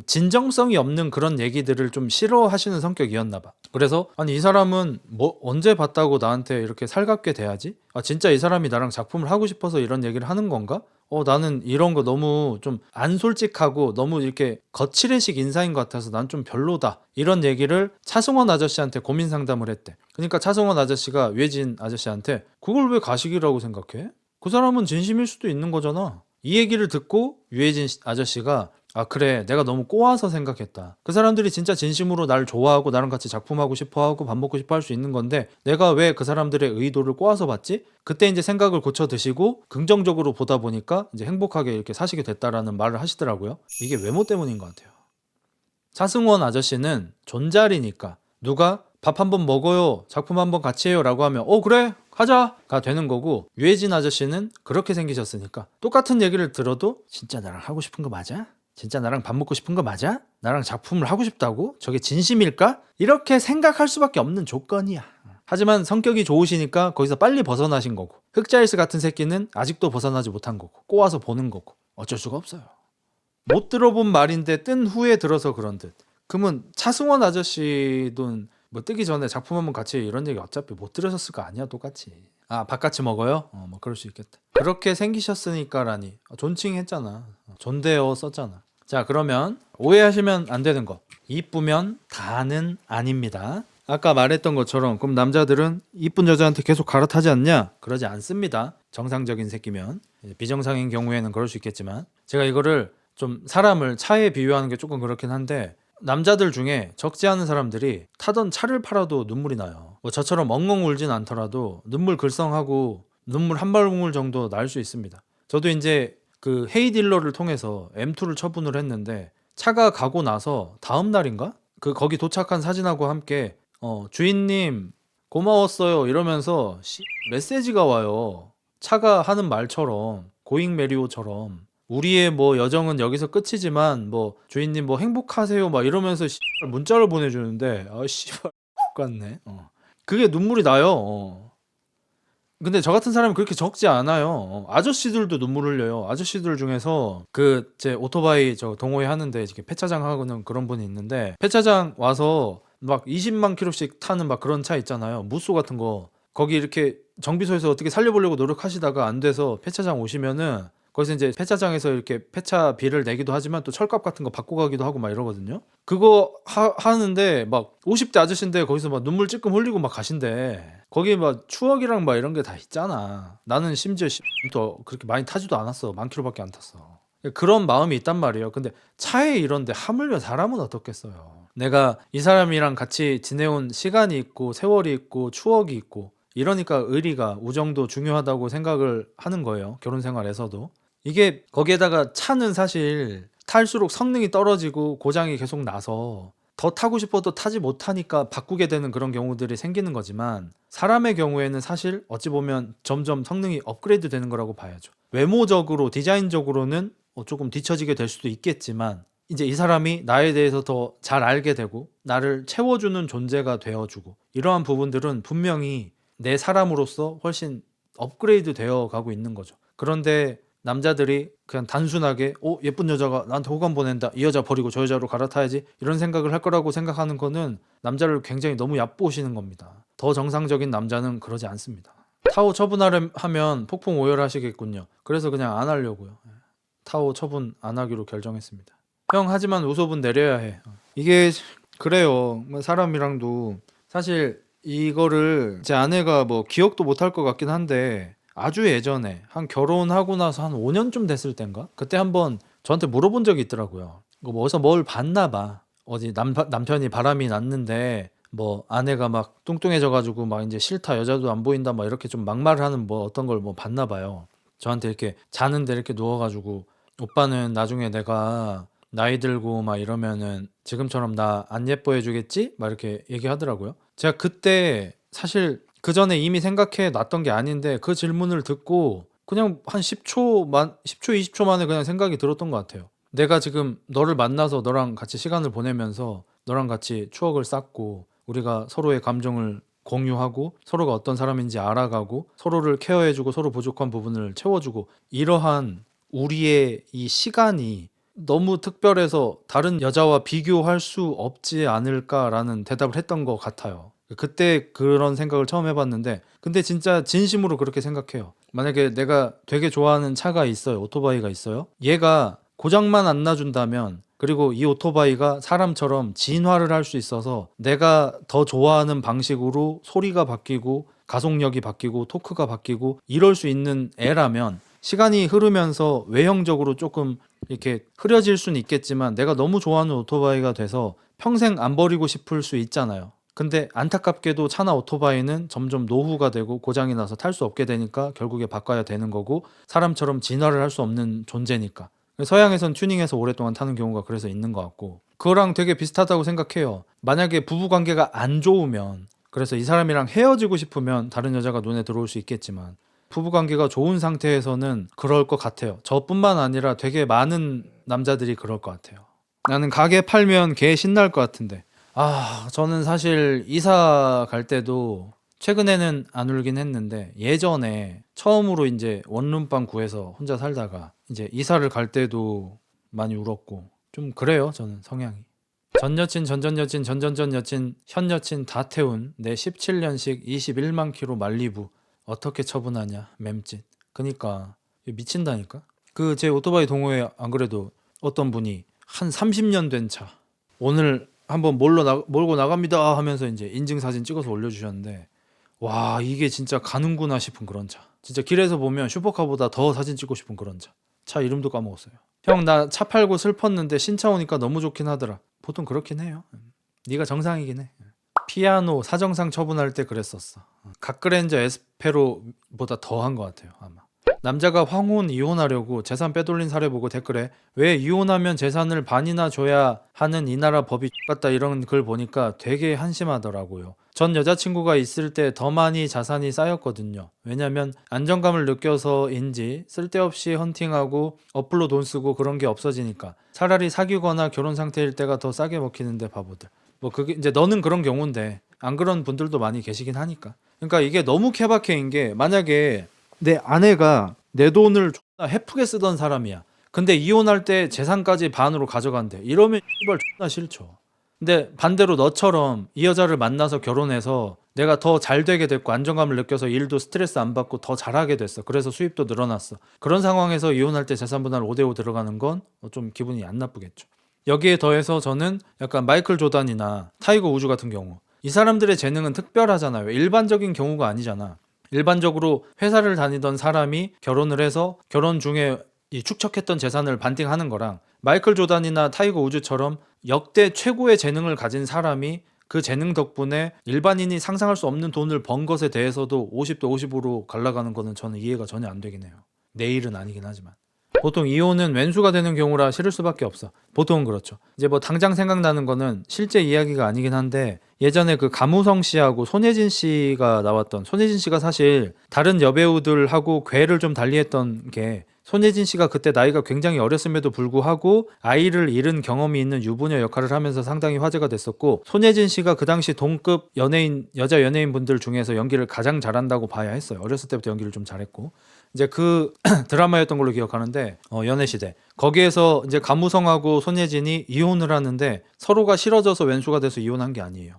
진정성이 없는 그런 얘기들을 좀 싫어하시는 성격이었나 봐. 그래서 아니 이 사람은 뭐 언제 봤다고 나한테 이렇게 살갑게 대하지? 아 진짜 이 사람이 나랑 작품을 하고 싶어서 이런 얘기를 하는 건가? 나는 이런 거 너무 좀 안 솔직하고 너무 이렇게 거칠애식 인사인 것 같아서 난 좀 별로다. 이런 얘기를 차승원 아저씨한테 고민 상담을 했대. 그러니까 차승원 아저씨가 유해진 아저씨한테 그걸 왜 가식이라고 생각해? 그 사람은 진심일 수도 있는 거잖아. 이 얘기를 듣고 유해진 아저씨가 아 그래 내가 너무 꼬아서 생각했다. 그 사람들이 진짜 진심으로 날 좋아하고 나랑 같이 작품하고 싶어하고 밥 먹고 싶어 할 수 있는 건데 내가 왜 그 사람들의 의도를 꼬아서 봤지? 그때 이제 생각을 고쳐 드시고 긍정적으로 보다 보니까 이제 행복하게 이렇게 사시게 됐다라는 말을 하시더라고요. 이게 외모 때문인 것 같아요. 차승원 아저씨는 존잘이니까 누가 밥 한번 먹어요, 작품 한번 같이 해요 라고 하면 그래 하자가 되는 거고, 유해진 아저씨는 그렇게 생기셨으니까 똑같은 얘기를 들어도 진짜 나랑 하고 싶은 거 맞아? 진짜 나랑 밥 먹고 싶은 거 맞아? 나랑 작품을 하고 싶다고? 저게 진심일까? 이렇게 생각할 수밖에 없는 조건이야. 하지만 성격이 좋으시니까 거기서 빨리 벗어나신 거고, 흑자일스 같은 새끼는 아직도 벗어나지 못한 거고, 꼬아서 보는 거고, 어쩔 수가 없어요. 못 들어본 말인데 뜬 후에 들어서 그런 듯. 그러면 차승원 아저씨도 뭐 뜨기 전에 작품 한번 같이 이런 얘기 어차피 못 들으셨을 거 아니야. 똑같이 밥 같이 먹어요? 뭐 그럴 수 있겠다. 그렇게 생기셨으니까라니 존칭했잖아. 존대어 썼잖아. 자 그러면 오해하시면 안 되는 거, 이쁘면 다는 아닙니다. 아까 말했던 것처럼 그럼 남자들은 이쁜 여자한테 계속 갈아타지 않냐? 그러지 않습니다. 정상적인 새끼면. 비정상인 경우에는 그럴 수 있겠지만, 제가 이거를 좀 사람을 차에 비유하는 게 조금 그렇긴 한데, 남자들 중에 적지 않은 사람들이 타던 차를 팔아도 눈물이 나요. 뭐 저처럼 엉엉 울진 않더라도 눈물 글썽하고 눈물 한 방울 정도 날 수 있습니다. 저도 이제 그 헤이딜러를 통해서 M2를 처분을 했는데, 차가 가고 나서 다음 날인가? 거기 도착한 사진하고 함께 주인님 고마웠어요 이러면서 메시지가 와요. 차가 하는 말처럼, 고잉 메리오처럼 우리의 뭐 여정은 여기서 끝이지만 뭐 주인님 뭐 행복하세요 막 이러면서 문자를 보내주는데 씨발 같네. 그게 눈물이 나요. 근데 저 같은 사람이 그렇게 적지 않아요. 아저씨들도 눈물 흘려요. 아저씨들 중에서 제 오토바이 저 동호회 하는데 이렇게 폐차장 하고는 그런 분이 있는데, 폐차장 와서 막 20만 킬로씩 타는 막 그런 차 있잖아요. 무쏘 같은 거. 거기 이렇게 정비소에서 어떻게 살려보려고 노력하시다가 안 돼서 폐차장 오시면은 거기서 이제 폐차장에서 이렇게 폐차비를 내기도 하지만 또 철값 같은 거 받고 가기도 하고 막 이러거든요. 그거 하는데 막 50대 아저씨인데 거기서 막 눈물 찔끔 흘리고 막 가신대. 거기 막 추억이랑 막 이런 게 다 있잖아. 나는 심지어 또 그렇게 많이 타지도 않았어. 10,000km밖에 안 탔어. 그런 마음이 있단 말이에요. 근데 차에 이런데 하물며 사람은 어떻겠어요. 내가 이 사람이랑 같이 지내온 시간이 있고 세월이 있고 추억이 있고 이러니까 의리가, 우정도 중요하다고 생각을 하는 거예요. 결혼 생활에서도. 이게 거기에다가 차는 사실 탈수록 성능이 떨어지고 고장이 계속 나서 더 타고 싶어도 타지 못하니까 바꾸게 되는 그런 경우들이 생기는 거지만, 사람의 경우에는 사실 어찌 보면 점점 성능이 업그레이드 되는 거라고 봐야죠. 외모적으로 디자인적으로는 조금 뒤처지게 될 수도 있겠지만, 이제 이 사람이 나에 대해서 더 잘 알게 되고 나를 채워주는 존재가 되어주고, 이러한 부분들은 분명히 내 사람으로서 훨씬 업그레이드 되어 가고 있는 거죠. 그런데 남자들이 그냥 단순하게 예쁜 여자가 나한테 호감 보낸다, 이 여자 버리고 저 여자로 갈아타야지, 이런 생각을 할 거라고 생각하는 거는 남자를 굉장히 너무 얕보시는 겁니다. 더 정상적인 남자는 그러지 않습니다. 타오 처분하면 폭풍 오열하시겠군요. 그래서 그냥 안 하려고요. 타오 처분 안 하기로 결정했습니다. 형 하지만 우소분 내려야 해. 이게 그래요. 사람이랑도 사실 이거를 제 아내가 뭐 기억도 못할 것 같긴 한데, 아주 예전에 한 결혼하고 나서 한 5년쯤 됐을 땐가? 그때 한번 저한테 물어본 적이 있더라고요. 어디서 뭘 봤나 봐. 어디 남편이 바람이 났는데 뭐 아내가 막 뚱뚱해져가지고 막 이제 싫다, 여자도 안 보인다, 막 이렇게 좀 막말을 하는 뭐 어떤 걸 뭐 봤나 봐요. 저한테 이렇게 자는데 이렇게 누워가지고 오빠는 나중에 내가 나이 들고 막 이러면은 지금처럼 나 안 예뻐해 주겠지? 막 이렇게 얘기하더라고요. 제가 그때 사실 그 전에 이미 생각해 놨던 게 아닌데 그 질문을 듣고 그냥 한 10초, 20초 만에 그냥 생각이 들었던 것 같아요. 내가 지금 너를 만나서 너랑 같이 시간을 보내면서 너랑 같이 추억을 쌓고 우리가 서로의 감정을 공유하고 서로가 어떤 사람인지 알아가고 서로를 케어해주고 서로 부족한 부분을 채워주고 이러한 우리의 이 시간이 너무 특별해서 다른 여자와 비교할 수 없지 않을까라는 대답을 했던 것 같아요. 그때 그런 생각을 처음 해봤는데 근데 진짜 진심으로 그렇게 생각해요. 만약에 내가 되게 좋아하는 차가 있어요. 오토바이가 있어요. 얘가 고장만 안 나준다면 그리고 이 오토바이가 사람처럼 진화를 할 수 있어서 내가 더 좋아하는 방식으로 소리가 바뀌고 가속력이 바뀌고 토크가 바뀌고 이럴 수 있는 애라면 시간이 흐르면서 외형적으로 조금 이렇게 흐려질 수는 있겠지만 내가 너무 좋아하는 오토바이가 돼서 평생 안 버리고 싶을 수 있잖아요. 근데 안타깝게도 차나 오토바이는 점점 노후가 되고 고장이 나서 탈 수 없게 되니까 결국에 바꿔야 되는 거고 사람처럼 진화를 할 수 없는 존재니까. 서양에선 튜닝해서 오랫동안 타는 경우가 그래서 있는 것 같고 그거랑 되게 비슷하다고 생각해요. 만약에 부부관계가 안 좋으면 그래서 이 사람이랑 헤어지고 싶으면 다른 여자가 눈에 들어올 수 있겠지만 부부관계가 좋은 상태에서는 그럴 것 같아요. 저뿐만 아니라 되게 많은 남자들이 그럴 것 같아요. 나는 가게 팔면 개 신날 것 같은데 저는 사실 이사 갈 때도 최근에는 안 울긴 했는데 예전에 처음으로 이제 원룸방 구해서 혼자 살다가 이제 이사를 갈 때도 많이 울었고 좀 그래요. 저는 성향이. 전 여친, 전전 여친, 전전전 여친, 현 여친 다 태운 내 17년식 21만 킬로 말리부 어떻게 처분하냐 맴짓. 그니까 미친다니까. 그 제 오토바이 동호회 안 그래도 어떤 분이 한 30년 된 차 오늘 한번 몰고 나갑니다 하면서 이제 인증사진 찍어서 올려주셨는데 와 이게 진짜 가는구나 싶은 그런 차. 진짜 길에서 보면 슈퍼카보다 더 사진 찍고 싶은 그런 차. 차 이름도 까먹었어요. 형 나 차 팔고 슬펐는데 신차 오니까 너무 좋긴 하더라. 보통 그렇긴 해요. 네가 정상이긴 해. 피아노 사정상 처분할 때 그랬었어. 갓그랜저 에스페로보다 더한 것 같아요 아마. 남자가 황혼 이혼하려고 재산 빼돌린 사례 보고 댓글에 왜 이혼하면 재산을 반이나 줘야 하는 이 나라 법이 X같다 이런 글 보니까 되게 한심하더라고요. 전 여자친구가 있을 때 더 많이 자산이 쌓였거든요. 왜냐면 안정감을 느껴서인지 쓸데없이 헌팅하고 어플로 돈 쓰고 그런 게 없어지니까 차라리 사귀거나 결혼 상태일 때가 더 싸게 먹히는데 바보들. 뭐 그게 이제 너는 그런 경우인데 안 그런 분들도 많이 계시긴 하니까. 그러니까 이게 너무 케바케인 게 만약에 내 아내가 내 돈을 존나 헤프게 쓰던 사람이야. 근데 이혼할 때 재산까지 반으로 가져간대. 이러면 씨발 존나 싫죠. 근데 반대로 너처럼 이 여자를 만나서 결혼해서 내가 더 잘 되게 됐고 안정감을 느껴서 일도 스트레스 안 받고 더 잘하게 됐어. 그래서 수입도 늘어났어. 그런 상황에서 이혼할 때 재산 분할 5대5 들어가는 건 좀 기분이 안 나쁘겠죠. 여기에 더해서 저는 약간 마이클 조단이나 타이거 우즈 같은 경우 이 사람들의 재능은 특별하잖아요. 일반적인 경우가 아니잖아. 일반적으로 회사를 다니던 사람이 결혼을 해서 결혼 중에 이 축적했던 재산을 반띵하는 거랑 마이클 조단이나 타이거 우즈처럼 역대 최고의 재능을 가진 사람이 그 재능 덕분에 일반인이 상상할 수 없는 돈을 번 것에 대해서도 50대 50으로 갈라가는 거는 저는 이해가 전혀 안 되긴 해요. 내 일은 아니긴 하지만. 보통 이혼은 왼수가 되는 경우라 싫을 수밖에 없어. 보통은 그렇죠. 이제 뭐 당장 생각나는 거는 실제 이야기가 아니긴 한데 예전에 그 가무성 씨하고 손예진 씨가 나왔던 손예진 씨가 사실 다른 여배우들하고 궤를 좀 달리했던 게 손예진 씨가 그때 나이가 굉장히 어렸음에도 불구하고 아이를 잃은 경험이 있는 유부녀 역할을 하면서 상당히 화제가 됐었고 손예진 씨가 그 당시 동급 연예인 여자 연예인 분들 중에서 연기를 가장 잘한다고 봐야 했어요. 어렸을 때부터 연기를 좀 잘했고 이제 그 드라마였던 걸로 기억하는데 연애시대 거기에서 이제 가무성하고 손예진이 이혼을 하는데 서로가 싫어져서 왼수가 돼서 이혼한 게 아니에요.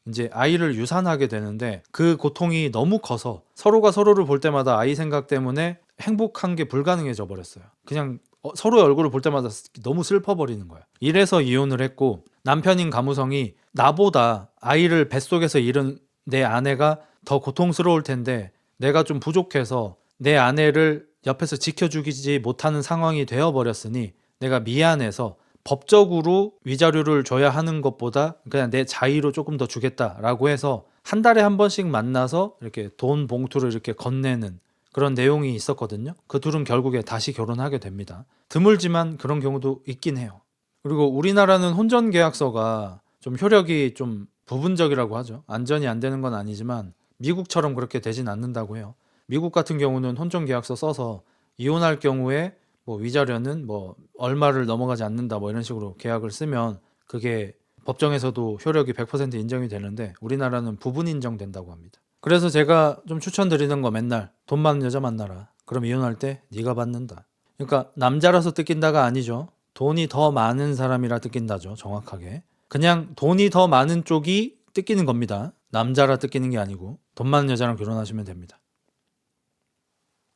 이제 아이를 유산하게 되는데 그 고통이 너무 커서 서로가 서로를 볼 때마다 아이 생각 때문에 행복한 게 불가능해져 버렸어요. 그냥 서로의 얼굴을 볼 때마다 너무 슬퍼버리는 거야. 이래서 이혼을 했고 남편인 가무성이 나보다 아이를 뱃속에서 잃은 내 아내가 더 고통스러울 텐데 내가 좀 부족해서 내 아내를 옆에서 지켜주지 못하는 상황이 되어버렸으니 내가 미안해서 법적으로 위자료를 줘야 하는 것보다 그냥 내 자의로 조금 더 주겠다라고 해서 한 달에 한 번씩 만나서 이렇게 돈 봉투를 이렇게 건네는 그런 내용이 있었거든요. 그 둘은 결국에 다시 결혼하게 됩니다. 드물지만 그런 경우도 있긴 해요. 그리고 우리나라는 혼전 계약서가 좀 효력이 좀 부분적이라고 하죠. 안전이 안 되는 건 아니지만 미국처럼 그렇게 되진 않는다고 해요. 미국 같은 경우는 혼전 계약서 써서 이혼할 경우에 뭐 위자료는 뭐 얼마를 넘어가지 않는다 뭐 이런 식으로 계약을 쓰면 그게 법정에서도 효력이 100% 인정이 되는데 우리나라는 부분 인정된다고 합니다. 그래서 제가 좀 추천드리는 거 맨날 돈 많은 여자 만나라. 그럼 이혼할 때 네가 받는다. 그러니까 남자라서 뜯긴다가 아니죠. 돈이 더 많은 사람이라 뜯긴다죠. 정확하게. 그냥 돈이 더 많은 쪽이 뜯기는 겁니다. 남자라 뜯기는 게 아니고 돈 많은 여자랑 결혼하시면 됩니다.